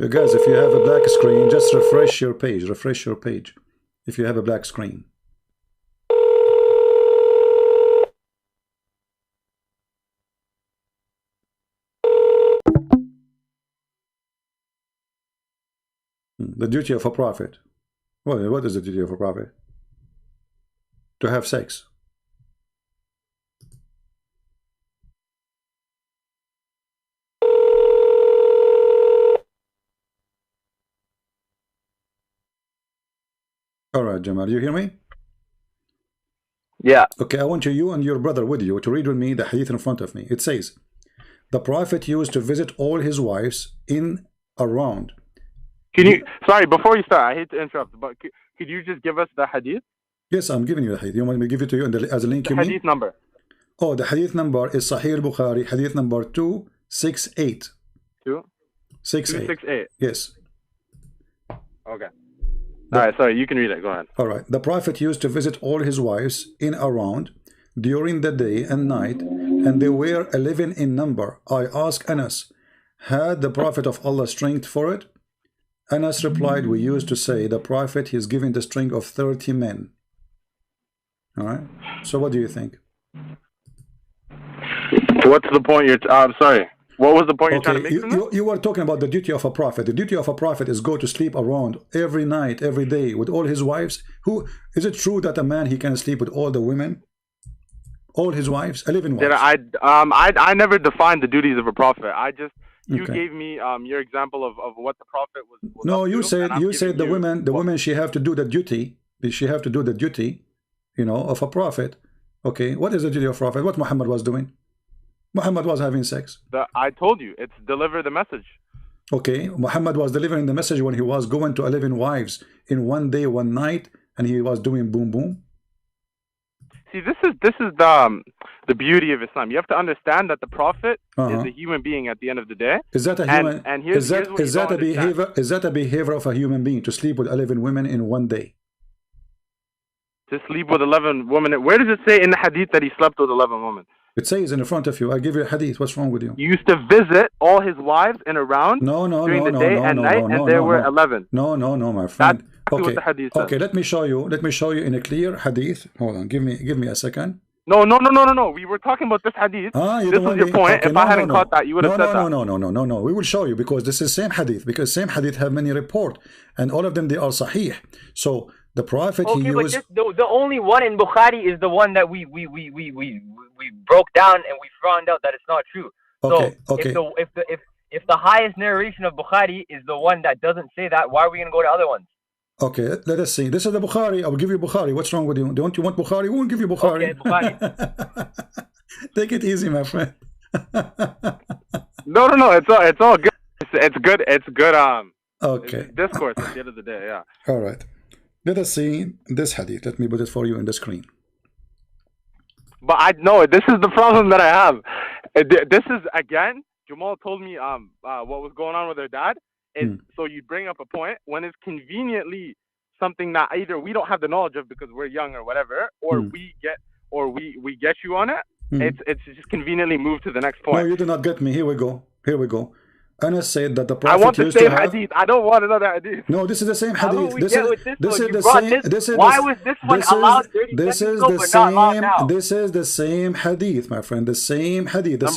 S1: You guys, if you have a black screen, just refresh your page. Refresh your page if you have a black screen. The duty of a prophet. Well, what is the duty of a prophet? To have sex. All right, Jamal, you hear me?
S2: Yeah.
S1: Okay, I want you and your brother with you to read with me the hadith in front of me. It says, the prophet used to visit all his wives in around.
S4: Can you, sorry, before you start, I hate to interrupt, but could you just give us the hadith?
S1: Yes, I'm giving you the hadith. You want me to give it to you as a link?
S4: The hadith number.
S1: Oh, the hadith number is Sahih Bukhari, hadith number 268.
S4: 268.
S1: Yes.
S4: Okay. All right, sorry, you can read it. Go ahead.
S1: All right. The prophet used to visit all his wives in around during the day and night, and they were 11 in number. I asked Anas, had the prophet of Allah strength for it? Anas replied, we used to say the prophet is giving the strength of 30 men. All right. So what do you think?
S4: What's the point you're I'm sorry. What was the point you're trying to make?
S1: You were talking about the duty of a prophet. The duty of a prophet is go to sleep around every night, every day with all his wives. Who is it true that a man he can sleep with all the women? All his wives? 11 wives.
S4: I never defined the duties of a prophet. I just you gave me your example of what the prophet was
S1: no, you said the women she have to do the duty. She have to do the duty, you know, of a prophet. Okay, what is the duty of a prophet? What Muhammad was doing? Muhammad was having sex.
S4: I told you, it's deliver the message. Okay,
S1: Muhammad was delivering the message when he was going to 11 wives in one day, one night, and he was doing boom boom.
S4: See, this is the beauty of Islam. You have to understand that the prophet is a human being at the end of the day.
S1: Is that a human? And is that a behavior? Is that a behavior of a human being to sleep with 11 women in one day?
S4: To sleep with 11 women? Where does it say in the hadith that he slept with 11 women?
S1: It says in front of you. I give you a hadith. What's wrong with you?
S4: He used to visit all his wives in a round during the day and night, and there were 11.
S1: No, my friend.
S4: That's exactly what the hadith says.
S1: Okay, let me show you. Let me show you in a clear hadith. Hold on. Give me a second.
S4: No. We were talking about this hadith. This was your point. Okay, if I hadn't caught that, you would have said that.
S1: No. We will show you because this is same hadith. Because same hadith have many report, and all of them they are sahih. So the prophet he used.
S2: But the only one in Bukhari is the one that we broke down and we found out that it's not true.
S1: Okay.
S2: So if the highest narration of Bukhari is the one that doesn't say that, why are we gonna go to other ones?
S1: Okay, let us see. This is the Bukhari. I will give you Bukhari. What's wrong with you? Don't you want Bukhari? We won't give you Bukhari.
S2: Okay, Bukhari.
S1: Take it easy, my friend.
S4: No. It's all good. It's good. It's good.
S1: Okay.
S4: It's discourse at the end of the day. Yeah.
S1: All right. Let us see this hadith. Let me put it for you in the screen.
S4: But I know this is the problem that I have. This is again. Jamal told me what was going on with her dad. So you bring up a point when it's conveniently something that either we don't have the knowledge of because we're young or whatever, or we get you on it. It's just conveniently moved to the next point.
S1: No, you do not get me. Here we go. Anas said that the prophet
S4: I want the
S1: used
S4: same
S1: to have...
S4: hadith. I don't want another hadith.
S1: No, this is the same hadith.
S2: Why was this one allowed 30 seconds ago but not allowed now?
S1: This is the same hadith, my friend. The same hadith. The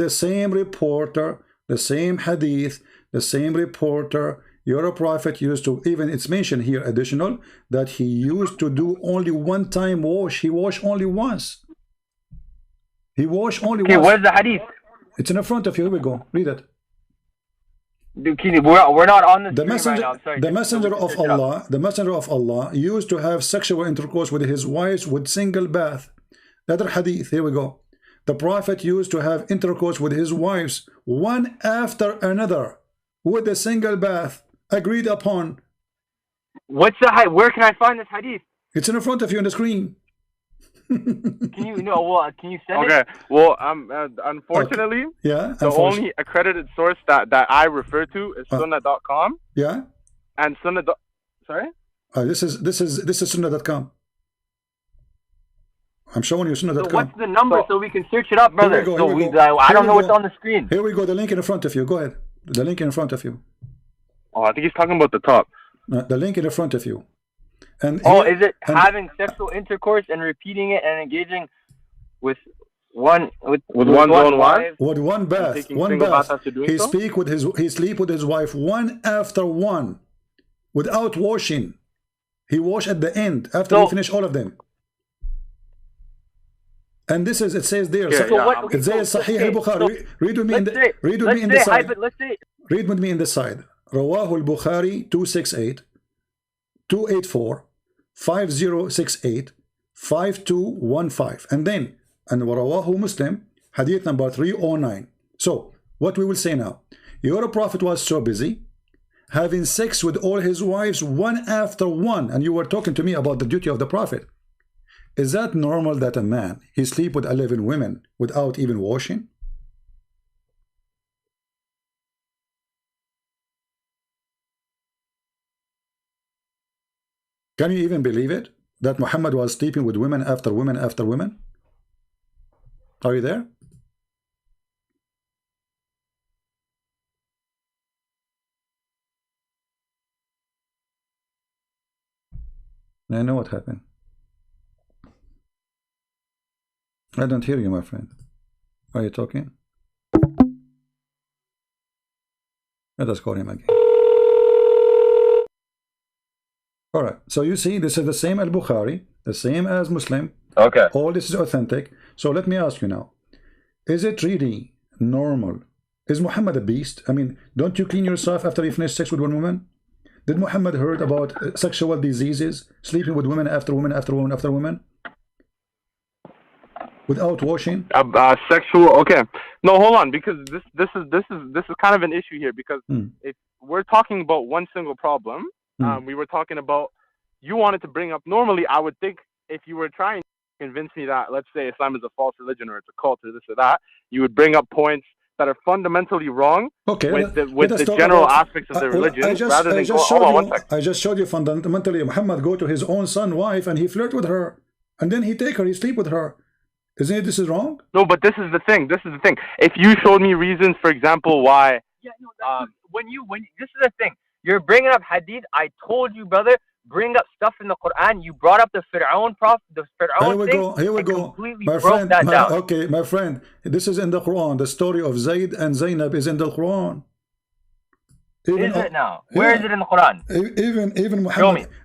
S1: same reporter. The same hadith. The same reporter. Your prophet used to, even it's mentioned here additional, that he used to do only one time wash. He washed only once.
S2: Okay, where's the hadith?
S1: It's in the front of you. Here we go. Read it.
S2: We're not on the screen right now. I'm sorry.
S1: The messenger of Allah used to have sexual intercourse with his wives with single bath. Another hadith. Here we go. The prophet used to have intercourse with his wives one after another with a single bath agreed upon.
S2: What's the hadith? Where can I find this hadith?
S1: It's in the front of you on the screen.
S2: Can you send it?
S4: Okay. Well, unfortunately, the only accredited source that I refer to is sunnah.com.
S1: Yeah.
S4: And sunnah. Sorry.
S1: This is sunnah.com. I'm showing you sunnah.com.
S2: So what's the number so we can search it up, brother?
S1: I
S2: don't know what's on the screen.
S1: Here we go. The link in front of you. Go ahead. The link in front of you.
S4: Oh, I think he's talking about the top.
S1: The link in the front of you. And
S2: is it having sexual intercourse and repeating it and engaging with one's own wife?
S1: With one bath. One bath. He sleep with his wife one after one, without washing. He wash at the end after he finish all of them. And this is, it says there. It says Sahih al-Bukhari. Read with me in the side. Read with me in the side. Rawahu al-Bukhari 268, 284, 5068, 5215. And then, and Rawahu Muslim, hadith number 309. So, what we will say now. Your Prophet was so busy having sex with all his wives one after one. And you were talking to me about the duty of the Prophet. Is that normal that a man, he sleep with 11 women without even washing? Can you even believe it? That Muhammad was sleeping with women after women after women? Are you there? I know what happened. I don't hear you, my friend. Are you talking? Let us call him again. Alright, so you see, this is the same al-Bukhari, the same as Muslim.
S2: Okay.
S1: All this is authentic. So let me ask you now. Is it really normal? Is Muhammad a beast? I mean, don't you clean yourself after you finish sex with one woman? Did Muhammad heard about sexual diseases, sleeping with women after women after women after women? Without washing?
S4: Sexual, okay. No, hold on, because this is kind of an issue here, because if we're talking about one single problem, we were talking about, you wanted to bring up, normally I would think if you were trying to convince me that, let's say Islam is a false religion or it's a cult or this or that, you would bring up points that are fundamentally wrong with the general aspects of the religion, rather than
S1: I just showed you fundamentally Muhammad go to his own son wife and he flirt with her, and then he take her, he sleep with her. Isn't it this is wrong?
S4: No, but this is the thing. This is the thing. If you showed me reasons, for example, why...
S2: Yeah, no, when this is the thing. You're bringing up hadith. I told you, brother, bring up stuff in the Quran. You brought up the Fir'aun prophet, the Fir'aun thing.
S1: Here we go.
S2: Completely
S1: my
S2: broke
S1: friend,
S2: that down.
S1: Okay, my friend, this is in the Quran. The story of Zayd and Zainab is in the Quran.
S2: Is it now? Where is it in the Quran?
S1: Even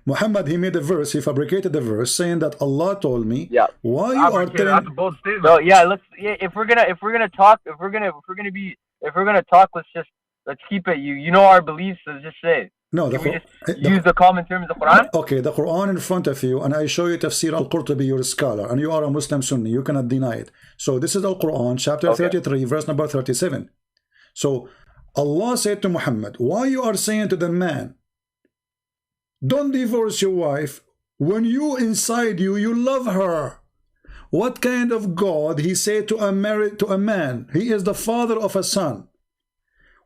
S1: Muhammad, he made a verse, he fabricated a verse saying that Allah told me.
S2: Yeah.
S1: Why you are telling?
S2: That's a bold statement. So yeah, if we're gonna talk, let's keep it. You know our beliefs. So just say.
S1: No,
S2: use the common terms of the Quran.
S1: Okay, the Quran in front of you, and I show you Tafsir al-Qurtubi, you're a scholar, and you are a Muslim Sunni. You cannot deny it. So this is Al-Quran, chapter 33, verse number 37. So Allah said to Muhammad, why you are saying to the man, don't divorce your wife when you inside you love her? What kind of God he said to a man? He is the father of a son.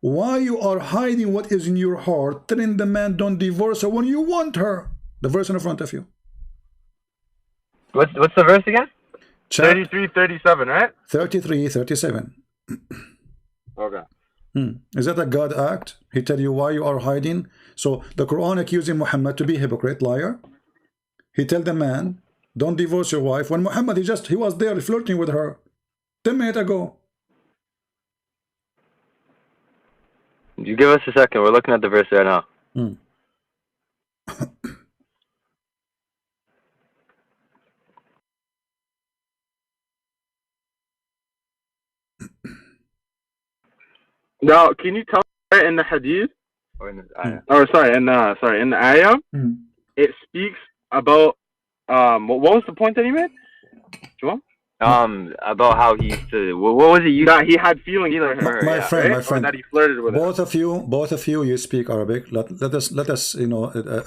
S1: Why you are hiding what is in your heart, telling the man don't divorce her when you want her? The verse in front of you.
S2: What's the verse again?
S4: 33:37, right?
S1: 33:37.
S4: Okay.
S1: Is that a God act? He tell you why you are hiding. So the Quran accusing Muhammad to be hypocrite, liar. He tell the man, don't divorce your wife. When Muhammad, he was there flirting with her 10 minutes ago.
S2: You give us a second. We're looking at the verse right now.
S4: Now, can you tell me in the hadith, or in the ayah? Or in the ayah, it speaks about what was the point that he made? Joel?
S2: About how he used to, what was it?
S4: That he had feelings for her,
S1: my friend,
S4: or that he flirted with her.
S1: Both of you speak Arabic. Let us,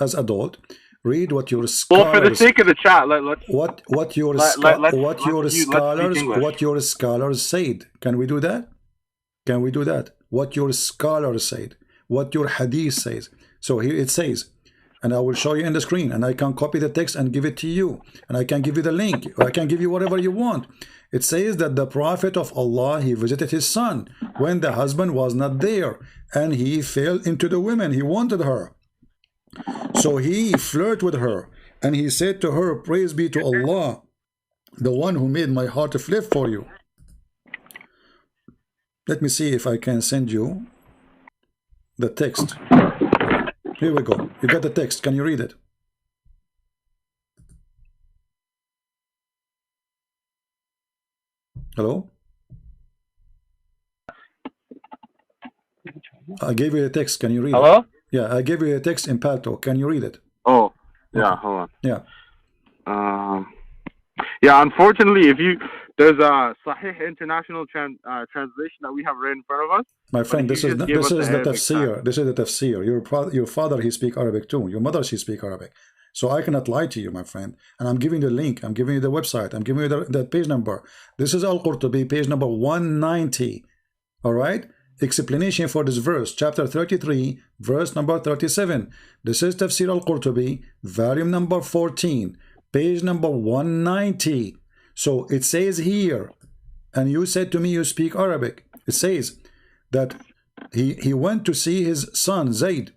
S1: as adult, read what your scholars.
S4: Well, for the sake of the chat,
S1: what your scholars said. Can we do that? Can we do that? What your scholars said, what your hadith says. So here it says, and I will show you in the screen, and I can copy the text and give it to you, and I can give you the link, or I can give you whatever you want. It says that the Prophet of Allah, he visited his son when the husband was not there, and he fell into the women. He wanted her, so he flirted with her, and he said to her, praise be to Allah, the one who made my heart flip for you. Let me see if I can send you the text. Here we go. You got the text. Can you read it? Hello? I gave you a text. Can you read
S4: Hello?
S1: it? Yeah, I gave you a text in Palto. Can you read it?
S4: Oh, yeah, hold on.
S1: Yeah.
S4: Yeah, unfortunately, there's a Sahih International translation that we have right in front of us.
S1: My friend, this is the tafsir. This is the tafsir. Your father, he speak Arabic too. Your mother, she speak Arabic. So I cannot lie to you, my friend. And I'm giving you the link. I'm giving you the website. I'm giving you the page number. This is Al-Qurtubi, page number 190. All right? Explanation for this verse, chapter 33, verse number 37. This is Tafsir Al-Qurtubi, volume number 14, page number 190. So it says here, and you said to me you speak Arabic. It says that he went to see his son Zayd,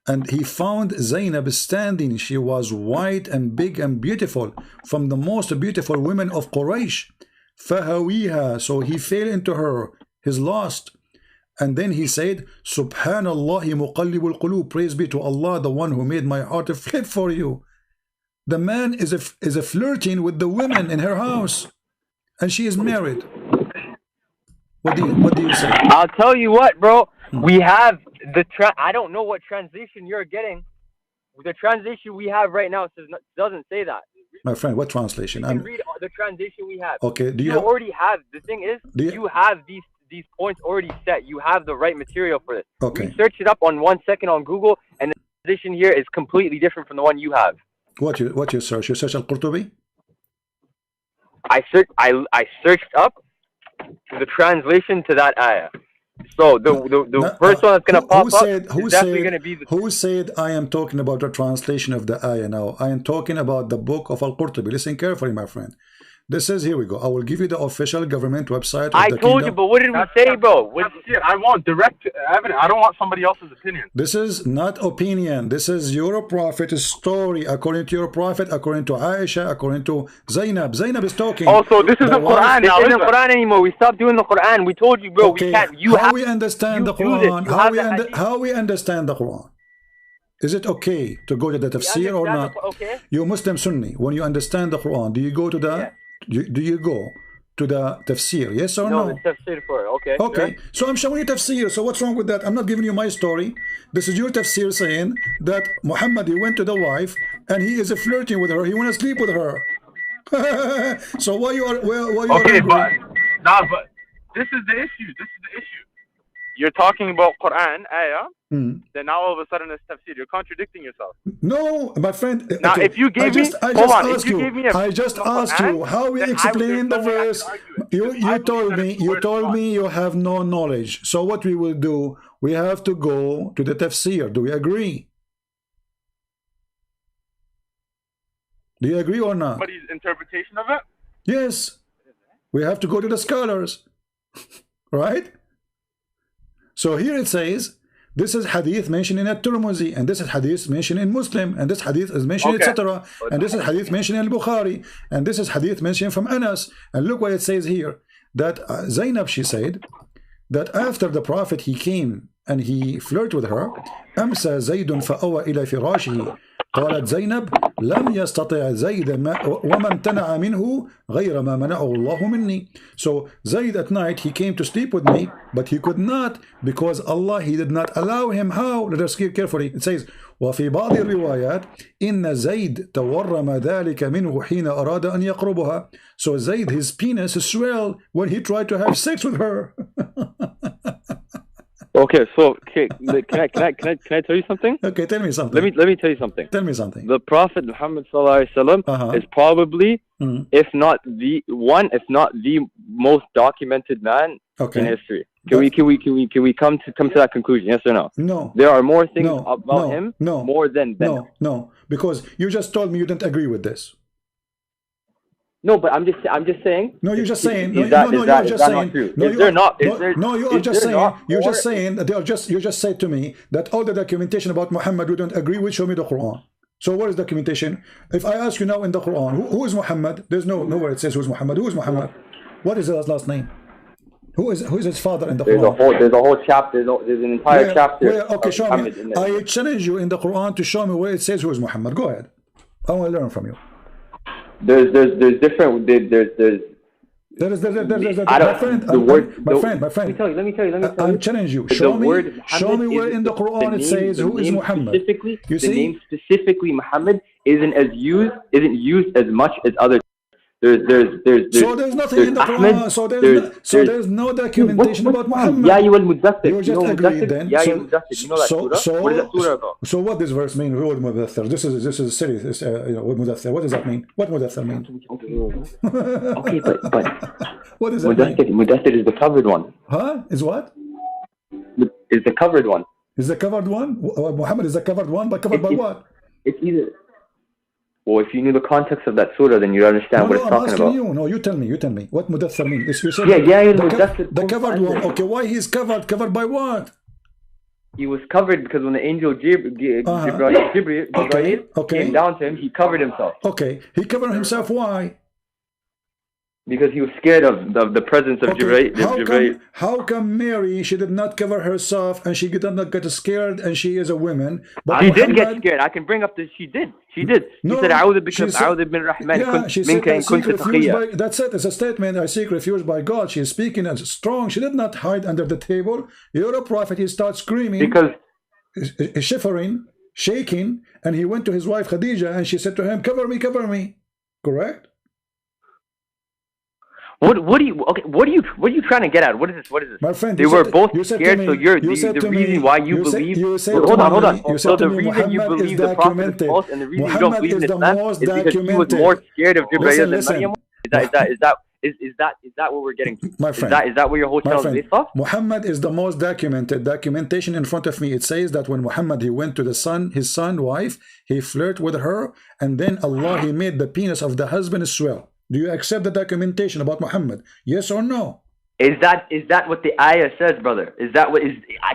S1: and he found Zainab standing. She was white and big and beautiful, from the most beautiful women of Quraysh. فَهَوِيهَا, so he fell into her, his lust. And then he said, Subhanallah muqallibul qulub, praise be to Allah, the one who made my heart flip for you. The man is a flirting with the women in her house, and she is married. What do you say?
S2: I'll tell you what, bro. We have the I don't know what translation you're getting. The translation we have right now doesn't say that.
S1: My friend, what translation?
S2: You can read the translation we have.
S1: Okay. Do you
S2: already have? The thing is, you have these points already set. You have the right material for this.
S1: Okay.
S2: Search it up on 1 second on Google, and the translation here is completely different from the one you have.
S1: What you search? You search Al-Qurtubi?
S2: I searched up the translation to that ayah. So the first one that's gonna pop up is definitely gonna be the.
S1: Who said I am talking about the translation of the ayah now? I am talking about the book of Al-Qurtubi. Listen carefully, my friend. This is, here we go. I will give you the official government website of
S2: I
S1: the
S2: told you, but what did we say, bro?
S4: I want direct evidence. I don't want somebody else's opinion.
S1: This is not opinion. This is your prophet's story, according to your prophet, according to Aisha, according to Zainab. Zainab is talking.
S4: Also, this is the Quran now.
S2: This isn't the Quran anymore. We stopped doing the Quran. We told you, bro.
S1: Okay.
S2: We can't.
S1: How we understand the Quran? How we understand the Quran? Is it okay to go to the tafsir or not?
S2: Okay.
S1: You Muslim Sunni, when you understand the Quran, do you go to the? Yeah. Do you go to the tafsir? Yes or no?
S2: No, it's tafsir for it. Okay.
S1: Okay. Yeah. So I'm showing you tafsir. So what's wrong with that? I'm not giving you my story. This is your tafsir saying that Muhammad, he went to the wife and he is flirting with her. He want to sleep with her. So why you are
S4: okay, but this is the issue. This is the issue. You're talking about Quran ayah. Then now all of a sudden it's tafsir. You're contradicting yourself.
S1: No, my friend.
S4: Now,
S1: okay.
S4: if you gave me,
S1: I just asked you how we explain the verse. You told me you have no knowledge. So what we will do? We have to go to the tafsir. Do we agree? Do you agree or not?
S4: Somebody's interpretation of it?
S1: Yes. We have to go to the scholars. Right? So here it says, this is hadith mentioned in At-Tirmidhi, and this is hadith mentioned in Muslim, and this hadith is mentioned, etc. And this is hadith mentioned in Al-Bukhari, and this is hadith mentioned from Anas. And look what it says here, that Zainab, she said, that after the Prophet, he came and he flirted with her, أمسى زيد فأوى إلى فراشه. قالت زينب لم يستطع زيد وما امتنع منه غير ما منعه الله مني. So Zayd at night, he came to sleep with me, but he could not, because Allah, he did not allow him. How? Let us hear carefully. It says وفي بعض الروايات إن زيد تورم ذلك منه حين أراد أن يقربها. So Zayd, his penis swelled when he tried to have sex with her.
S2: Okay, so can I tell you something?
S1: Okay, tell me something.
S2: Let me tell you something.
S1: Tell me something.
S2: The Prophet Muhammad is probably, if not the most documented man in history. Can we come to that conclusion? Yes or no?
S1: No.
S2: There are more things about him more than
S1: no, because you just told me you didn't agree with this.
S2: No, but I'm just saying.
S1: No, you're just saying. No,
S2: is that not true?
S1: No,
S2: is there not?
S1: No, you are just saying. You're just saying that you just said to me that all the documentation about Muhammad we don't agree with. Show me the Quran. So what is documentation? If I ask you now in the Quran, who is Muhammad? There's nowhere it says who is Muhammad. Who is Muhammad? What is his last name? Who is his father in the Quran?
S2: There's a whole chapter. There's an entire chapter.
S1: Okay, show me. I challenge you in the Quran to show me where it says who is Muhammad. Go ahead. I want to learn from you.
S2: There's different. There's my friend. Let me tell you.
S1: I'm challenging you. Show me where in the Quran it says who is Muhammad. You see?
S2: The name specifically Muhammad isn't used as much as other. So
S1: there's nothing in the Quran. So there's no documentation about Muhammad.
S2: Yeah, you will Mudaththir.
S1: You just agreed then.
S2: Yeah, you Mudaththir. You know that surah? What is that surah about?
S1: So what does verse mean? Who Mudaththir? This is serious. What Mudaththir? What does that mean? What Mudaththir mean?
S2: Okay, but
S1: what does that mean?
S2: Mudaththir is the covered one.
S1: Huh? Is what?
S2: Is the covered one.
S1: Is the covered one? Muhammad is the covered one, but covered by what?
S2: It's either. Well, if you knew the context of that surah, then you'd understand what it's talking about.
S1: No, you tell me. What Mudaththir means? You said the covered one. Okay, why he's covered? Covered by what?
S2: He was covered because when the angel Jibreel came down to him, he covered himself.
S1: Okay, he covered himself. Why?
S2: Because he was scared of the presence of Jibreel.
S1: How come Mary, she did not cover herself and she did not get scared and she is a woman?
S2: But she did get scared. I can bring up this. She did. She said, "A'udhu bin Rahman minka in kunta taqiyya."
S1: That's it. It's a statement. I seek refuge by God. She is speaking as strong. She did not hide under the table. You're a prophet. He starts screaming.
S2: Because
S1: shivering, shaking, and he went to his wife Khadija and she said to him, "Cover me, cover me." Correct?
S2: What are you trying to get at? What is this?
S1: My friend,
S2: they were both scared, so the reason why you believe. Hold on. So the reason you believe the Prophet is false and the reason you don't believe in Islam is because he was more scared of Jibreel than Maryam. Is that what we're getting to?
S1: My friend,
S2: is that what your whole channel is based off?
S1: Muhammad is the most documentation in front of me. It says that when Muhammad he went to his son wife, he flirted with her, and then Allah he made the penis of the husband swell. Do you accept the documentation about Muhammad? Yes or no?
S2: Is that what the ayah says, brother? Is that what is? I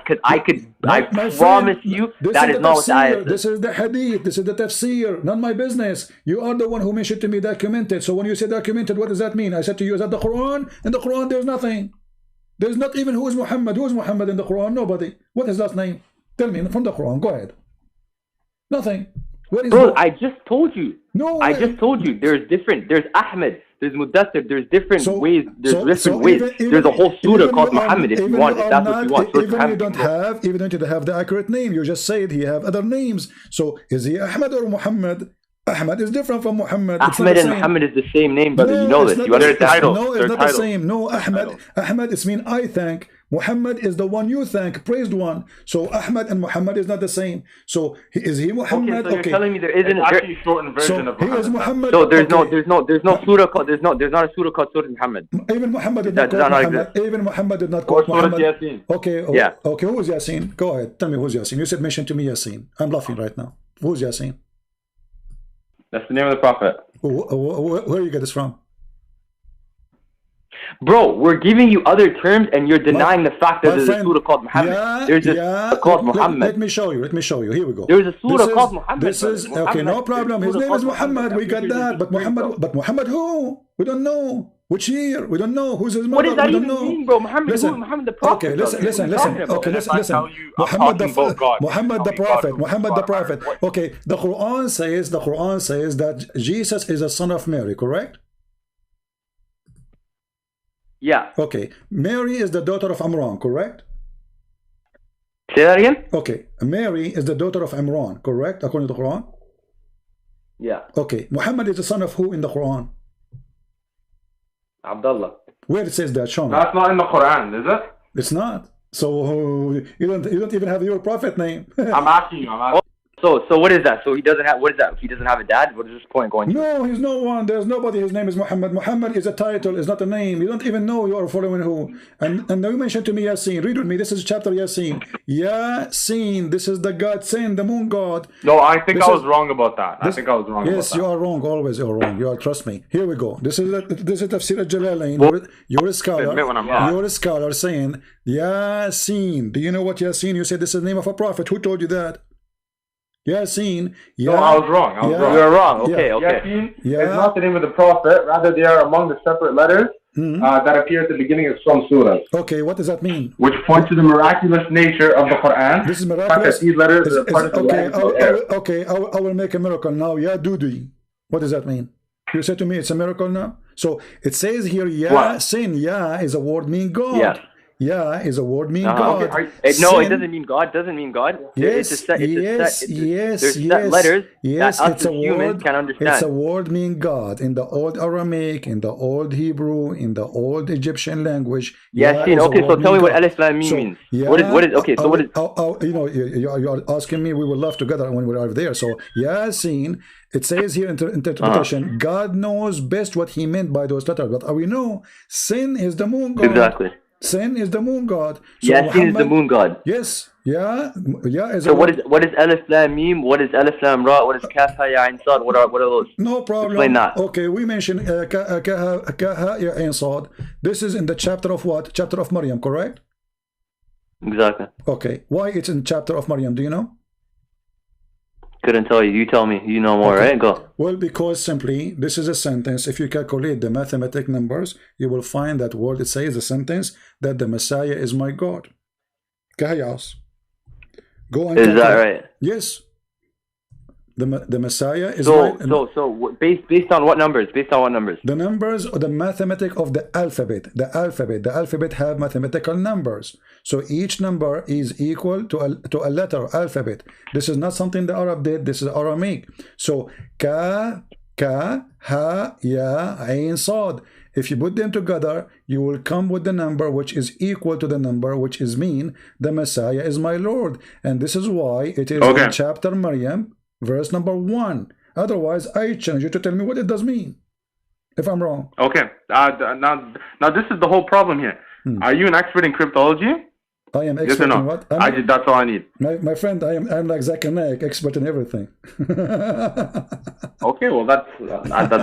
S2: promise you that is not what the ayah says.
S1: This is the hadith. This is the tafsir. Not my business. You are the one who mentioned to me documented. So when you say documented, what does that mean? I said to you, is that the Quran? In the Quran, there's nothing. There's not even who is Muhammad. Who is Muhammad in the Quran? Nobody. What is that name? Tell me from the Quran. Go ahead. Nothing.
S2: Bro, I just told you. No, I just told you. There's different. There's Ahmed. There's Mudaththir. There's different ways. There's different ways. There's a whole surah called Muhammad. If you want, if that's what you want.
S1: Even you don't have the accurate name. You just said he have other names. So is he Ahmed or Muhammad? Ahmed is different from Muhammad.
S2: Ahmed and Muhammad is the same name, brother. You know this. You understand the title.
S1: No, it's not the same. No, Ahmed is mean I thank. Muhammad is the one you thank, praised one. So Ahmed and Muhammad is not the same. So is he Muhammad?
S2: Okay, so you're telling me there isn't
S4: actually a shortened version of Muhammad.
S1: He is Muhammad.
S2: So there's no surah called there's not a surah called Surah Muhammad.
S1: Even Muhammad did not quote Muhammad. Even Muhammad did not quote Muhammad.
S4: Yasin.
S1: Okay.
S2: Yeah.
S1: Okay. Who is Yasin? Go ahead. Tell me who's Yasin. You said mention to me Yasin. I'm laughing right now. Who's Yasin?
S4: That's the name of the Prophet.
S1: Where you get this from?
S2: Bro, we're giving you other terms and you're denying the fact that there's a surah called Muhammad. There's a surah called Muhammad.
S1: Let me show you. Here we go.
S2: There's a surah called Muhammad.
S1: This is okay, no problem. His name is Muhammad. We got that. But Muhammad who? We don't know. Which year? We don't know. Who's his mother?
S2: What does that even mean, bro? Muhammad who? Muhammad the Prophet.
S1: Okay, listen. Okay, listen. Muhammad the Prophet. Okay, the Quran says that Jesus is a son of Mary, correct?
S2: Yeah.
S1: Okay. Mary is the daughter of Imran, correct?
S2: Say that again?
S1: Okay. Mary is the daughter of Imran, correct? According to the Quran?
S2: Yeah.
S1: Okay. Muhammad is the son of who in the Quran?
S2: Abdullah.
S1: Where it says that, Sean?
S4: That's not in the Quran, is it?
S1: It's not. So you don't even have your prophet name.
S4: I'm asking you.
S2: So what is that? So he doesn't have, what is that? He doesn't have a dad? What is this point going to?
S1: No, he's no one. There's nobody. His name is Muhammad. Muhammad is a title, is not a name. You don't even know you are following who. And you mentioned to me Yasin. Read with me. This is chapter Yasin. Yasin. This is the God saying, the moon God.
S4: No, I think I was wrong about that. I think I was wrong about that.
S1: Yes, you are wrong. Always you're wrong. You are, trust me. Here we go. This is Tafsir al-Jalalain. You're a scholar. You're a scholar saying, Yasin. Do you know what Yasin? You said this is the name of a prophet. Who told you that? Yasin.
S4: No, I was wrong.
S2: You were wrong. Okay.
S4: Yasin is not the name of the prophet. Rather, they are among the separate letters that appear at the beginning of some surahs.
S1: Okay, what does that mean?
S4: Which point to the miraculous nature of the Quran.
S1: This is miraculous.
S4: These letters are part of the
S1: okay, I will make a miracle now. Ya Dudi. What does that mean? You said to me it's a miracle now? So it says here, Yasin. Ya is a word mean God.
S2: Yeah.
S1: Yeah is a word mean God.
S2: Okay. No, it doesn't mean God. Doesn't mean God.
S1: Yes,
S2: it's set letters
S1: yes,
S2: that us
S1: it's a
S2: as humans
S1: word.
S2: can understand.
S1: It's a word mean God in the old Aramaic, in the old Hebrew, in the old Egyptian language.
S2: Yasin. Okay, so tell me what Alif Lam Mim means. What is? Okay, so what is?
S1: You know, you are asking me. We will laugh together when we arrive there. So Yasin. It says here in interpretation, God knows best what he meant by those letters. But we know sin is the moon God.
S2: Exactly.
S1: Sin is the moon God. So
S2: Yasin is the moon God.
S1: Yes. Yeah. Is
S2: so what is Alif Lam Mim? What is Alif Lam Ra? What is Kaf Ha Ya Ain Sad? What are those?
S1: No problem.
S2: Explain that.
S1: Okay, we mentioned Ka Ha Ya Ain Sad. This is in the chapter of what? Chapter of Maryam, correct?
S2: Exactly.
S1: Okay. Why it's in chapter of Maryam? Do you know?
S2: Couldn't tell you. You tell me. You know more, right? Go.
S1: Well, because simply, this is a sentence. If you calculate the mathematic numbers, you will find that word. It says the sentence that the Messiah is my God. Kahayas. Go and
S2: is that right?
S1: Yes. The Messiah is
S2: based on what numbers? Based on what numbers?
S1: The numbers or the mathematic of the alphabet. The alphabet have mathematical numbers. So each number is equal to a letter alphabet. This is not something the Arab did. This is Aramaic. So ka, ha, ya, ain, sad. If you put them together, you will come with the number which is equal to the number which is mean the Messiah is my Lord. And this is why it is in chapter Maryam, verse number 1. Otherwise, I challenge you to tell me what it does mean, if I'm wrong.
S4: Okay. Now this is the whole problem here. Are you an expert in cryptology?
S1: I am expert in what?
S4: That's all I need.
S1: My friend, I'm like Zakir Naik, expert in everything.
S4: Okay, well that's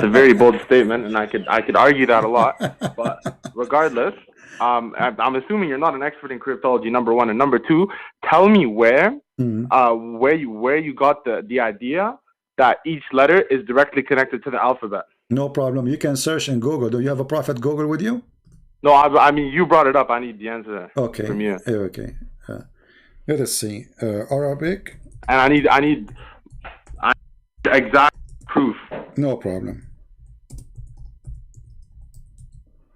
S4: a very bold statement, and I could argue that a lot. But regardless, I'm assuming you're not an expert in cryptology. Number one, and number two, tell me where you got the idea that each letter is directly connected to the alphabet.
S1: No problem. You can search in Google. Do you have a Prophet Google with you?
S4: No, I mean, you brought it up. I need the answer from you.
S1: Okay. Let us see. Arabic.
S4: And I need exact proof.
S1: No problem.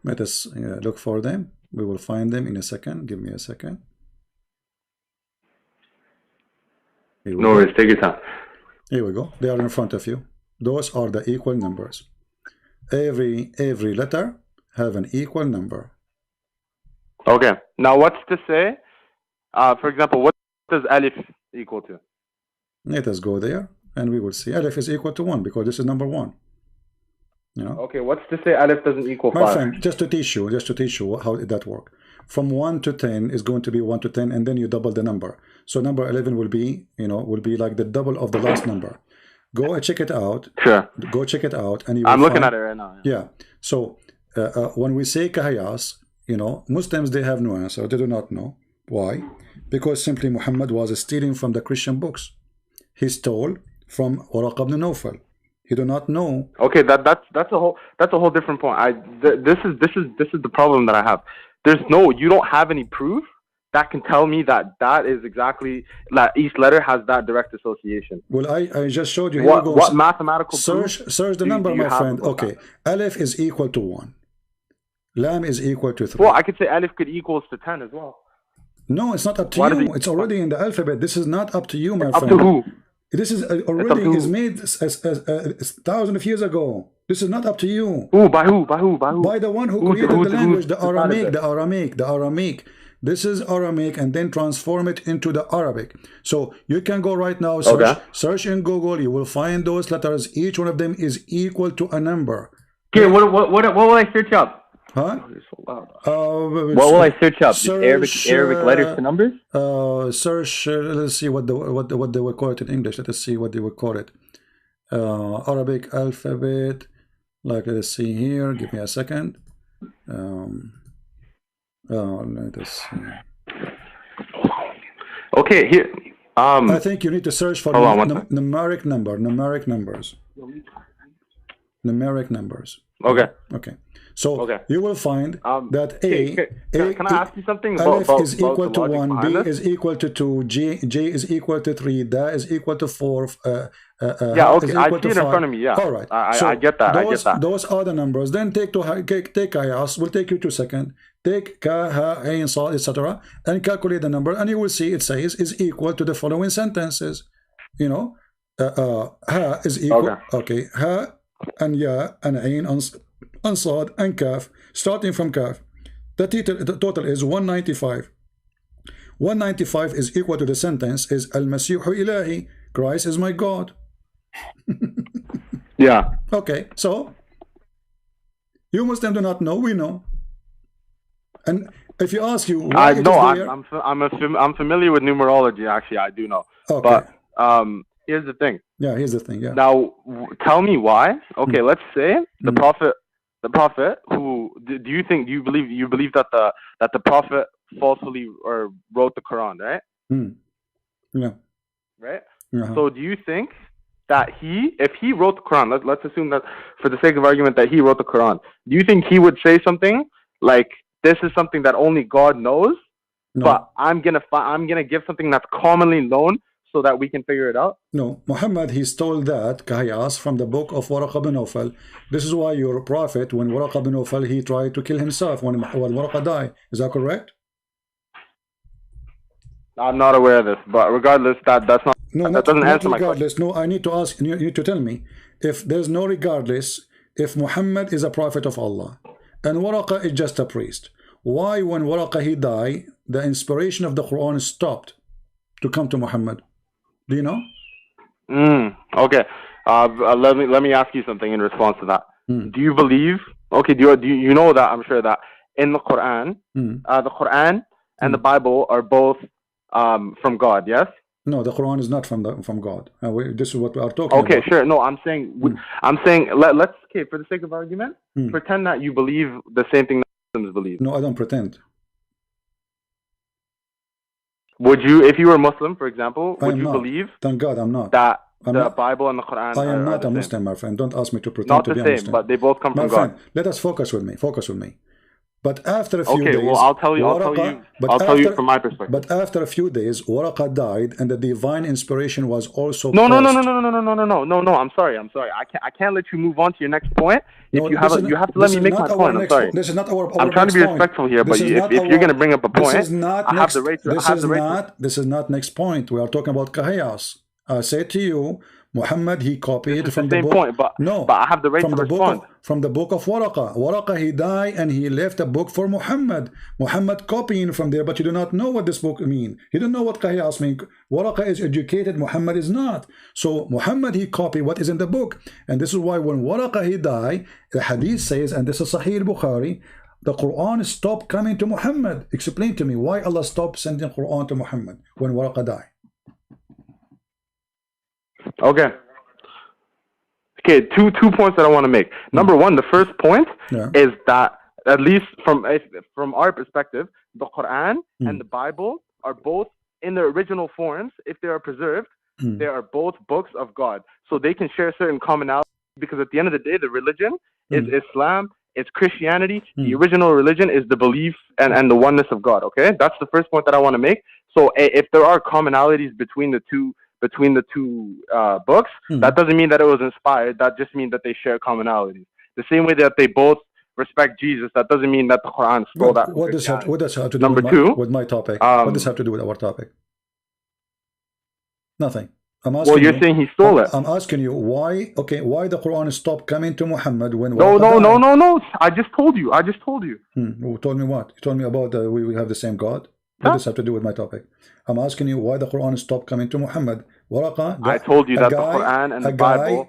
S1: Let us look for them. We will find them in a second. Give me a second.
S4: No worries. Take your time.
S1: Here we go. They are in front of you. Those are the equal numbers. Every letter have an equal number.
S4: Okay. Now, what's to say? For example, what does Alif equal to?
S1: Let us go there, and we will see. Alif is equal to 1 because this is number 1. You know.
S4: Okay. What's to say Alif doesn't equal 5?
S1: My friend, just to teach you how that works. From 1 to 10 is going to be 1 to 10, and then you double the number. So number 11 will be, like the double of the last number. Go and check it out.
S4: Sure.
S1: Go check it out, and you will
S4: I'm looking at it right now.
S1: Yeah. So when we say kahayas, Muslims, they have no answer. They do not know. Why? Because simply Muhammad was stealing from the Christian books. He stole from Waraq ibn Nawfal. He do not know.
S4: Okay, that's a whole different point. This is the problem that I have. You don't have any proof that can tell me that is exactly that each letter has that direct association.
S1: Well, I just showed you.
S4: What mathematical
S1: search the number, my friend. Okay, Alif is equal to 1. Lam is equal to 3.
S4: Well, I could say Alif could equals to 10 as well.
S1: No, it's not up to you. It's already in the alphabet. This is not up to you, my friend.
S4: Up to who?
S1: This is already is made thousands of years ago. This is not up to you.
S4: Who? By who? By who? By who?
S1: By the one who created the language, the Aramaic. This is Aramaic, and then transform it into the Arabic. So you can go right now, search in Google. You will find those letters. Each one of them is equal to a number.
S3: Okay, what will I search up?
S1: Huh?
S3: What will I search up? Arabic letters to numbers?
S1: Search. Let's see what they will call it in English. Let us see what they will call it. Arabic alphabet. Like, let's see here. Give me a second. Let us see.
S4: Okay, here.
S1: I think you need to search for numeric numbers.
S4: Okay.
S1: Okay. So you will find that
S4: can I ask you something?
S1: Aleph is equal to 1, B is equal to 2, J is equal to 3, Da is equal to 4.
S4: Yeah, okay, I see it in front of me. Yeah.
S1: All right.
S4: I get that.
S1: Those are the numbers. Then take Qiyas. Will take you 2 seconds. Take Ka, Ha, Ain, Sa, etc. and calculate the number, and you will see it says is equal to the following sentences. You know, Ha is equal. Okay. Ha and Ya and Ain and Sad and Kaf, starting from Kaf. The total is 195. 195 is equal to the sentence is Al-Masihu Ilahi, Christ is my God.
S4: Yeah.
S1: Okay, so you Muslims do not know, we know. And if you ask you why
S4: I'm familiar with numerology. Actually, I do know.
S1: Okay.
S4: But here's the thing.
S1: Yeah, here's the thing. Yeah.
S4: Now, tell me why. Okay, let's say the prophet who do you believe that the prophet falsely wrote the Quran, right?
S1: Yeah.
S4: Right. So do you think that if he wrote the Quran, let's assume that for the sake of argument that he wrote the Quran, do you think he would say something like, this is something that only God knows, but I'm gonna give something that's commonly known so that we can figure it out?
S1: No, Muhammad, he stole that Qiyas from the book of Waraqa bin Nawfal. This is why your prophet, when Waraqa bin Nawfal, he tried to kill himself when Waraqa died. Is that correct?
S4: I'm not aware of this, but regardless, that doesn't answer my question.
S1: No, I need to ask. You need to tell me if there's no regardless. If Muhammad is a prophet of Allah and Waraqa is just a priest, why when Waraqa he died, the inspiration of the Quran stopped to come to Muhammad? Do you know?
S4: Okay. Let me ask you something in response to that. Do you believe? Okay. Do you know that? I'm sure that in the Quran, the Quran and the Bible are both from God. Yes.
S1: No, the Quran is not from God. This is what we are talking about.
S4: Okay, sure. No, I'm saying let's for the sake of argument, pretend that you believe the same thing that Muslims believe.
S1: No, I don't pretend.
S4: Would you, if you were Muslim, for example, would you believe?
S1: Thank God, I'm not.
S4: That the Bible and the Quran.
S1: I am not a Muslim, my friend. Don't ask me to pretend to be a Muslim.
S4: Not the same, but they both come from God.
S1: My friend, let us focus with me. Focus with me. But after a few days,
S4: well, I'll tell you from my perspective.
S1: But after a few days, Waraqa died, and the divine inspiration was also.
S4: No. I'm sorry. I can't let you move on to your next point. You have to let me make my point. I'm sorry.
S1: This is not our.
S4: I'm trying to be respectful here, but if you're going to bring up a point, I have the right to.
S1: This is not next point. We are talking about Qiyas. I say to you, Muhammad, he copied from the book.
S4: Point, but I have the right to respond.
S1: From the book of Waraqa. Waraqa, he died and he left a book for Muhammad. Muhammad copying from there, but you do not know what this book means. You don't know what Qiyas means. Waraqa is educated, Muhammad is not. So Muhammad, he copied what is in the book. And this is why when Waraqa, he died, the hadith says, and this is Sahih Bukhari, the Quran stopped coming to Muhammad. Explain to me why Allah stopped sending Quran to Muhammad when Waraqa died.
S4: Okay, two points that I want to make. Number one, the first point is that, at least from our perspective, the Quran and the Bible are both in their original forms. If they are preserved, they are both books of God. So they can share certain commonalities, because at the end of the day, the religion is Islam, it's Christianity. The original religion is the belief and the oneness of God. Okay, that's the first point that I want to make. So if there are commonalities between the two books, that doesn't mean that it was inspired. That just means that they share commonalities. The same way that they both respect Jesus, that doesn't mean that the Quran stole that.
S1: What does that have to do with my topic? What does that have to do with our topic? Nothing. I'm asking
S4: you're saying he stole it.
S1: I'm asking you why. Okay, why the Quran stopped coming to Muhammad when?
S4: No. I just told you.
S1: Who told me what? You told me about we have the same God. What does this have to do with my topic? I'm asking you why the Quran stopped coming to Muhammad. Waraqa,
S4: I told you that the Quran and the Bible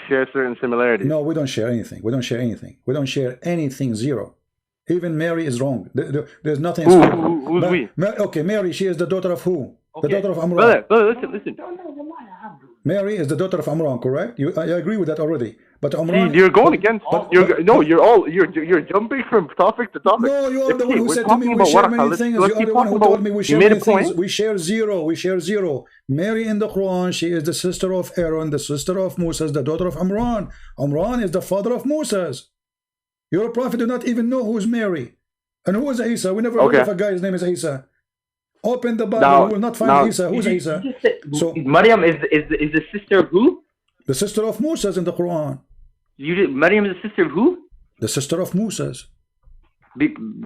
S4: share certain similarities.
S1: No, we don't share anything. We don't share anything. We don't share anything. Zero. Even Mary is wrong. There's nothing.
S4: Who's we?
S1: Okay, Mary, she is the daughter of who?
S2: Okay.
S1: The daughter of Amran.
S2: Brother, listen.
S1: Mary is the daughter of Amran, correct? I agree with that already. But Amran,
S4: you're going against. You're jumping from topic to topic.
S1: No, you are the one who said to me we share many things. You are the one who told me we share many things. We share zero. We share zero. Mary in the Quran, she is the sister of Aaron, the sister of Moses, the daughter of Amran. Amran is the father of Moses. Your prophet do not even know who is Mary. And who is Isa? We never heard of a guy's name is Isa. Open the Bible, you will not find Isa. Who's Isa?
S2: So Maryam is the sister of who?
S1: The sister of Moses in the Quran.
S2: Maryam is the sister of who?
S1: The sister of Moses.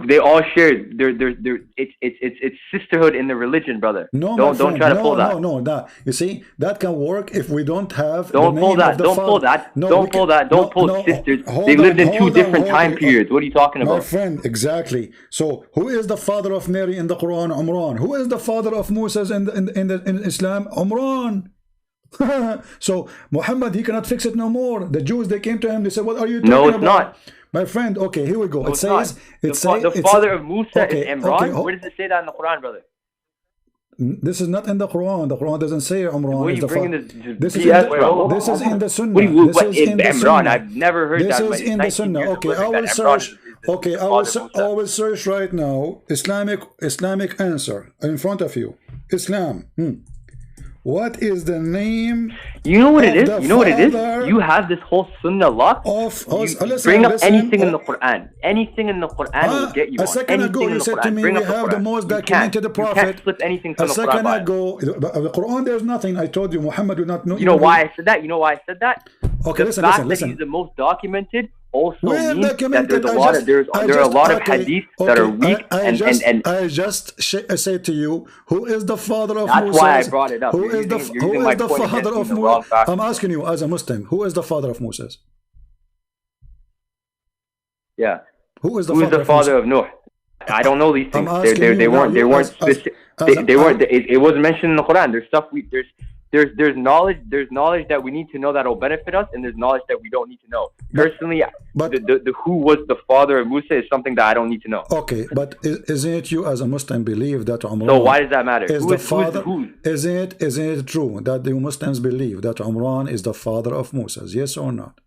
S2: They all share it's sisterhood in the religion, brother.
S1: No,
S2: don't try to pull that.
S1: No. You see, that can work if we don't have.
S2: Don't pull that. Don't pull that. Don't pull sisters. They lived in two different time periods. What are you talking about?
S1: My friend, exactly. So, who is the father of Mary in the Quran? Amran. Who is the father of Moses in Islam? Amran. So Muhammad, he cannot fix it no more. The Jews, they came to him. They said, "What are you talking about?"
S2: No, it's not.
S1: My friend, okay, here we go.
S2: No, the father of Musa is Imran. Where does it say that in the Quran, brother?
S1: This is not in the Quran. The Quran doesn't say Imran.
S2: What are you bringing
S1: this is in the Sunnah.
S2: This is in the Imran. I've never heard that.
S1: This is in the Sunnah. Okay, I will search. Okay, I will search right now. Islamic answer in front of you. Islam. What is the name?
S2: You know what it is? You know what it is? You have this whole Sunnah lock. Bring up anything in the Quran. Anything in the Quran will get you
S1: a second ago you said to me we have the most documented Prophet.
S2: You can't flip anything from the Quran.
S1: A second ago, the Quran, there's nothing. I told you Muhammad do not know.
S2: You know why I said that? You know why I said that?
S1: Okay,
S2: listen. That he's the most documented also means that there are a lot of hadith that are weak
S1: I just said to you, who is the father of Moses?
S2: That's why I brought it up.
S1: Who is the father of Moses? I'm asking you as a Muslim, who is the father of Moses?
S2: Yeah.
S1: Who is the father
S2: of Nuh? I don't know these things. They weren't specific. It wasn't mentioned in the Quran. There's stuff there's knowledge that we need to know that will benefit us, and there's knowledge that we don't need to know. Personally, the who was the father of Musa is something that I don't need to know.
S1: Okay, but isn't it you as a Muslim believe that Umran?
S2: So why does that matter?
S1: Isn't it true that the Muslims believe that Umran is the father of Moses? Yes or not?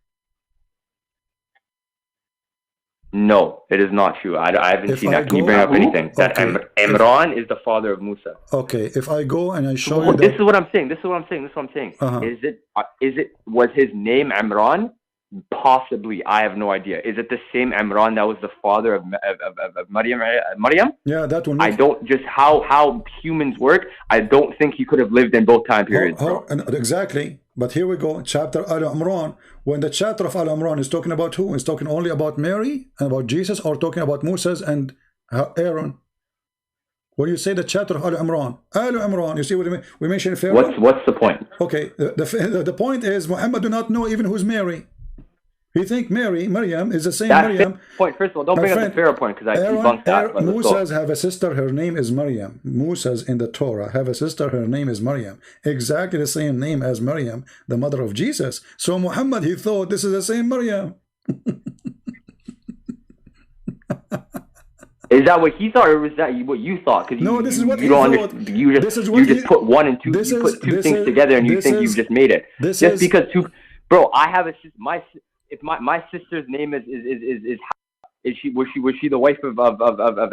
S2: No, it is not true. I haven't seen that. Can you bring up anything? That Imran is the father of Musa.
S1: Okay, if I go and I show you
S2: this is what I'm saying. Was his name Imran? Possibly. I have no idea. Is it the same Imran that was the father of Maryam?
S1: Yeah, that one.
S2: I don't just how humans work. I don't think he could have lived in both time periods.
S1: Exactly. But here we go, chapter Al-Imran. When the chapter of Al-Imran is talking about who? It's talking only about Mary and about Jesus, or talking about Moses and Aaron? When you say the chapter of Al-Imran, you see what I mean? We mentioned Pharaoh.
S2: What's the point?
S1: Okay, the point is Muhammad do not know even who's Mary. He think Maryam is the same Maryam.
S2: Point. First of all, don't bring up the Pharaoh point because I debunked that.
S1: Moses have a sister, her name is Maryam. Moses in the Torah have a sister, her name is Maryam. Exactly the same name as Maryam, the mother of Jesus. So Muhammad, he thought this is the same Maryam.
S2: Is that what he thought, or was that what you thought?
S1: No, this is what he thought.
S2: You just put one and two. You put two things together, and you think you've just made it. Just because two. Bro, I have my sister's name is was she the wife of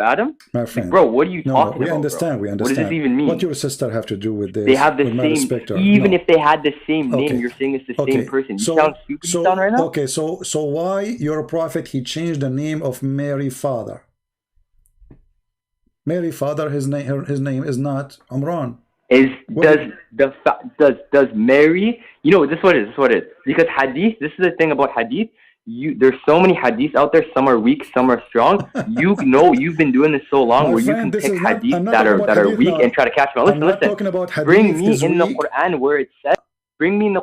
S2: Adam?
S1: My friend,
S2: bro, what are you talking about?
S1: We understand.
S2: What does this even mean?
S1: What your sister have to do with this?
S2: They have the same. Even if they had the same name, you're saying it's the same person. You sound stupid. You sound right now.
S1: Okay, so why your prophet he changed the name of Mary father? Mary father, his name is not Amran.
S2: Does Mary? You know, this is what it is. Because hadith, this is the thing about hadith. There's so many hadiths out there. Some are weak, some are strong. You've been doing this so long, where you can pick hadiths that are weak and try to catch them. Listen. Bring me in the Quran where it says. Bring me in the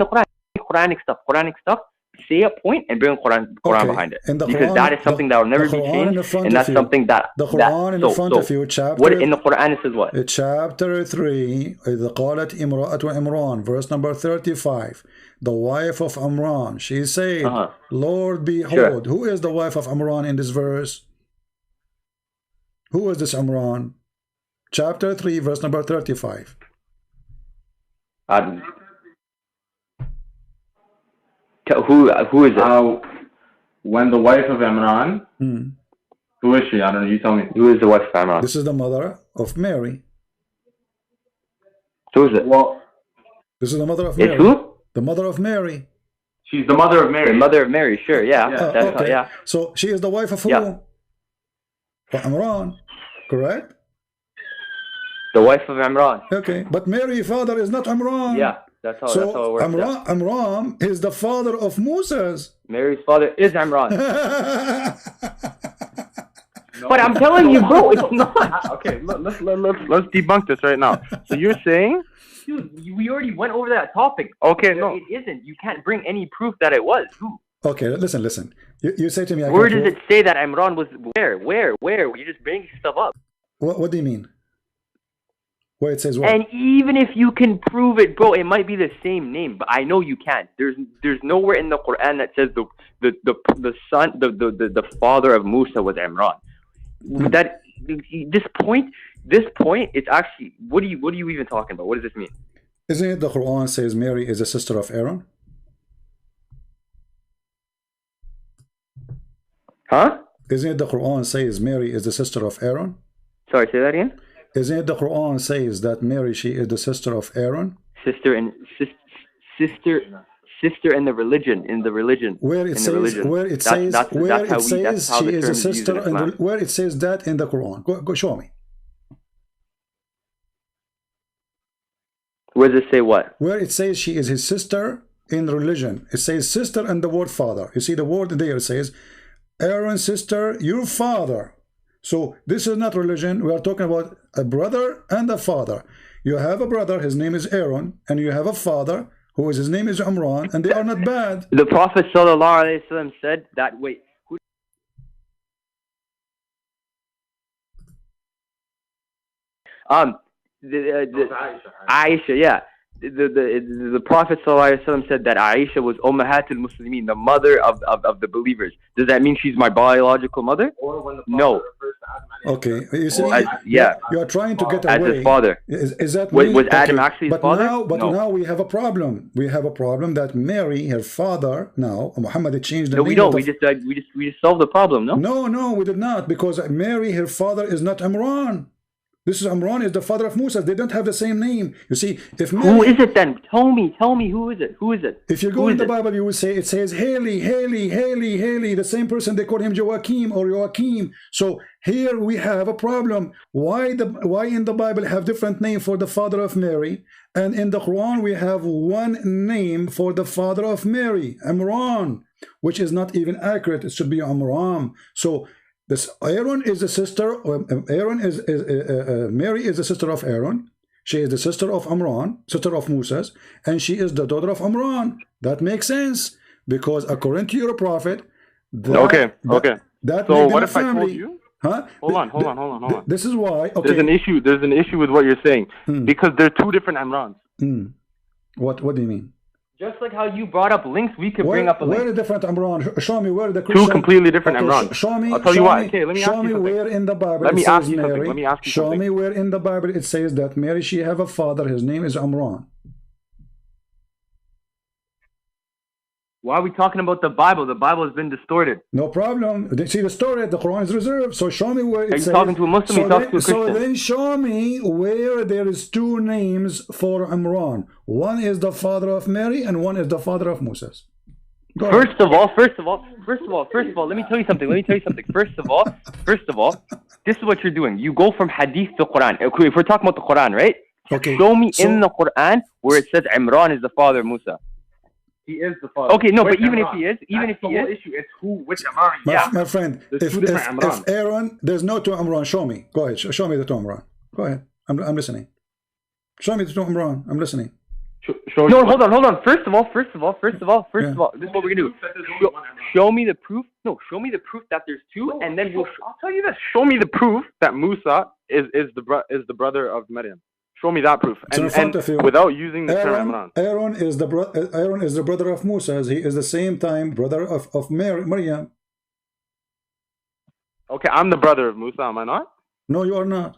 S2: Quran. Quranic stuff. say a point and bring Quran behind it, because that is something that will never be changed, and that's something that
S1: the Quran in front of you, chapter.
S2: What in the Quran it says what?
S1: Chapter 3, إذ قالت امرأة عمران, verse number 35. The wife of Imran, she said, Lord, behold. Who is the wife of Imran in this verse? Who is this Imran? Chapter 3, verse number 35.
S2: Who is it?
S4: When the wife of Imran, who is she? I don't know, you tell me.
S2: Who is the wife of Imran?
S1: This is the mother of Mary.
S2: Who is it?
S4: Well,
S1: this is the mother of Mary.
S2: It's who?
S1: The mother of Mary.
S4: She's the mother of Mary.
S2: The mother of Mary, sure, yeah. That's
S1: okay.
S2: Yeah.
S1: So she is the wife of who?
S2: Yeah.
S1: Of Imran, correct?
S2: The wife of Imran.
S1: Okay, but Mary's father is not Imran.
S2: Yeah, that's how it works.
S1: Imran is the father of Moses.
S2: Mary's father is Imran. But I'm telling you, bro, it's not.
S4: Okay, let's debunk this right now. So you're saying,
S2: dude, we already went over that topic.
S4: Okay, no,
S2: it isn't. You can't bring any proof that it was. Who?
S1: Okay, listen. You say to me,
S2: where does it say that Imran was? Where? You just bring stuff up.
S1: What do you mean? Where it says what?
S2: And even if you can prove it, bro, it might be the same name, but I know you can't. There's nowhere in the Quran that says the son, the father of Musa was Imran. That this point, it's actually what are you even talking about? What does this mean?
S1: Isn't it the Quran says Mary is a sister of Aaron?
S2: Huh?
S1: Isn't it the Quran says Mary is the sister of Aaron?
S2: Sorry, say that again.
S1: Isn't it the Quran says that Mary, she is the sister of Aaron?
S2: Sister in the religion.
S1: Where it says she is a sister, and where it says that in the Quran? Go show me.
S2: Where does it say what?
S1: Where it says she is his sister in religion. It says sister and the word father. You see the word there, it says Aaron's sister, your father. So this is not religion. We are talking about a brother and a father. You have a brother, his name is Aaron, and you have a father his name is Imran, and they are not bad.
S2: The Prophet ﷺ said that. Wait, who? Aisha, yeah. The Prophet ﷺ said that Aisha was Ummahatul Muslimin, the mother of the believers. Does that mean she's my biological mother? No.
S1: Okay, you see,
S2: yeah,
S1: you are trying to get away.
S2: As his father.
S1: Is that
S2: was Adam actually his father?
S1: Now we have a problem. We have a problem that Mary, her father, now Muhammad changed the name.
S2: No, we don't. We just solved the problem. No.
S1: No, we did not, because Mary, her father, is not Imran. This is Imran is the father of Musa. They don't have the same name. You see, if Mary,
S2: who is it then? Tell me, who is it? Who is it?
S1: If you go in the Bible, you will say it says Haley, the same person. They call him Joachim or Joachim. So here we have a problem. Why in the Bible have different name for the father of Mary, and in the Quran we have one name for the father of Mary, Imran, which is not even accurate. It should be Amram. So this Aaron is the sister. Mary is the sister of Aaron. She is the sister of Imran, sister of Moses, and she is the daughter of Imran. That makes sense, because according to your prophet.
S4: Okay.
S1: So
S4: what if I told you?
S1: Huh?
S4: Hold on.
S1: This is why. Okay.
S4: There's an issue with what you're saying, because there are two different Imrans.
S1: What do you mean?
S2: Just like how you brought up links, we could bring up a link.
S1: Where are the different Imran? Show me where the Christian...
S4: Two completely different Imran.
S1: Show me.
S4: I'll tell you why. Okay, let me ask you something.
S1: Show me where in the Bible
S4: Let me ask you
S1: Mary.
S4: something. Let me ask you something.
S1: Show me where in the Bible it says that Mary, she have a father. His name is Imran.
S2: Why are we talking about the Bible? The Bible has been distorted.
S1: No problem. See, the story, the Quran is reserved. So show me where it says...
S2: Are you talking to a Muslim? You talking to a Christian?
S1: So then show me where there is two names for Imran. One is the father of Mary and one is the father of Moses.
S2: First of all, let me tell you something. First of all, this is what you're doing. You go from Hadith to Quran. Okay, if we're talking about the Quran, right?
S1: Okay.
S2: Show me in the Quran where it says Imran is the father of Musa.
S4: He is the father.
S2: Okay, no,
S4: which
S2: but even
S4: Imran?
S2: if he is,
S4: issue. It's which Imran?
S1: My friend, if Aaron, there's no two Imran, show me. Go ahead, show me the two Imran. Go ahead, I'm listening. Show me the two Imran. I'm listening.
S2: No, hold on. First of all, this is what we're gonna do. Show me the proof. No, show me the proof that there's two, and then
S4: I'll tell you this. Show me the proof that Musa is the brother of Maryam. Show me that proof, and without using the term Imran.
S1: Aaron is the brother of Musa. He is the same time brother of Maryam.
S4: Okay, I'm the brother of Musa. Am I not?
S1: No, you are not.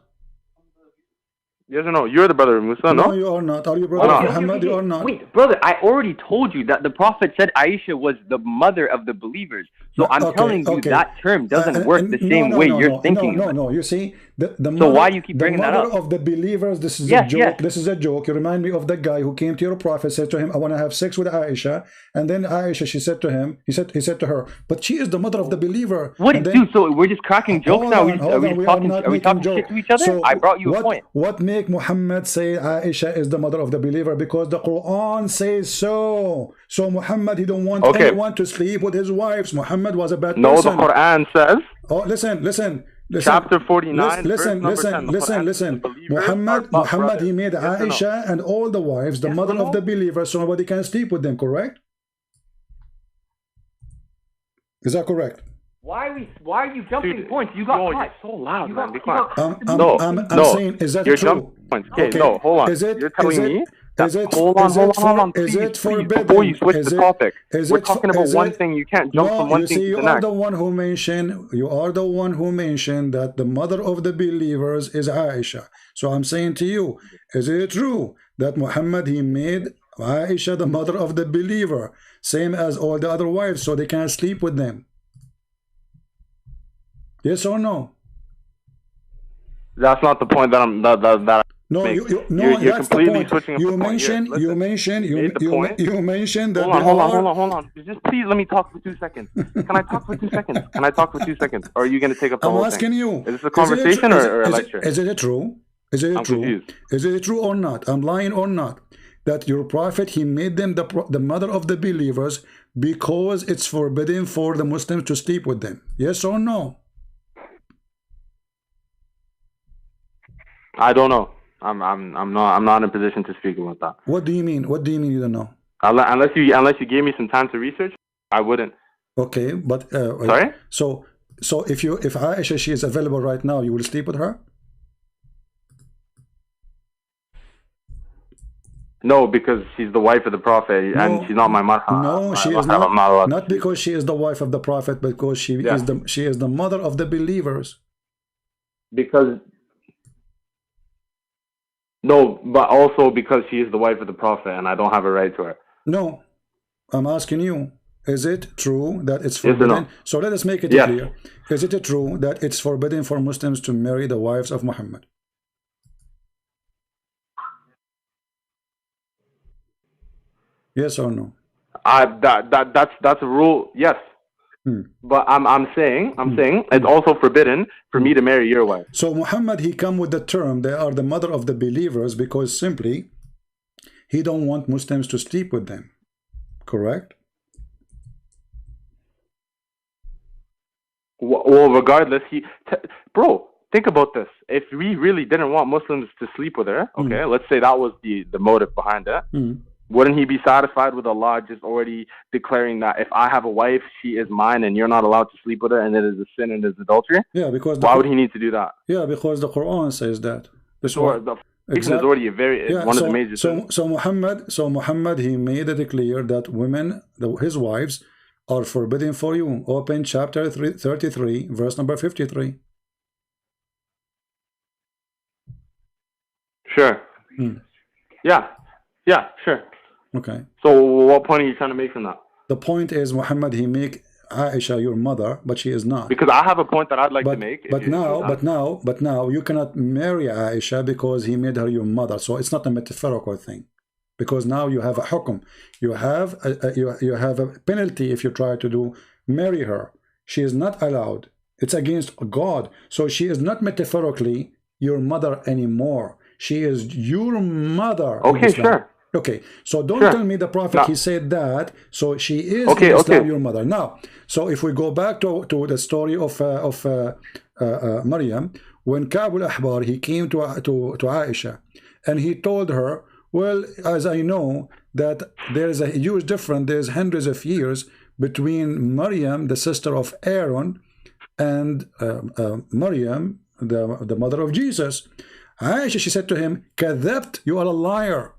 S4: Yes or no? You're the brother of Musa, no?
S1: No, you are not. Are you brother of Muhammad? You are not.
S2: Wait, brother, I already told you that the Prophet said Aisha was the mother of the believers. So I'm telling you that term doesn't work the same way you're thinking.
S1: No. You see, the mother,
S2: so why do you keep bringing that up?
S1: The mother of the believers, this is a joke. Yes. This is a joke. You remind me of the guy who came to your Prophet, said to him, I want to have sex with Aisha. And then Aisha, she said to him, he said to her, but she is the mother of the believer.
S2: What dude, so we're just cracking jokes now? Are we talking shit to each other? So I brought you a point.
S1: What make Muhammad say Aisha is the mother of the believer? Because the Quran says so. So Muhammad, he don't want anyone to sleep with his wives. Muhammad was a bad person.
S4: No, the Quran says.
S1: Oh, listen.
S4: Chapter 49.
S1: Listen. Muhammad, he made Aisha and all the wives the mother of the believers, so nobody can sleep with them. Correct? Is that correct?
S2: Why are you jumping points? You got
S4: you're so loud, man. Be quiet.
S1: I'm saying, is that true?
S4: Okay, no, hold on. You're telling me that, hold on, please, before you switch the topic. We're talking about one thing. You can't jump from one thing to the next.
S1: You are the one who mentioned that the mother of the believers is Aisha. So I'm saying to you, is it true that Muhammad, he made Aisha the mother of the believer, same as all the other wives, so they can't sleep with them? Yes or no?
S4: That's not the point that I'm
S1: No,
S4: you're completely switching.
S1: You mentioned that.
S4: Hold on. Just please let me talk for 2 seconds. Can I talk for 2 seconds? Or are you going to take up the whole thing?
S1: I'm asking you.
S4: Is this a conversation or a lecture?
S1: Is it true?
S4: Confused.
S1: Is it true or not? I'm lying or not? That your Prophet, he made them the mother of the believers because it's forbidden for the Muslims to sleep with them. Yes or no?
S4: I don't know. I'm not in a position to speak about that.
S1: What do you mean? What do you mean you don't know?
S4: Unless you gave me some time to research, I wouldn't.
S1: Okay, but
S4: sorry.
S1: So if Aisha, she is available right now, you will sleep with her?
S4: No, because she's the wife of the Prophet, and she's not my mother.
S1: No, she is not. Not because she is the wife of the Prophet, but because she is the mother of the believers.
S4: Because. No, but also because she is the wife of the Prophet and I don't have a right to her.
S1: No, I'm asking you, is it true that it's forbidden? Yes or no? So let us make it clear. Is it true that it's forbidden for Muslims to marry the wives of Muhammad? Yes or no?
S4: That's a rule, yes. But I'm saying it's also forbidden for me to marry your wife.
S1: So Muhammad, he come with the term they are the mother of the believers because simply he don't want Muslims to sleep with them. Correct?
S4: Well, regardless, bro, think about this. If we really didn't want Muslims to sleep with her, okay, let's say that was the motive behind it. Wouldn't he be satisfied with Allah just already declaring that if I have a wife, she is mine and you're not allowed to sleep with her and it is a sin and it is adultery?
S1: Yeah, because
S4: why would he need to do that?
S1: Yeah, because the Quran says that.
S4: Is already one of the major sins.
S1: So Muhammad, he made it clear that women, his wives, are forbidden for you. Open chapter 33, verse number 53.
S4: Sure. Yeah, sure.
S1: Okay.
S4: So what point are you trying to make from that?
S1: The point is, Muhammad, he make Aisha your mother, but she is not.
S4: Because I have a point that I'd like to make.
S1: But now you cannot marry Aisha because he made her your mother. So it's not a metaphorical thing. Because now you have a hukum. You have a penalty if you try to marry her. She is not allowed. It's against God. So she is not metaphorically your mother anymore. She is your mother.
S4: Okay, sure.
S1: Okay, so don't tell me the Prophet, he said that, so she is your mother. Now, so if we go back to the story of Maryam, when Ka'b al-Ahbar, he came to Aisha, and he told her, Well, as I know that there is a huge difference, there's hundreds of years between Maryam, the sister of Aaron, and Maryam, the mother of Jesus. Aisha, she said to him, "Kadhabt, you are a liar."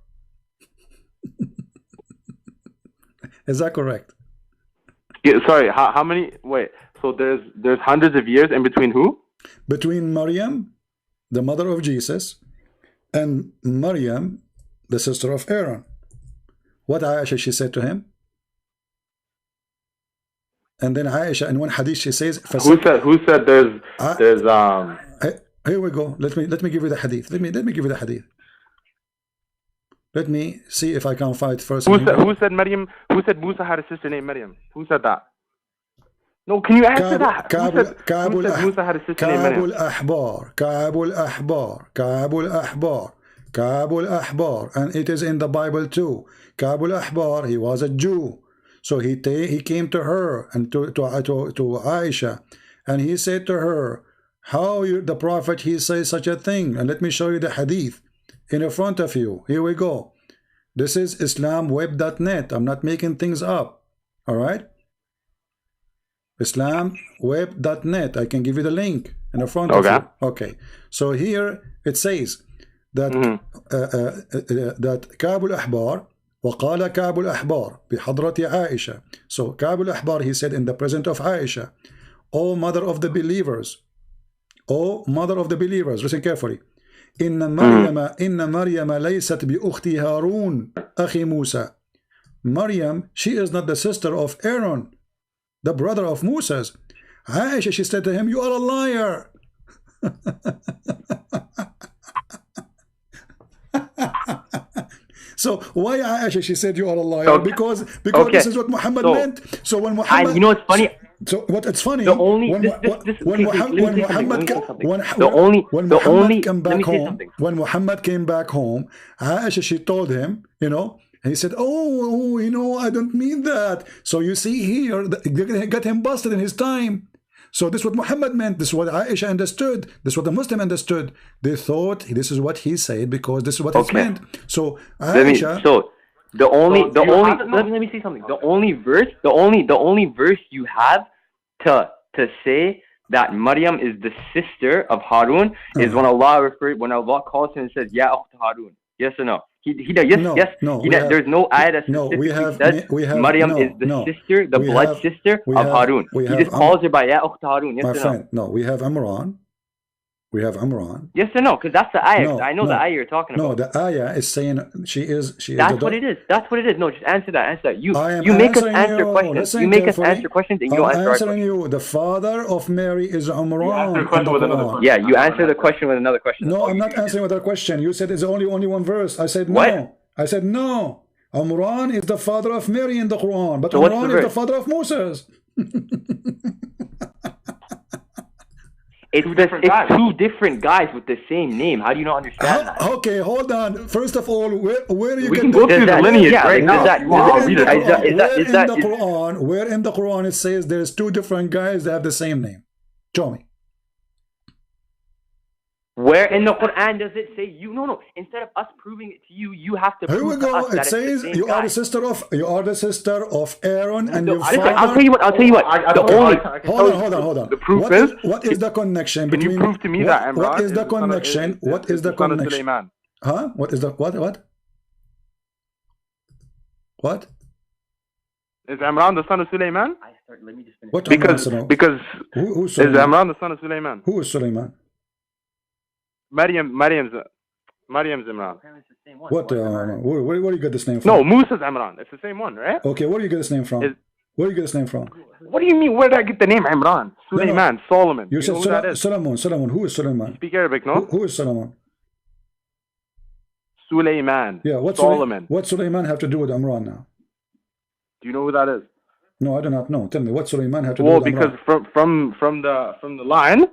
S1: Is that correct?
S4: Yeah, sorry, how many? Wait, so there's hundreds of years in between who?
S1: Between Maryam, the mother of Jesus, and Maryam, the sister of Aaron. What Aisha, she said to him? And then Aisha, in one hadith, she says,
S4: Who said there's
S1: Here we go. Let me give you the hadith. Let me give you the hadith. Let me see if I can find first.
S4: Who said Maryam? Who said Musa had a sister named Maryam? Who said that? No, can you answer that? Who said Musa had a sister named Maryam?
S1: Ka'b al-Ahbar, and it is in the Bible too. Ka'b al-Ahbar, he was a Jew, so he came to her and to Aisha, and he said to her, "How the Prophet he says such a thing?" And let me show you the hadith in front of you. Here we go. This is islamweb.net. I'm not making things up. All right. Islamweb.net. I can give you the link in front of you. Okay. So here it says that that Ka'b al-Ahbar وقال كعب الأحبار بحضرة عائشة. So Ka'b al-Ahbar, he said in the presence of Aisha, "O mother of the believers, O mother of the believers, listen carefully. إن مريم ليست بأخت هارون أخي موسى." Maryam, she is not the sister of Aaron, the brother of Moses. Aisha, she said to him, "You are a liar." So why Aisha, she said you are a liar?
S2: Okay.
S1: Because this is what Muhammad meant. So when Muhammad,
S2: and you know what's funny?
S1: So what it's funny,
S2: the only
S1: when Muhammad came back home, Aisha, she told him, you know, and he said, oh, you know, I don't mean that. So you see here, they got him busted in his time. So this is what Muhammad meant. This is what Aisha understood. This is what the Muslim understood. They thought this is what he said because this is what it meant. So Aisha.
S2: Let me say something. The only verse you have to say that Maryam is the sister of Harun is when Allah calls him and says, "Ya ukht Harun." Yes or no? There's no ayah that specifically says Maryam is the sister, the blood sister of Harun. He just calls her by Ya ukht Harun. Yes or no?
S1: No, we have Imran. We have Imran.
S2: Yes or no? Because that's the ayah. I know the ayah you're talking about.
S1: No, the ayah is saying she is.
S2: That's what it is. That's what it is. No, just answer that. You make us answer questions. You make us answer questions and you don't answer our questions.
S1: You. The father of Mary is Imran.
S2: Yeah, you answer the question with another question.
S1: No, I'm not answering with a question. You said it's only one verse. I said no. What? I said no. Imran is the father of Mary in the Quran, but so Imran is the father of Moses.
S2: It's two different guys with the same name. How do you not understand that?
S1: Okay, hold on. First of all, where you
S4: we can go through the lineage right now.
S1: Where in the Quran it says there's two different guys that have the same name? Show me.
S2: Where in the Quran does it say you? No. Instead of us proving it to you, you have to prove
S1: Here we go. It says you are the sister of Aaron and your father.
S2: I'll tell you what.
S1: Hold on.
S4: The proof is
S1: what is the connection between?
S4: Can you prove to me that Imran?
S1: What is the connection? What is the connection? Huh? What is the what? What?
S4: Is Imran the son of Sulaiman?
S2: Let me just finish.
S1: What?
S4: Because
S1: who's
S4: is Imran the son of Sulaiman?
S1: Who is Sulaiman?
S4: Maryam's Imran.
S1: What? Where do you get this name from?
S4: No, Musa's Imran. It's the same one, right?
S1: Okay, where do you get this name from? Where do you get this name from?
S4: What do you mean? Where did I get the name Imran? Sulaiman, Solomon.
S1: You said Solomon. Who is Solomon?
S4: You speak Arabic, no?
S1: Who is Solomon?
S4: Sulaiman.
S1: Yeah,
S4: Solomon.
S1: What Sulaiman have to do with Imran now?
S4: Do you know who that is?
S1: No, I do not know. Tell me, what Sulaiman have to do with Imran?
S4: Well, because from the line.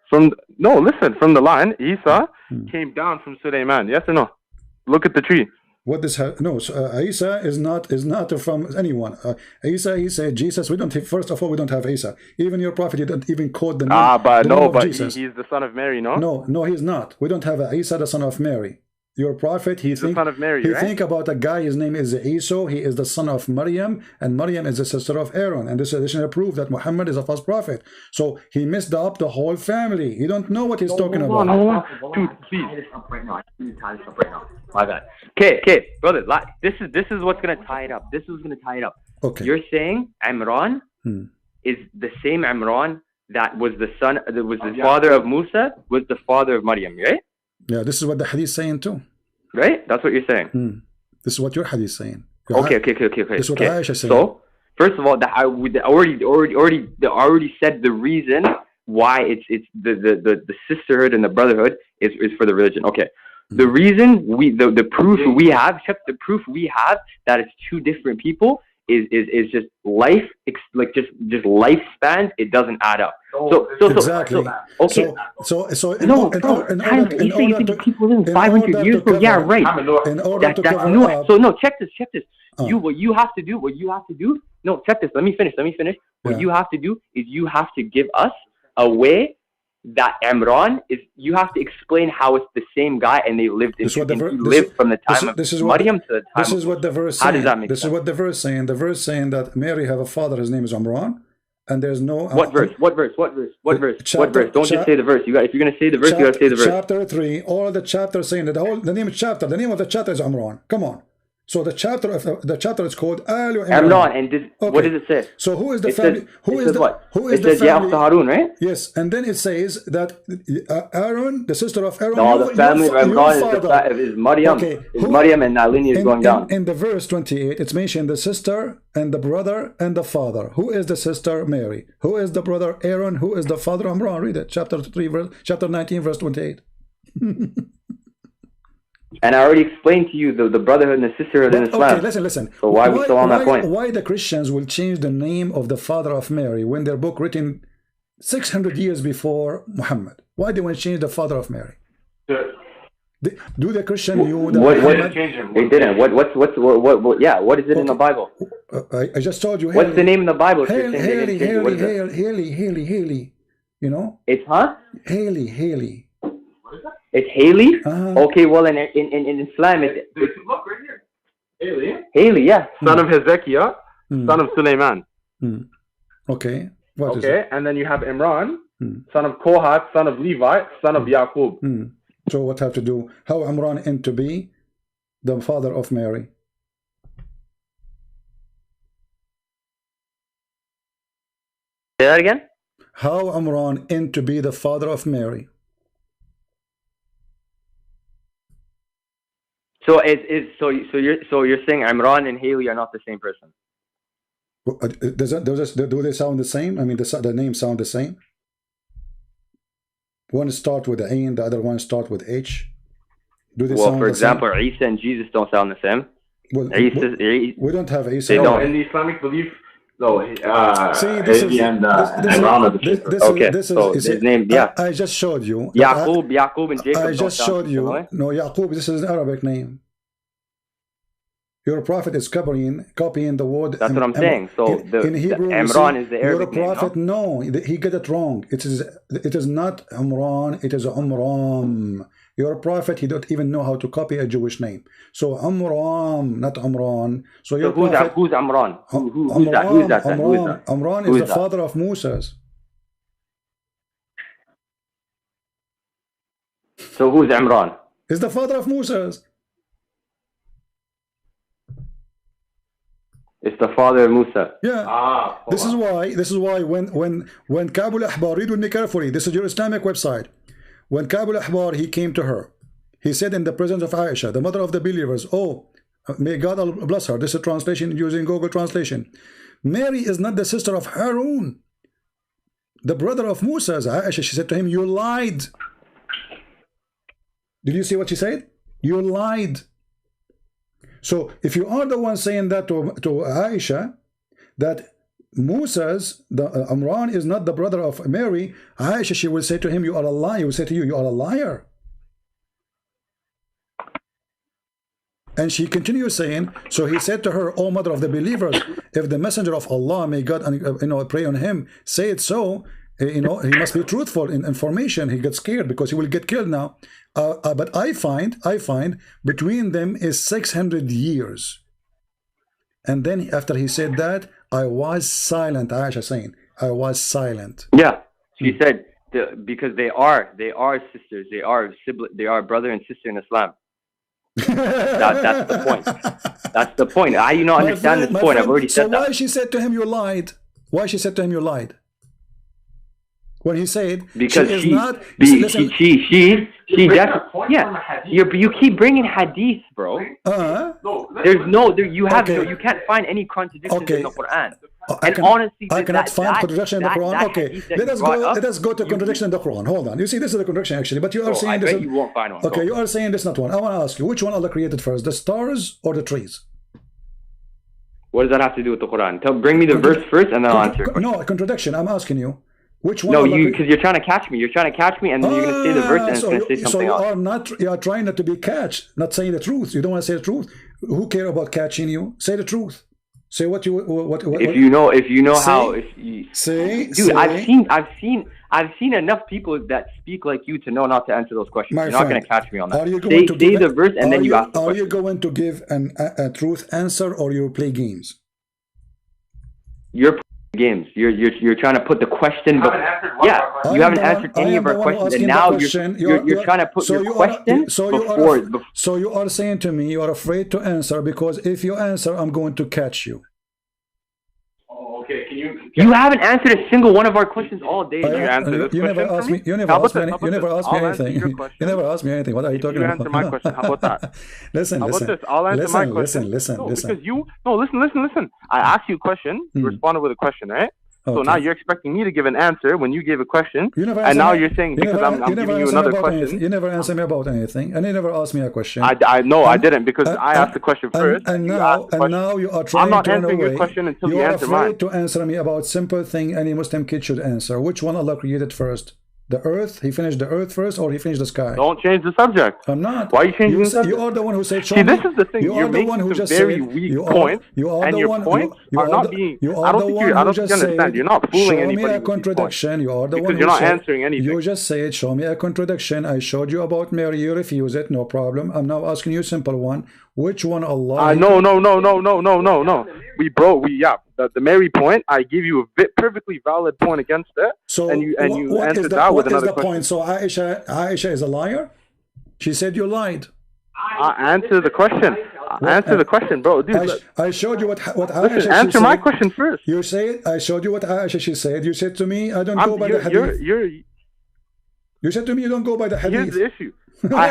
S4: From the line, Isa came down from Sulaiman. Yes or no? Look at the tree.
S1: What this no? Isa is not from anyone. Isa, he said Jesus. We don't have, first of all, we don't have Isa. Even your prophet, he didn't even quote the name.
S4: But Jesus. He's the son of Mary. No,
S1: he's not. We don't have Isa, the son of Mary. Your prophet, he think,
S4: son of Mary, right?
S1: think about a guy, his name is Esau, he is the son of Maryam, and Maryam is the sister of Aaron, and this additional proof that Muhammad is a false prophet. So he messed up the whole family. He don't know what he's talking about.
S2: Dude, please. Tie this up right now. I need to tie this up right now. My bad. Okay, brother. This is what's gonna tie it up. This is gonna tie it up.
S1: Okay.
S2: You're saying Imran is the same Imran that was the son, that was the father of Musa, was the father of Maryam, right?
S1: Yeah, this is what the hadith is saying too.
S2: Right? That's what you're saying.
S1: This is what your hadith is saying.
S2: Okay.
S1: This is what Aisha saying.
S2: So, first of all, I already said the reason why it's the sisterhood and the brotherhood is for the religion. Okay. The reason the proof we have, the proof we have that it's two different people is just life, like just lifespans. It doesn't add up. So
S1: exactly.
S2: Okay.
S1: So
S2: in order to people living 500 years ago, yeah, right.
S1: In order to cover up.
S2: So no, check this. What you have to do. No, check this. Let me finish. What you have to do is you have to give us a way that Imran is. You have to explain how it's the same guy and they lived from the time of Maryam to the time.
S1: This is what the verse saying. How does that make sense? This is what the verse saying. The verse saying that Mary have a father. His name is Imran. And there's no
S2: What verse? Don't just say the verse. If you're gonna say the verse, you gotta say the verse.
S1: Chapter 3. All the chapter saying that the name of the chapter is Imran. Come on. So the chapter is called Al
S2: Imran. And what does it say?
S1: So who is the family? Who is the
S2: family? Harun, right?
S1: Yes, and then it says that Aaron, the sister of Aaron.
S2: No, the family of Imran is Maryam. Okay. Is Maryam, and that lineage is going down.
S1: In the verse 28, it's mentioned the sister and the brother and the father. Who is the sister? Mary. Who is the brother? Aaron. Who is the father? Imran. Read it. Chapter 19, verse 28.
S2: And I already explained to you the brotherhood and the sisterhood in Islam.
S1: Okay, listen.
S2: So why are we still on that point?
S1: Why the Christians will change the name of the father of Mary when their book written 600 years before Muhammad? Why they want to change the father of Mary? Do the Christian knew that
S2: Muhammad? They didn't. What is it in the Bible?
S1: I just told you.
S2: What's the name in the Bible?
S1: Haley. You know?
S2: It's
S1: Haley.
S2: It's Haley? Okay, well, in Islam, it's
S4: look right here.
S2: Haley, yeah.
S4: Son of Hezekiah, son of Suleiman.
S1: Okay.
S4: Okay, and then you have Imran, son of Kohat, son of Levi, son of Yaqub.
S1: So what have to do? How Imran end to be the father of Mary?
S2: Say that again?
S1: How Imran end to be the father of Mary?
S2: So you're saying Imran and Haley are not the same person?
S1: Do they sound the same? I mean, the names sound the same. One start with Ain, the other one start with H. Do they sound
S2: for
S1: the
S2: example,
S1: same?
S2: Isa and Jesus don't sound the same.
S1: Well, we don't have Isa.
S2: They don't.
S4: In the Islamic belief, no.
S2: His name, yeah.
S1: I just showed you.
S2: Yaqub and Jacob.
S1: I just showed you. No, Yaqub. This is an Arabic name. Your prophet is copying the word.
S2: That's what I'm saying. So
S1: in Hebrew,
S2: Imran is the Arabic
S1: your prophet name, no? He get it wrong. It is not Imran. It is Umram. Your prophet, he don't even know how to copy a Jewish name. So Umram, not Umran. So your prophet,
S2: who's Umran? Who's that?
S1: Umran is the father of Moses.
S2: So who's Imran?
S1: Is the father of Moses.
S2: It's the father of Musa.
S1: Yeah. This is why when Ka'b al-Ahbar, read with me carefully. This is your Islamic website. When Ka'b al-Ahbar, he came to her. He said in the presence of Aisha, the mother of the believers, oh, may God bless her. This is a translation using Google Translation. Mary is not the sister of Harun, the brother of Musa. Aisha, she said to him, you lied. Did you see what she said? You lied. So if you are the one saying that to Aisha, that Imran is not the brother of Mary, Aisha, she will say to him, you are a liar. He will say to you, you are a liar. And she continues saying, so he said to her, O mother of the believers, if the messenger of Allah, may God pray on him, say it so, You know, he must be truthful in information. He gets scared because he will get killed now. But I find between them is 600 years. And then after he said that, I was silent. Aisha saying, I was silent.
S2: Yeah, she said because they are sisters. They are brother and sister in Islam. That's the point. That's the point. I understand this point. I've already said that.
S1: So why she said to him you lied? Why she said to him you lied? When he said
S2: because
S1: she is
S2: she
S1: not
S2: you keep bringing hadith, bro. You can't find any contradictions in the Quran. Honestly,
S1: I cannot find contradiction in the Quran. Okay, let us go to contradiction in the Quran. Hold on. You see, this is a contradiction actually, but you are saying this.
S2: You won't find one.
S1: Okay, you are saying this not one. I want to ask you, which one Allah created first, the stars or the trees?
S2: What does that have to do with the Quran? Bring me the verse first, and then I'll answer.
S1: No, contradiction. I'm asking you. Which one?
S2: No, because you're trying to catch me. You're trying to catch me, and then you're going to say the verse, and it's going to say something else.
S1: You are trying not to be catched, not saying the truth. You don't want to say the truth. Who care about catching you? Say the truth. Say what you what.
S2: If you know how.
S1: Dude,
S2: I've seen enough people that speak like you to know not to answer those questions. You're not going to catch me on that.
S1: Are you going to
S2: say the verse, and then you ask the question.
S1: Are you going to give a truth answer, or you play games?
S2: You're games. You're trying to put the question. You haven't answered any of our questions, and now you're trying to put your question before.
S1: So you are saying to me you are afraid to answer because if you answer, I'm going to catch you.
S4: Okay,
S2: you haven't answered a single one of our questions all day.
S1: You never asked me. You never asked me anything. You never asked me anything. What are you talking about?
S4: Answer my question. How about that?
S1: Listen.
S4: I'll answer my question. Listen. Listen. I asked you a question. You responded with a question, right? Okay. So now you're expecting me to give an answer when you gave a question, and now you're saying because I'm giving you another question.
S1: You never answered me about anything, and you never asked me a question.
S4: I didn't because I asked the question first.
S1: And now you are trying to run away.
S4: I'm not answering your question until you answer mine.
S1: You are afraid to answer me about simple thing any Muslim kid should answer. Which one Allah created first? The earth? He finished the earth first, or he finished the sky?
S4: Don't change the subject.
S1: I'm not.
S4: Why are you changing the subject?
S1: You are the one who said.
S4: See, this is the thing. You're making some very weak points, and your points are not being. I don't think you understand. You're not fooling anybody.
S1: Show me a contradiction. You are the one
S4: because you're not answering anything.
S1: You just said, "Show me a contradiction." I showed you about Mary. You refuse it. No problem. I'm now asking you a simple one. Which one Allah?
S4: No. The Mary point, I give you a perfectly valid point against it.
S1: So
S4: and you answered that with another question.
S1: Point? So Aisha is a liar? She said you lied.
S4: Answer the question. Answer the question, bro. Dude,
S1: I showed you what Aisha said.
S4: Answer my question first.
S1: You said I showed you what Aisha she said. You said to me, I don't go by the hadith. You said to me you don't go by the hadith.
S4: Here's the issue. I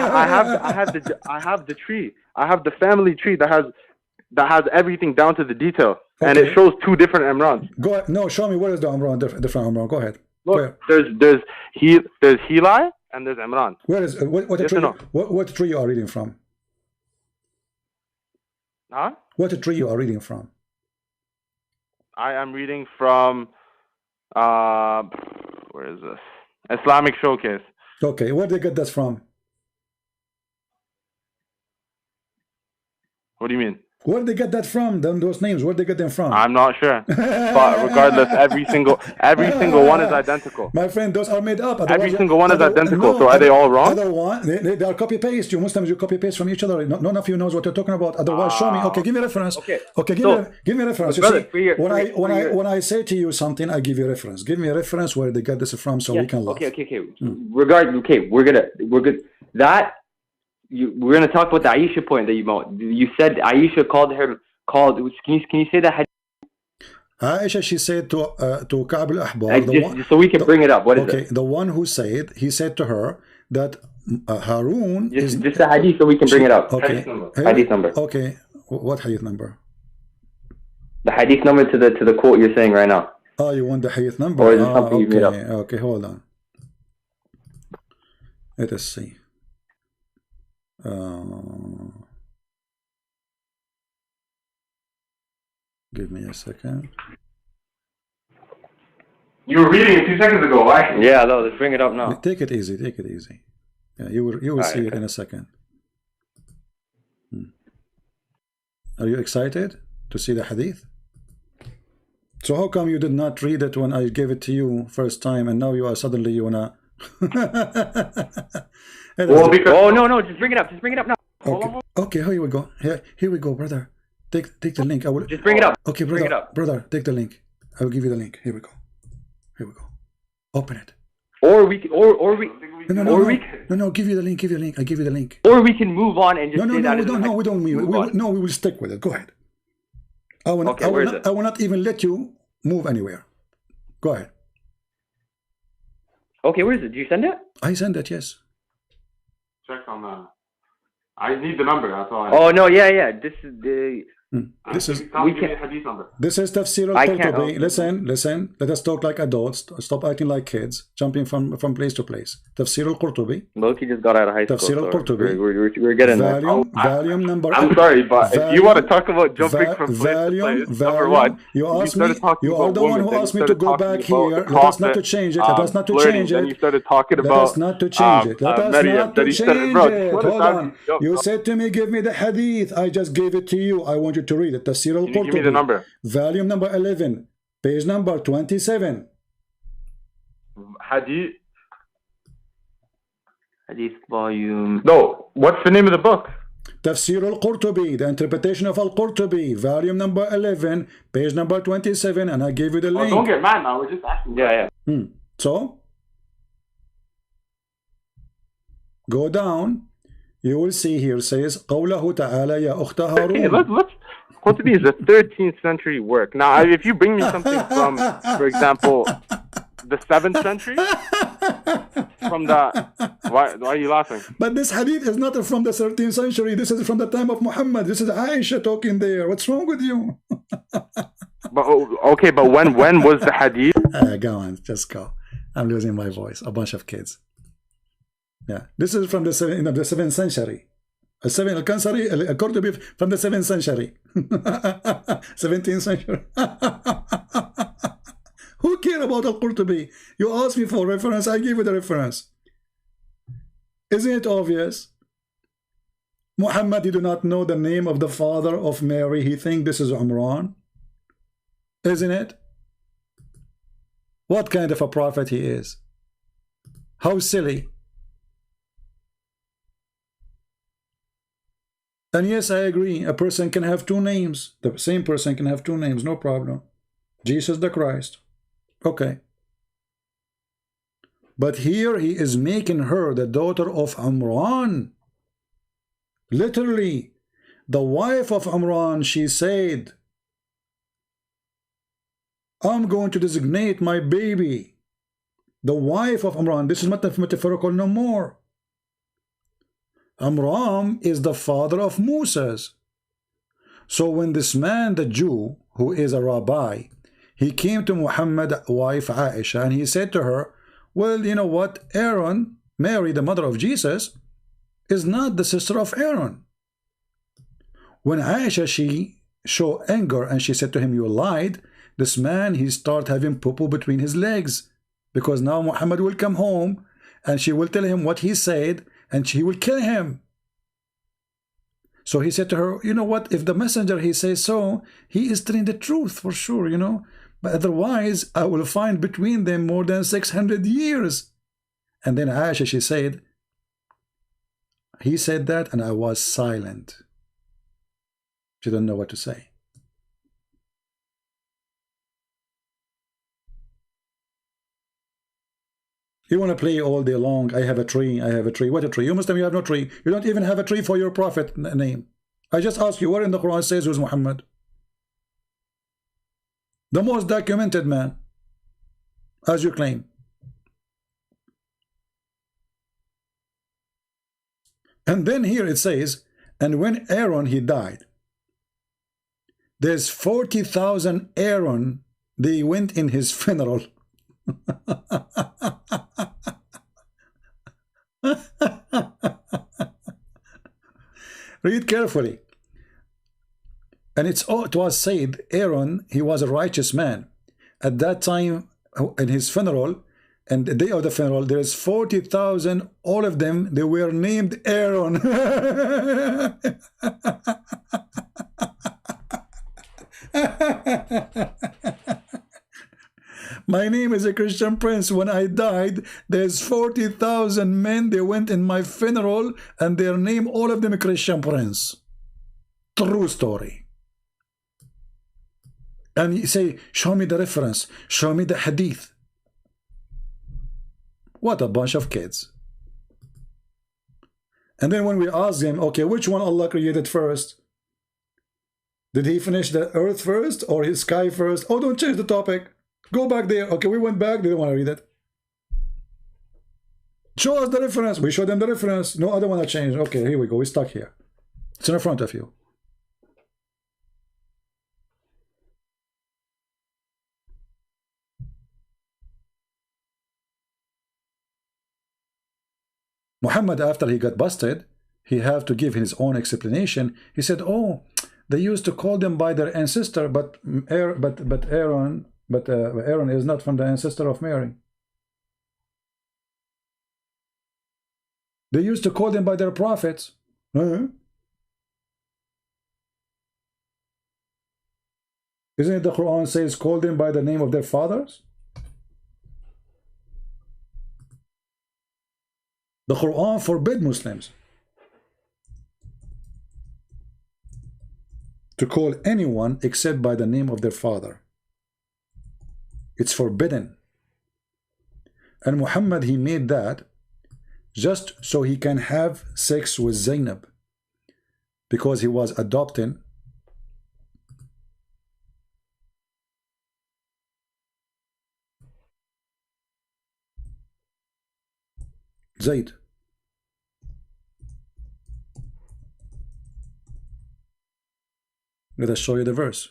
S4: have the tree. I have the family tree that has everything down to the detail, and it shows two different Imrans.
S1: Go ahead. No, show me where is the Imran, different Imran. Go ahead.
S4: Look, there's Heli and there's Imran.
S1: Where is what tree you are reading from?
S4: Huh?
S1: What tree you are reading from?
S4: I am reading from where is this? Islamic Showcase.
S1: Okay, where did they get this from?
S4: What do you mean?
S1: Where did they get that from? Those names, where did they get them from?
S4: I'm not sure. But regardless, every single one is identical.
S1: My friend, those are made up.
S4: Every single one is identical. So are they all wrong?
S1: They are copy paste. You Muslims, you copy paste from each other. None of you knows what you're talking about. Otherwise, show me. Okay, give me a reference. Okay, give me a reference. You see, when I say to you something, I give you a reference. Give me a reference where they get this from, so we can look.
S2: Okay. We're good. We're gonna talk about the Aisha point that you said. Aisha called. Can you say that?
S1: Aisha, she said to Ka'b al-Ahbar,
S2: so we can bring it up. What is it?
S1: Okay, the one who said, he said to her that Harun
S2: is just a hadith, so we can bring it up.
S1: Okay,
S2: hadith number.
S1: Okay, what hadith number?
S2: The hadith number to the quote you're saying right now.
S1: Oh, you want the hadith number?
S2: Or is it something you made up?
S1: Okay, hold on. Let us see. Give me a second.
S4: You were reading it 2 seconds ago, right?
S2: Yeah, no, let's bring it up now.
S1: Take it easy. Yeah, you will see it in a second. Are you excited to see the hadith? So how come you did not read it when I gave it to you first time, and now you are suddenly you wanna?
S2: Oh no, just bring it up. Just bring it up now.
S1: Okay, here we go. Here we go, brother. Take the link. I will
S2: just bring it up.
S1: Okay, brother. Bring it up. Brother, take the link. I will give you the link. Here we go. Here we go. Open it.
S2: Or we
S1: No, give you the link. Give you the link. I give you the link.
S2: Or we can move on and just
S1: we don't move. We will stick with it. Go ahead. I will not even let you move anywhere. Go ahead.
S2: Okay, where is it? Did you send it?
S1: I sent it, yes.
S4: Check on the... I need the number, that's all.
S2: Oh, no, yeah. This is the...
S1: This is
S4: hadith number.
S1: This is Tafsir al-Qurtubi. Listen. Let us talk like adults. Stop acting like kids, jumping from place to place. Tafsir al-Qurtubi.
S2: Loki just got out of high school.
S1: Tafsir al-Qurtubi.
S2: We're getting
S1: volume number.
S4: I'm sorry, but if you want to talk about jumping from place to place, number one,
S1: you asked me. You are the one who asked me to go back here. Let us not to change it. Let us not to change it.
S4: Then you started talking about.
S1: Let us not to change it. Let us not to change it. Hold on. You said to me, give me the hadith. I just gave it to you. I want you to read it. Tafsir al-Qurtubi.
S4: Give me the number.
S1: Volume number 11, page number 27.
S4: Hadith
S2: volume.
S4: No, what's the name of the book?
S1: Tafsir al-Qurtubi, the interpretation of al-Qurtubi, volume number 11, page number 27, and I gave you the link.
S4: Don't get mad now. We're just asking.
S2: Yeah.
S1: So, go down. You will see here says قوله تعالى يا أخت هارون.
S4: Okay, let's Qurtubi is a 13th century work. Now, if you bring me something from, for example, the 7th century, from the... Why are you laughing?
S1: But this hadith is not from the 13th century. This is from the time of Muhammad. This is Aisha talking there. What's wrong with you?
S4: but when was the hadith?
S1: Go on, just go. I'm losing my voice. A bunch of kids. Yeah, this is from the 7th century. Al-Qurtubi from the 7th century. 17th century. Who cares about Al-Qurtubi? You asked me for reference, I give you the reference. Isn't it obvious? Muhammad, he do not know the name of the father of Mary. He think this is Umran. Isn't it? What kind of a prophet he is? How silly. And yes, I agree. A person can have two names. The same person can have two names, no problem. Jesus the Christ. Okay. But here he is making her the daughter of Umran. Literally, the wife of Umran, she said, I'm going to designate my baby. The wife of Umran. This is not metaphorical no more. Amram is the father of Moses. So when this man, the Jew, who is a rabbi, he came to Muhammad's wife Aisha and he said to her, well, you know what? Aaron, Mary, the mother of Jesus, is not the sister of Aaron. When Aisha, she showed anger and she said to him, you lied, this man, he start having poo-poo between his legs because now Muhammad will come home and she will tell him what he said and she will kill him. So he said to her, you know what, if the messenger, he says so, he is telling the truth for sure, you know, but otherwise I will find between them more than 600 years. And then Aisha, she said, he said that and I was silent. She didn't know what to say. You want to play all day long, I have a tree, I have a tree. What a tree? You Muslim, you have no tree. You don't even have a tree for your prophet name. I just asked you, where in the Quran says who's Muhammad? The most documented man, as you claim. And then here it says, and when Aaron, he died, there's 40,000 Aaron, they went in his funeral. Read carefully. And it was said Aaron, he was a righteous man. At that time, in his funeral, and the day of the funeral, there is 40,000, all of them, they were named Aaron. My name is a Christian prince. When I died, there's 40,000 men. They went in my funeral and their name, all of them, a Christian prince. True story. And you say, show me the reference. Show me the hadith. What a bunch of kids. And then when we ask them, okay, which one Allah created first? Did he finish the earth first or his sky first? Oh, don't change the topic. Go back there. Okay, we went back. They don't want to read it. Show us the reference. We show them the reference. No, I don't want to change. Okay, here we go. We're stuck here. It's in front of you. Muhammad, after he got busted, he had to give his own explanation. He said, oh, they used to call them by their ancestor, but Aaron is not from the ancestor of Mary. They used to call them by their prophets. Isn't it the Quran says, call them by the name of their fathers? The Quran forbid Muslims to call anyone except by the name of their father. It's forbidden. And Muhammad, he made that just so he can have sex with Zainab, because he was adopting Zayd. Let us show you the verse.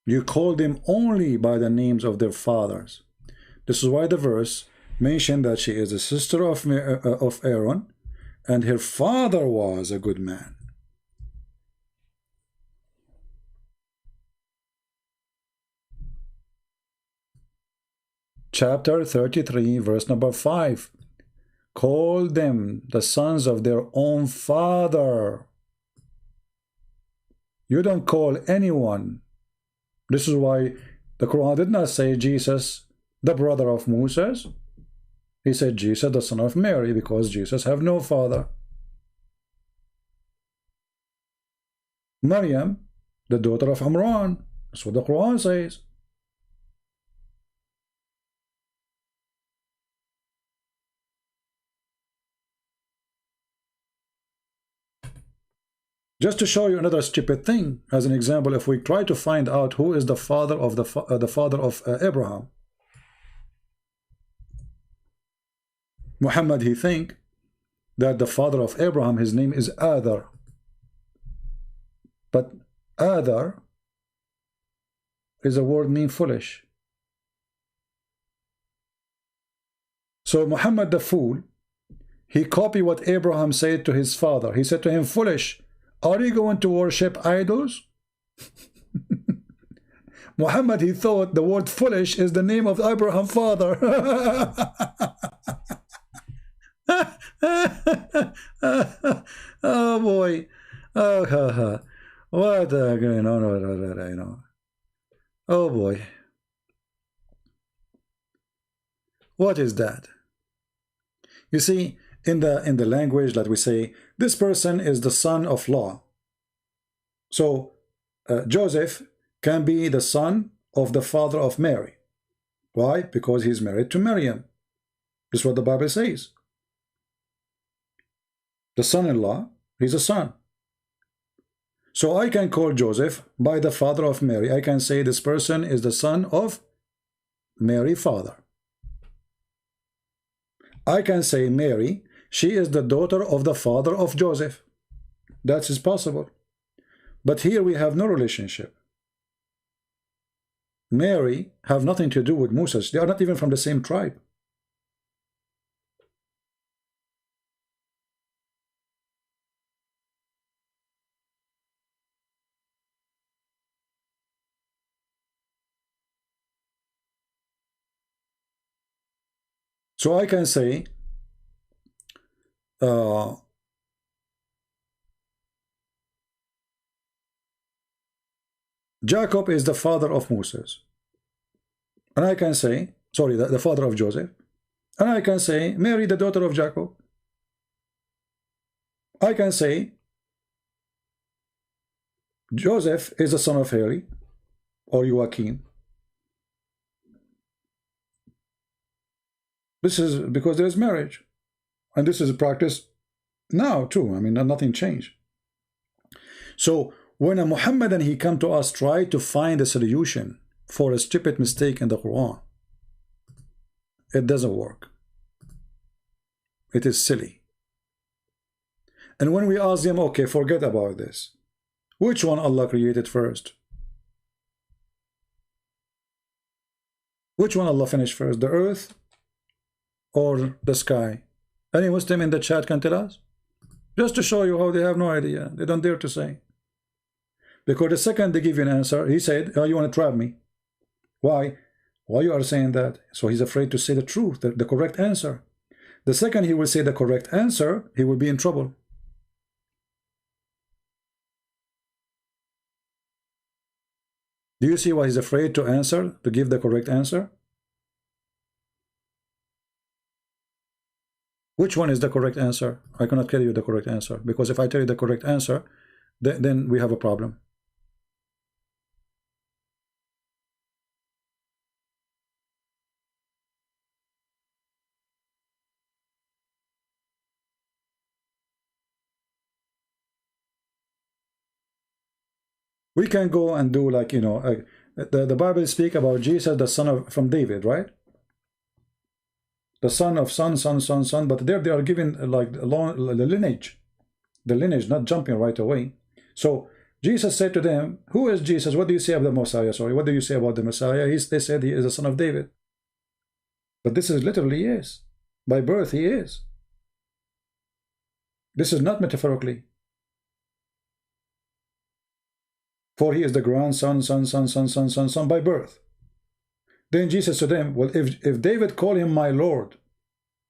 S1: You call them only by the names of their fathers. This is why the verse mentioned that she is a sister of Aaron, and her father was a good man. Chapter 33, verse number 5. Call them the sons of their own father. You don't call anyone. This is why the Quran did not say Jesus, the brother of Moses. He said Jesus, the son of Mary, because Jesus have no father. Maryam, the daughter of Imran. That's what the Quran says. Just to show you another stupid thing, as an example, if we try to find out who is the father of the father of Abraham, Muhammad, he think that the father of Abraham, his name is Adar, but Adar is a word mean foolish. So Muhammad the fool, he copied what Abraham said to his father. He said to him, foolish, are you going to worship idols? Muhammad, he thought the word foolish is the name of Abraham's father. Oh boy. Oh, what going on? You know. Oh boy. What is that? You see, in the language that we say, this person is the son of law. So Joseph can be the son of the father of Mary. Why? Because he's married to Miriam. This is what the Bible says. The son-in-law, he's a son. So I can call Joseph by the father of Mary. I can say this person is the son of Mary father. I can say Mary, she is the daughter of the father of Joseph. That is possible. But here we have no relationship. Mary have nothing to do with Moses. They are not even from the same tribe. So I can say Jacob is the father of Moses. And I can say, sorry, the father of Joseph. And I can say, Mary, the daughter of Jacob. I can say, Joseph is the son of Harry or Joachim. This is because there is marriage. And this is practiced now too. I mean, nothing changed. So when a Muhammadan, he come to us, try to find a solution for a stupid mistake in the Quran, it doesn't work. It is silly. And when we ask them, okay, forget about this, which one Allah created first? Which one Allah finished first, the earth or the sky? Any Muslim in the chat can tell us? Just to show you how they have no idea. They don't dare to say. Because the second they give you an answer, he said, oh, you want to trap me. Why? Why you are saying that? So he's afraid to say the truth, the correct answer. The second he will say the correct answer, he will be in trouble. Do you see why he's afraid to answer, to give the correct answer? Which one is the correct answer? I cannot tell you the correct answer, because if I tell you the correct answer, then we have a problem. We can go and do like, you know, the Bible speak about Jesus, the son of, from David, right? The son of son, but there they are given like the lineage, not jumping right away. So Jesus said to them, who is Jesus? What do you say about the Messiah? Sorry, what do you say about the Messiah? They said he is the son of David. But this is literally is. By birth he is. This is not metaphorically. For he is the grandson, son by birth. Then Jesus to them, well, if David called him my Lord,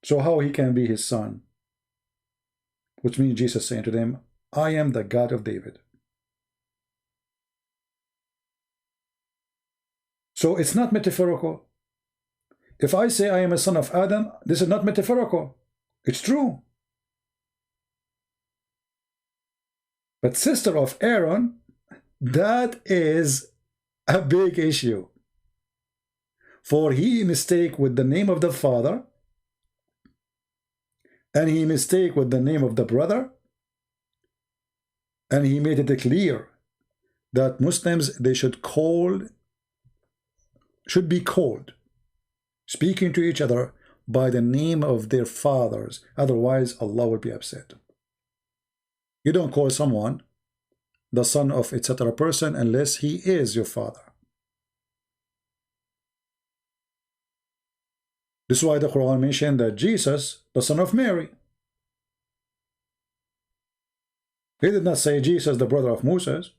S1: so how he can be his son? Which means Jesus saying to them, I am the God of David. So it's not metaphorical. If I say I am a son of Adam, this is not metaphorical. It's true. But sister of Aaron, that is a big issue. For he mistake with the name of the father, and he mistake with the name of the brother, and he made it clear that Muslims, they should be called, speaking to each other by the name of their fathers. Otherwise, Allah will be upset. You don't call someone the son of etc. person unless he is your father. This is why the Quran mentioned that Jesus, the son of Mary. He did not say Jesus, the brother of Moses.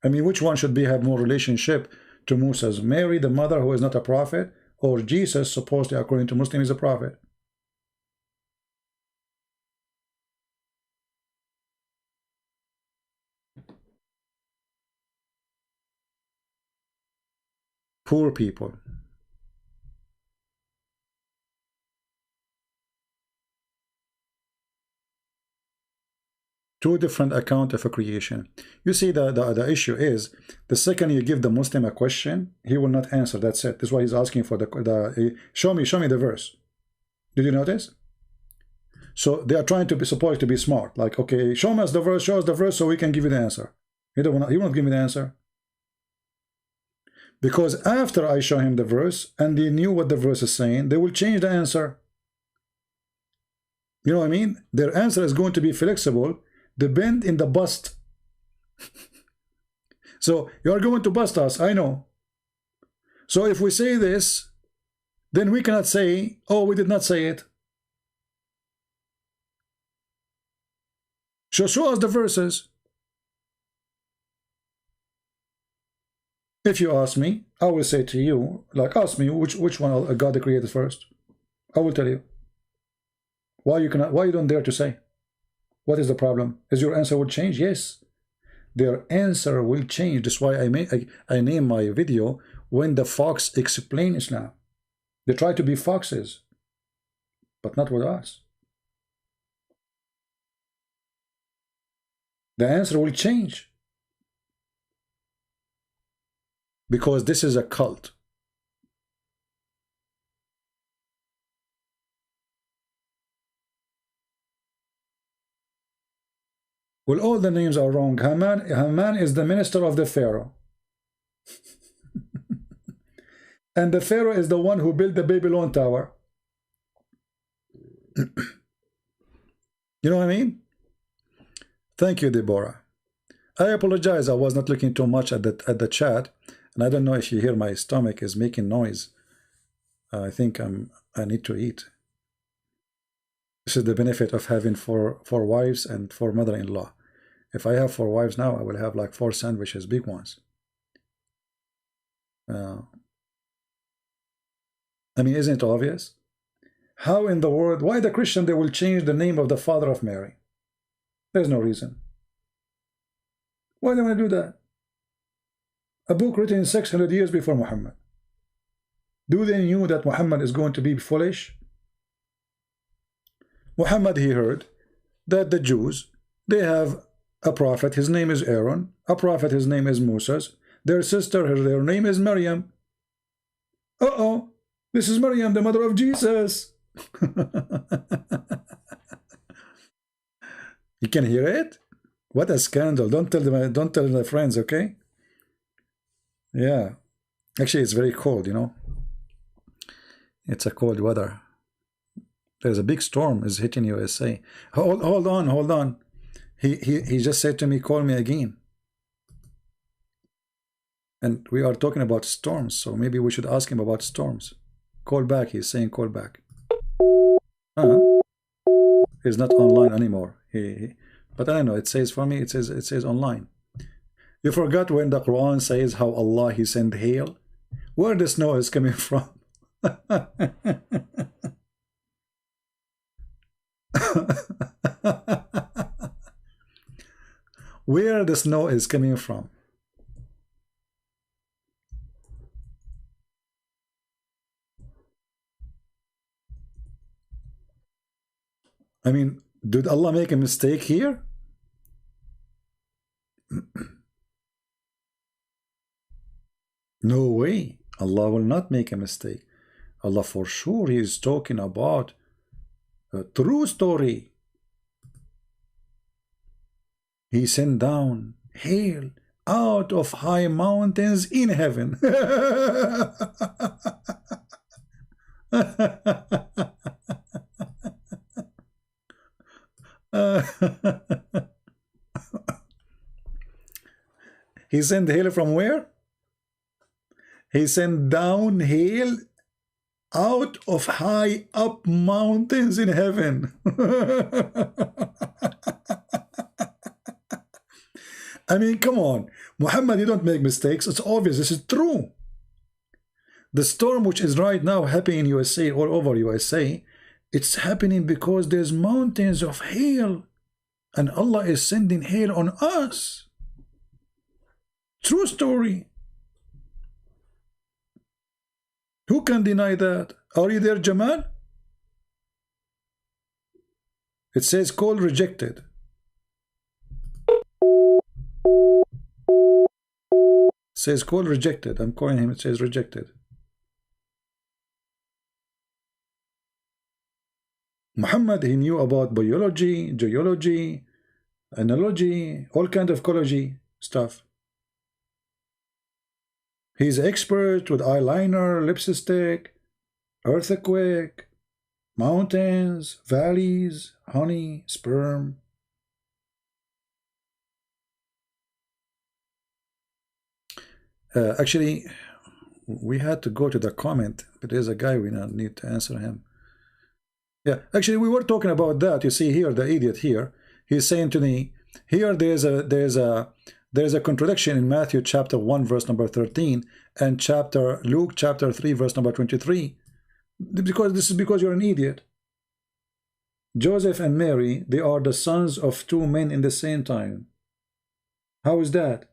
S1: I mean, which one should have more relationship to Moses? Mary, the mother who is not a prophet, or Jesus, supposedly according to Muslim, is a prophet? Poor people. Two different accounts of a creation. You see, the issue is, the second you give the Muslim a question, he will not answer. That's it. That's why he's asking for show me the verse. Did you notice? So they are trying to be supposed to be smart. Like, okay, show us the verse so we can give you the answer. He won't give me the answer. Because after I show him the verse and they knew what the verse is saying, they will change the answer. You know what I mean? Their answer is going to be flexible, the bend in the bust. So you are going to bust us, I know. So if we say this, then we cannot say, oh, we did not say it. So show us the verses. If you ask me, I will say to you, like, ask me which one God created first. I will tell you. Why you don't dare to say? What is the problem? Is your answer would change? Yes. their answer will change. That's why I name my video When the Fox Explain Islam. They try to be foxes, but not with us. The answer will change, because this is a cult. Well, all the names are wrong. Haman is the minister of the Pharaoh. And the Pharaoh is the one who built the Babylon Tower. You know what I mean? Thank you, Deborah. I apologize. I was not looking too much at the chat, and I don't know if you hear my stomach is making noise. I think I need to eat. This is the benefit of having four wives and 4 mother-in-law. If I have 4 wives now, I will have like 4 sandwiches, big ones. I mean, isn't it obvious? How in the world, why the Christian, they will change the name of the father of Mary? There's no reason. Why do they want to do that? A book written 600 years before Muhammad. Do they knew that Muhammad is going to be foolish? Muhammad, he heard that the Jews, they have a prophet, his name is Aaron, a prophet, his name is Moses, their sister, their name is Maryam. Uh-oh, this is Maryam, the mother of Jesus. You can hear it? What a scandal. Don't tell my friends, okay? Yeah. Actually, it's very cold, you know. It's a cold weather. There's a big storm is hitting USA. Hold on. He just said to me, call me again. And we are talking about storms, so maybe we should ask him about storms. Call back, he's saying call back. He's not online anymore. But I don't know, it says for me, it says online. You forgot when the Quran says how Allah, he sent hail? Where the snow is coming from? Where the snow is coming from? I mean, did Allah make a mistake here? No way. Allah will not make a mistake. Allah for sure, he is talking about a true story. He sent down hail out of high mountains in heaven. He sent hail from where? He sent down hail out of high up mountains in heaven. I mean, come on. Muhammad, you don't make mistakes. It's obvious. This is true. The storm which is right now happening in USA, all over USA, it's happening because there's mountains of hail. And Allah is sending hail on us. True story. Who can deny that? Are you there, Jamal? It says call rejected. It says call rejected. I'm calling him. It says rejected. Muhammad, he knew about biology, geology, analogy, all kind of ecology stuff. He's expert with eyeliner, lipstick, earthquake, mountains, valleys, honey, sperm. Actually, we had to go to the comment, but there's a guy we now need to answer him. Yeah, actually, we were talking about that. You see here, the idiot here, he's saying to me, here there's a contradiction in Matthew chapter 1 verse number 13 and Luke chapter 3 verse number 23. Because you're an idiot. Joseph and Mary, they are the sons of 2 men in the same time. How is that?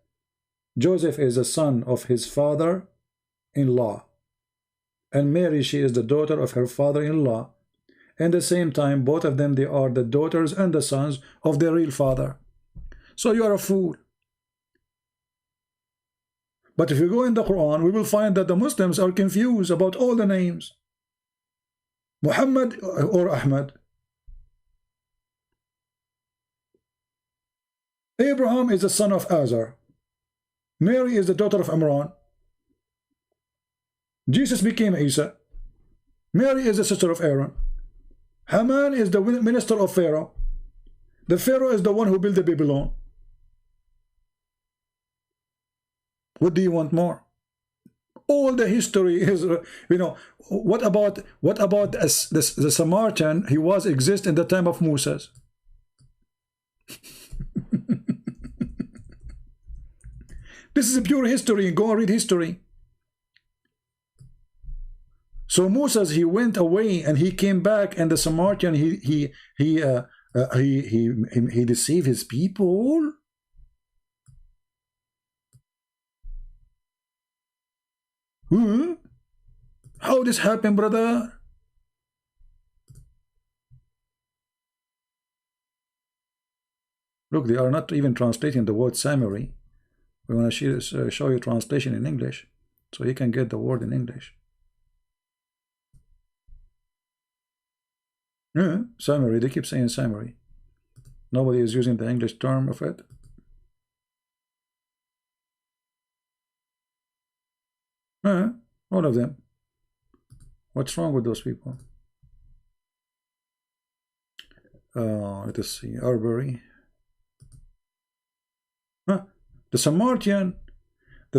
S1: Joseph is the son of his father-in-law, and Mary, she is the daughter of her father-in-law. At the same time, both of them, they are the daughters and the sons of their real father. So you are a fool. But if you go in the Quran, we will find that the Muslims are confused about all the names. Muhammad or Ahmad. Abraham is the son of Azar. Mary is the daughter of Imran. Jesus became Isa. Mary is the sister of Aaron. Haman is the minister of Pharaoh. The Pharaoh is the one who built the Babylon. What do you want more? All the history is, you know, what about the Samaritan? He was exist in the time of Moses. This is a pure history. Go and read history. So Moses, he went away and he came back, and the Samaritan, he deceived his people. How this happened, brother? Look, they are not even translating the word summary. We want to show you translation in English, so you can get the word in English. Summary, they keep saying summary. Nobody is using the English term of it. All of them. What's wrong with those people? Let us see. Arbery. The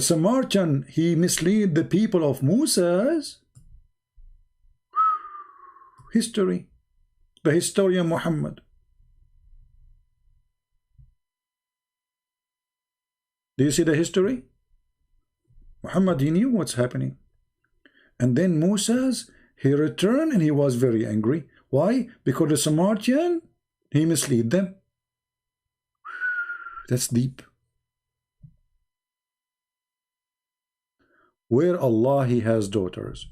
S1: Samaritan, he misled the people of Moses. History. The historian Muhammad. Do you see the history? Muhammad, he knew what's happening. And then Moses, he returned and he was very angry. Why? Because the Samaritan, he misled them. That's deep. Where Allah, he has daughters.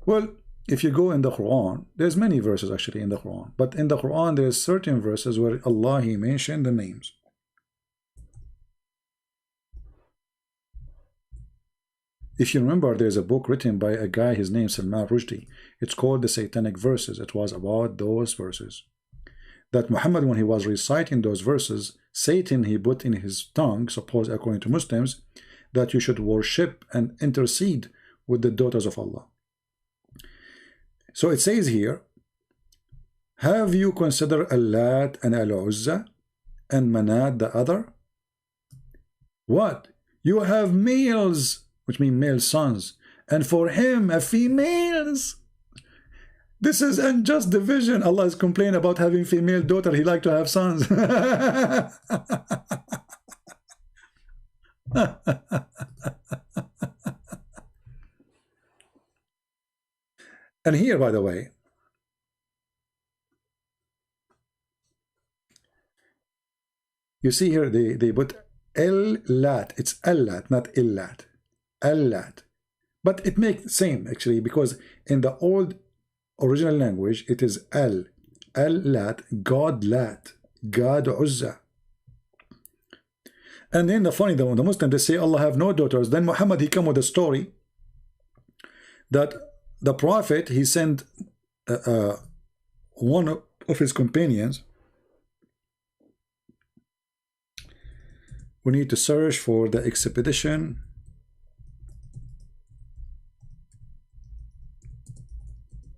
S1: Well, if you go in the Quran, there's many verses actually in the Quran. But in the Quran, there's certain verses where Allah, he mentioned the names. If you remember, there's a book written by a guy, his name is Salman Rushdie. It's called the Satanic Verses. It was about those verses. That Muhammad, when he was reciting those verses, Satan, he put in his tongue, suppose according to Muslims, that you should worship and intercede with the daughters of Allah. So it says here, have you considered Allat and Al-Uzza and Manat the other? What? You have males, which mean male sons, and for him a females. This is unjust division. Allah is complaining about having female daughter. He like to have sons. And here, by the way, you see here they put El-Lat. It's El-Lat, not Illat. El-Lat. But it makes same actually, because in the old original language it is El-Lat, God Lat, God Uzza. And then the funny, the Muslims, they say Allah have no daughters. Then Muhammad, he come with a story that the Prophet, he sent one of his companions. We need to search for the expedition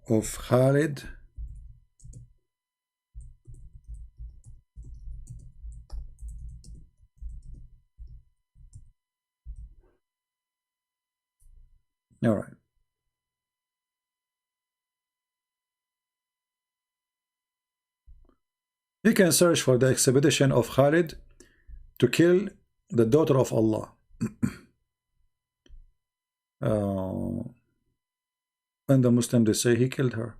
S1: of Khalid all right. You can search for the expedition of Khalid to kill the daughter of Allah. And the Muslims, they say he killed her.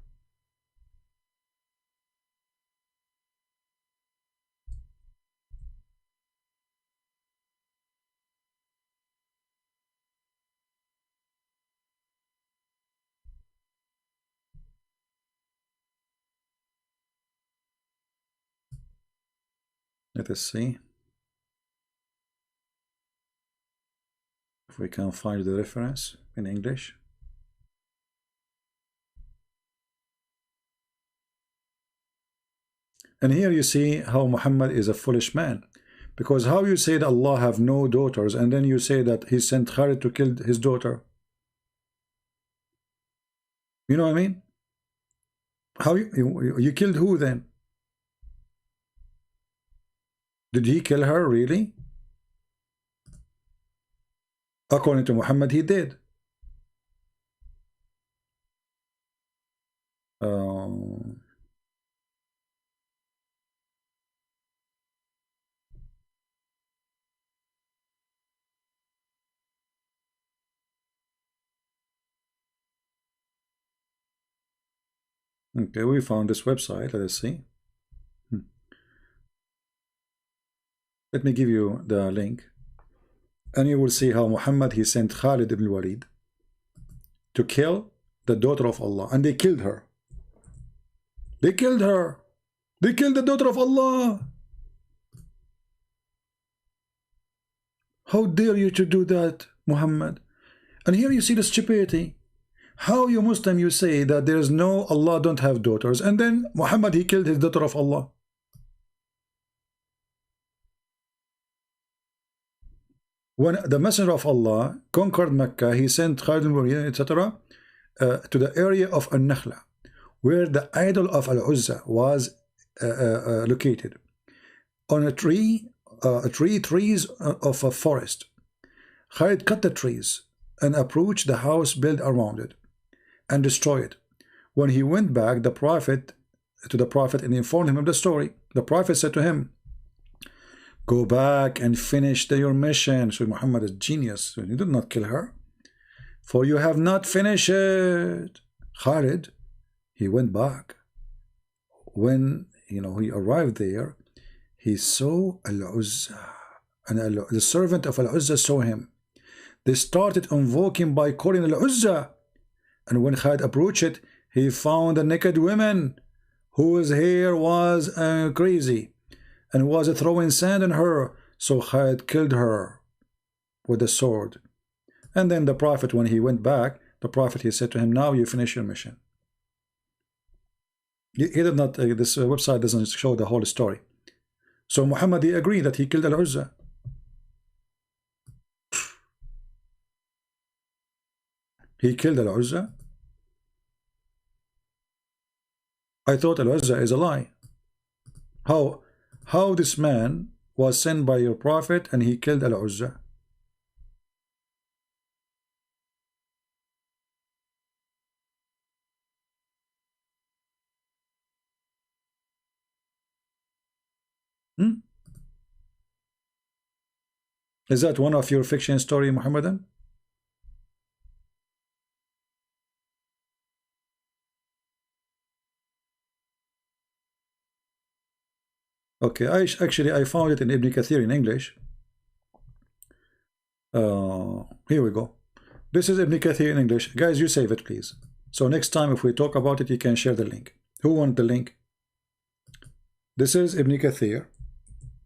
S1: Let us see if we can find the reference in English. And here you see how Muhammad is a foolish man, because how you say that Allah have no daughters and then you say that he sent Khalid to kill his daughter? You know what I mean? How you killed who then? Did he kill her really? According to Muhammad, he did. Okay, we found this website. Let us see. Let me give you the link, and you will see how Muhammad, he sent Khalid ibn Walid to kill the daughter of Allah, and they killed her. They killed her. They killed the daughter of Allah. How dare you to do that, Muhammad? And here you see the stupidity. How you Muslim, you say that there is no Allah don't have daughters, and then Muhammad, he killed his daughter of Allah. When the Messenger of Allah conquered Mecca, he sent Khalid ibn Walid, etc., to the area of Al-Nakhla, where the idol of Al-Uzza was located on a trees of a forest. Khalid cut the trees and approached the house built around it and destroyed it. When he went back to the Prophet and informed him of the story, the Prophet said to him, "Go back and finish your mission." So Muhammad is genius. He did not kill her, for you have not finished it. Khalid, he went back. When he arrived there, he saw Al-Uzza, and the servant of Al-Uzza saw him. They started invoking by calling Al-Uzza, and when Khalid approached it, he found a naked woman whose hair was crazy and was throwing sand on her. So Khalid killed her with a sword. And then the Prophet, when he went back, the Prophet, he said to him, "Now you finish your mission." He did not, this website doesn't show the whole story. So Muhammad, he agreed that he killed Al-Uzza. He killed Al-Uzza. I thought Al-Uzza is a lie. How this man was sent by your Prophet and he killed Al-Uzza? Is that one of your fiction story, Muhammadan? Okay, I found it in Ibn Kathir in English. Here we go. This is Ibn Kathir in English. Guys, you save it, please. So next time if we talk about it, you can share the link. Who wants the link? This is Ibn Kathir.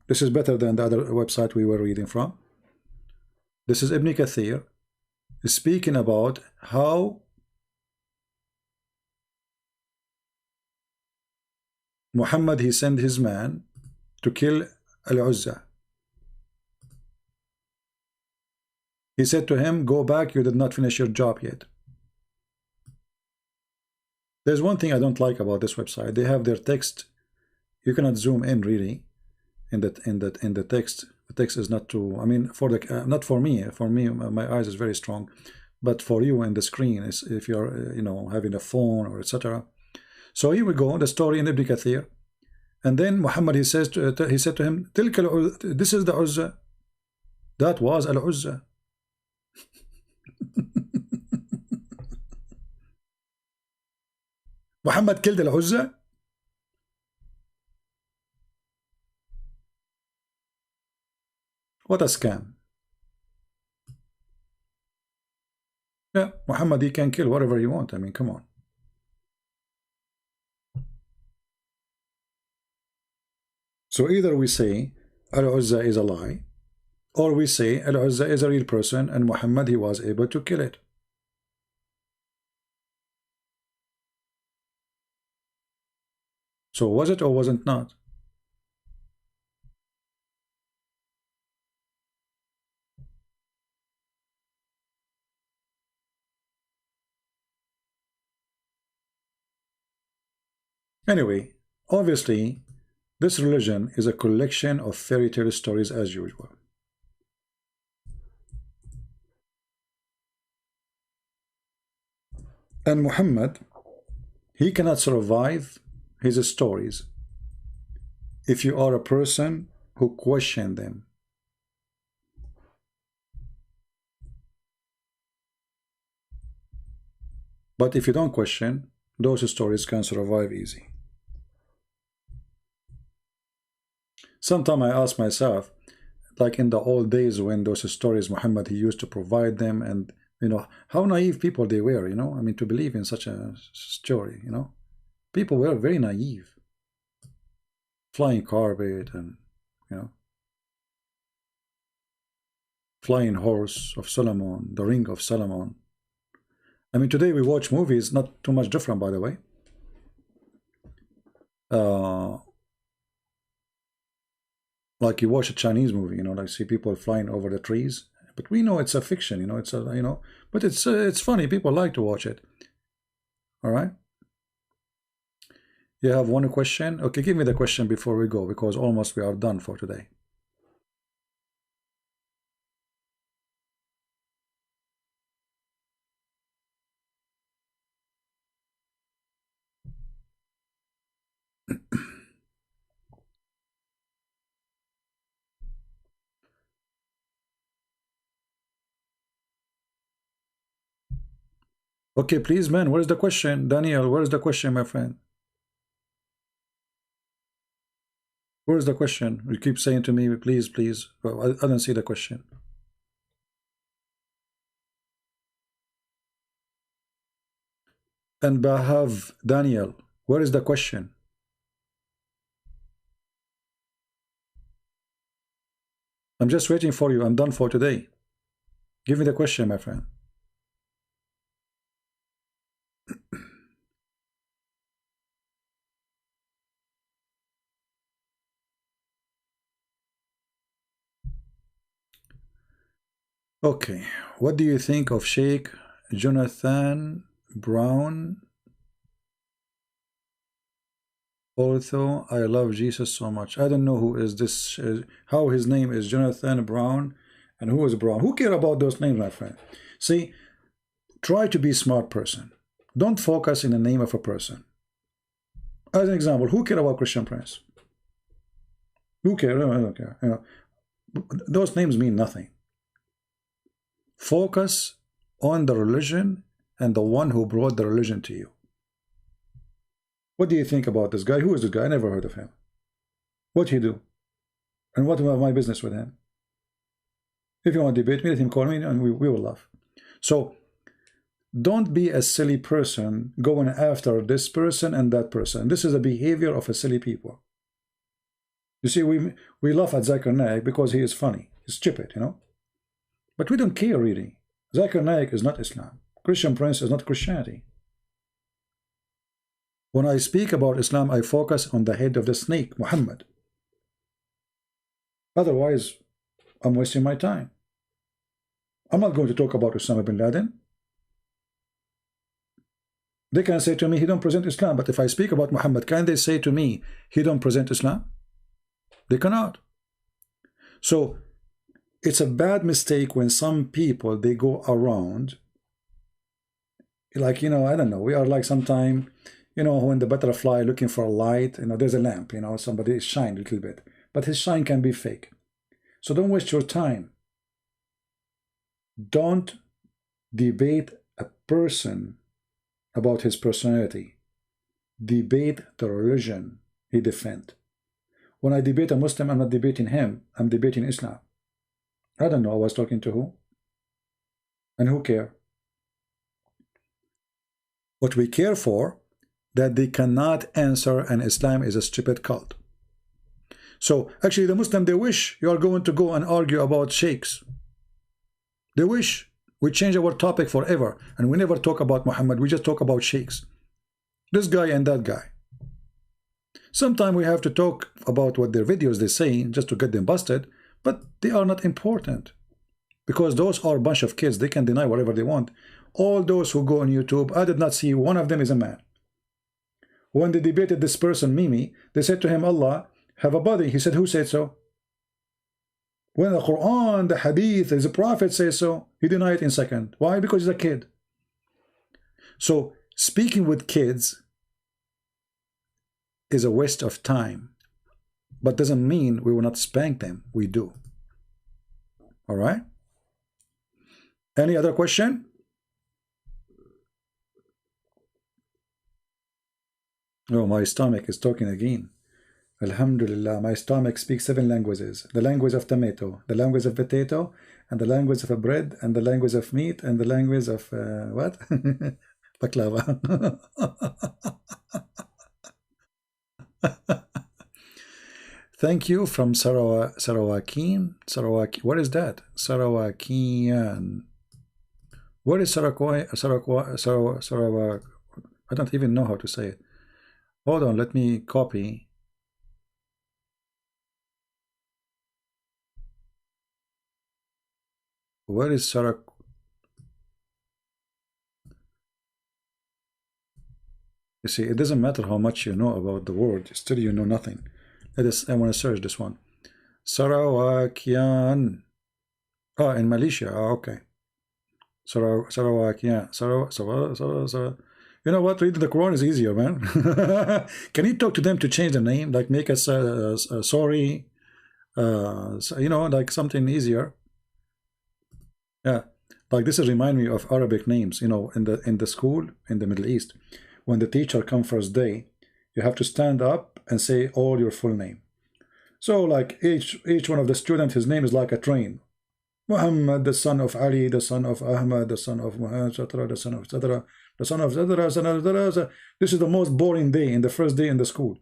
S1: This is better than the other website we were reading from. This is Ibn Kathir speaking about how Muhammad, he sent his man to kill Al-Uzza. He said to him, "Go back, you did not finish your job yet." There's one thing I don't like about this website. They have their text. You cannot zoom in really in the text. The text is not too, I mean, for the not for me. For me, my eyes is very strong, but for you in the screen is if you're having a phone or etc. So here we go, the story in Ibn Kathir. And then Muhammad, he said to him, "This is the Uzza." That was Al-Uzza. Muhammad killed Al-Uzza. What a scam. Yeah, Muhammad, he can kill whatever he wants. I mean, come on. So either we say Al-Uzza is a lie, or we say Al-Uzza is a real person and Muhammad, he was able to kill it. So was it or wasn't not? Anyway, obviously, this religion is a collection of fairy tale stories as usual. And Muhammad, he cannot survive his stories if you are a person who question them. But if you don't question, those stories can survive easy. Sometimes I ask myself, like in the old days when those stories Muhammad, he used to provide them, and you know, how naive people they were, you know, I mean, to believe in such a story, you know, people were very naive. Flying carpet and, you know, flying horse of Solomon, the ring of Solomon. I mean, today we watch movies, not too much different, by the way. Like you watch a Chinese movie, you know, like see people flying over the trees, but we know it's a fiction, you know, it's a, you know, but it's funny. People like to watch it. All right. You have one question? Okay, give me the question before we go, because almost we are done for today. Okay, please, man, where's the question? Daniel, where's the question, my friend? Where's the question? You keep saying to me, please, please. Well, I don't see the question. And Bahav, Daniel, where is the question? I'm just waiting for you. I'm done for today. Give me the question, my friend. Okay, what do you think of Sheikh Jonathan Brown? Although I love Jesus so much, I don't know who is this, how his name is Jonathan Brown, and who is Brown. Who care about those names, my friend? See, try to be a smart person. Don't focus in the name of a person. As an example, who care about Christian Prince? Who care? I don't care. You know, those names mean nothing. Focus on the religion and the one who brought the religion to you. What do you think about this guy? Who is this guy? I never heard of him. What he do? And what about my business with him? If you want to debate me, let him call me and we will laugh. So don't be a silly person going after this person and that person. This is a behavior of a silly people. You see, we laugh at Zakir Naik because he is funny. He's stupid, you know. But we don't care really. Zakir Naik is not Islam. Christian Prince is not Christianity. When I speak about Islam, I focus on the head of the snake, Muhammad. Otherwise, I'm wasting my time. I'm not going to talk about Osama bin Laden. They can say to me, he don't present Islam. But if I speak about Muhammad, can they say to me, he don't present Islam? They cannot. So it's a bad mistake when some people, they go around, like, you know, I don't know, we are like sometime, you know, when the butterfly looking for a light, you know, there's a lamp, you know, somebody shine a little bit, but his shine can be fake. So don't waste your time. Don't debate a person about his personality. Debate the religion he defends. When I debate a Muslim, I'm not debating him, I'm debating Islam. I don't know I was talking to who. And who care? What we care for, that they cannot answer and Islam is a stupid cult. So actually the Muslim, they wish you are going to go and argue about sheikhs. They wish we change our topic forever and we never talk about Muhammad, we just talk about sheikhs. This guy and that guy. Sometimes we have to talk about what their videos they say just to get them busted, but they are not important. Because those are a bunch of kids, they can deny whatever they want. All those who go on YouTube, I did not see one of them is a man. When they debated this person, Mimi, they said to him, Allah have a body. He said, who said so? When the Quran, the Hadith, the Prophet says so, he denied it in a second. Why? Because he's a kid. So speaking with kids is a waste of time, but doesn't mean we will not spank them. We do. All right? Any other question? Oh, my stomach is talking again. Alhamdulillah, my stomach speaks 7 languages. The language of tomato, the language of potato, and the language of a bread, and the language of meat, and the language of what? Baklava. Thank you from Sarawakian. What is that? Sarawakian. What is Sarawak? I don't even know how to say it. Hold on, let me copy. Where is Sarak? You see, it doesn't matter how much you know about the word, still you know nothing. I want to search this one. Sarawakian. Oh, in Malaysia. Oh, okay. Sarawakian. You know what? Reading the Quran is easier, man. Can you talk to them to change the name? Like make us sorry. You know, like something easier. Yeah. Like this is remind me of Arabic names, you know, in the school in the Middle East. When the teacher comes first day, you have to stand up and say all your full name. So like each one of the students, his name is like a train. Muhammad, the son of Ali, the son of Ahmad, the son of Muhammad, the son of Zadra, the son of Zadra. This is the most boring day in the first day in the school,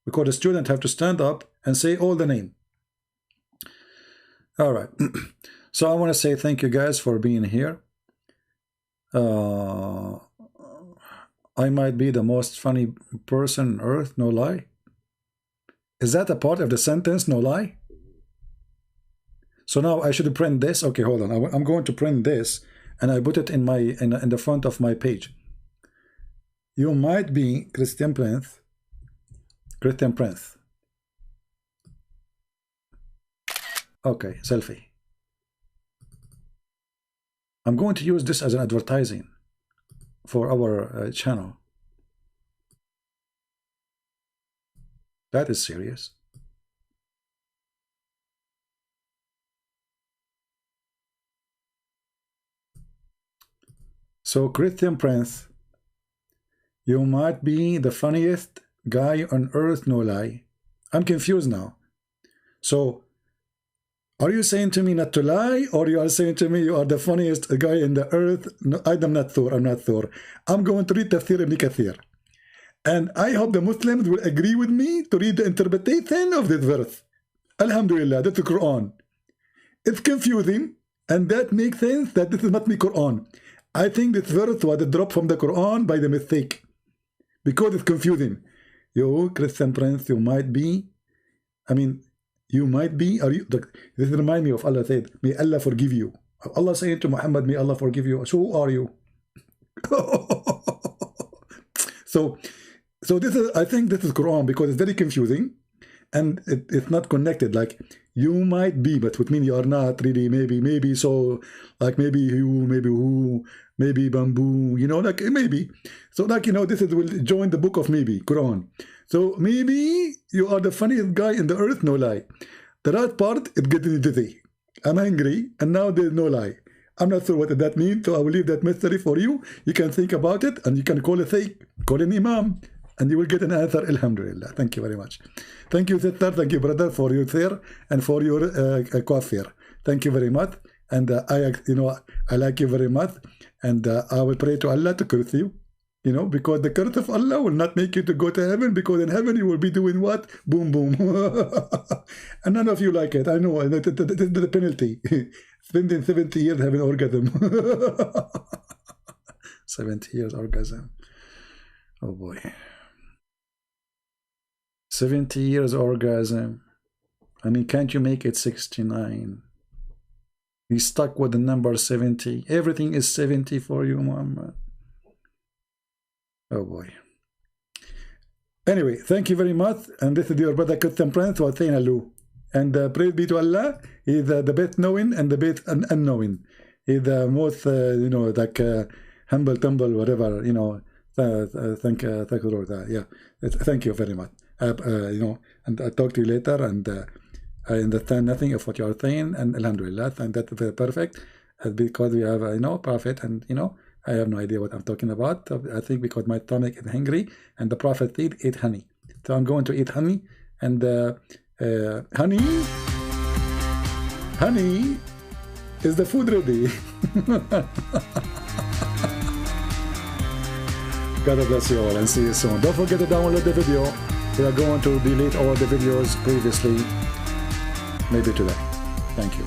S1: because the student have to stand up and say all the name. All right. So I want to say thank you guys for being here. I might be the most funny person on earth, no lie. Is that a part of the sentence, no lie? So now I should print this. Okay, hold on. I'm going to print this and I put it in the front of my page. You might be Christian Prince. Okay, selfie. I'm going to use this as an advertising for our channel. That is serious. So Christian Prince, you might be the funniest guy on earth, no lie. I'm confused now. So are you saying to me not to lie, or you are saying to me you are the funniest guy in the earth? No, I'm not Thor. I'm going to read Tafsir ibn Kathir. And I hope the Muslims will agree with me to read the interpretation of this verse. Alhamdulillah, that's the Quran. It's confusing, and that makes sense that this is not the Quran. I think this verse was dropped from the Quran by the mistake, because it's confusing. You, Christian Prince, you might be, you might be, are you? This reminds me of Allah said, may Allah forgive you. Allah saying to Muhammad, may Allah forgive you. So who are you? So this is, I think this is Quran, because it's very confusing and it's not connected. Like you might be, but with me you are not really. Maybe so, like maybe you, maybe who, maybe bamboo. You know, like maybe. So like this is will join the book of maybe Quran. So maybe you are the funniest guy in the earth, no lie. The right part, it getting dizzy. I'm angry, and now there's no lie. I'm not sure what that means, so I will leave that mystery for you. You can think about it, and you can call an imam, and you will get an answer. Alhamdulillah. Thank you very much. Thank you, sister. Thank you, brother, for your share and for your coffee. Thank you very much. And I like you very much. And I will pray to Allah to curse you. You know, because the curse of Allah will not make you to go to heaven, because in heaven you will be doing what? Boom, boom. And none of you like it. I know, the penalty. Spending 70 years having orgasm. 70 years orgasm. Oh boy. 70 years orgasm. I mean, can't you make it 69? You stuck with the number 70. Everything is 70 for you, Muhammad. Oh boy. Anyway, thank you very much. And this is your brother Christian Prince who was saying hello. And praise be to Allah. He's the best knowing and the best unknowing. He's the most, you know, like humble, tumble, whatever, you know. Thank you, Lord. Yeah, thank you very much. You know, and I'll talk to you later. And I understand nothing of what you are saying. And Alhamdulillah, and that's very perfect. Because we have, you know, Prophet, and, you know, I have no idea what I'm talking about. I think because my stomach is hungry, and the Prophet said, eat honey. So I'm going to eat honey, and honey is the food ready. God bless you all, and see you soon. Don't forget to download the video. We are going to delete all the videos previously, maybe today. Thank you.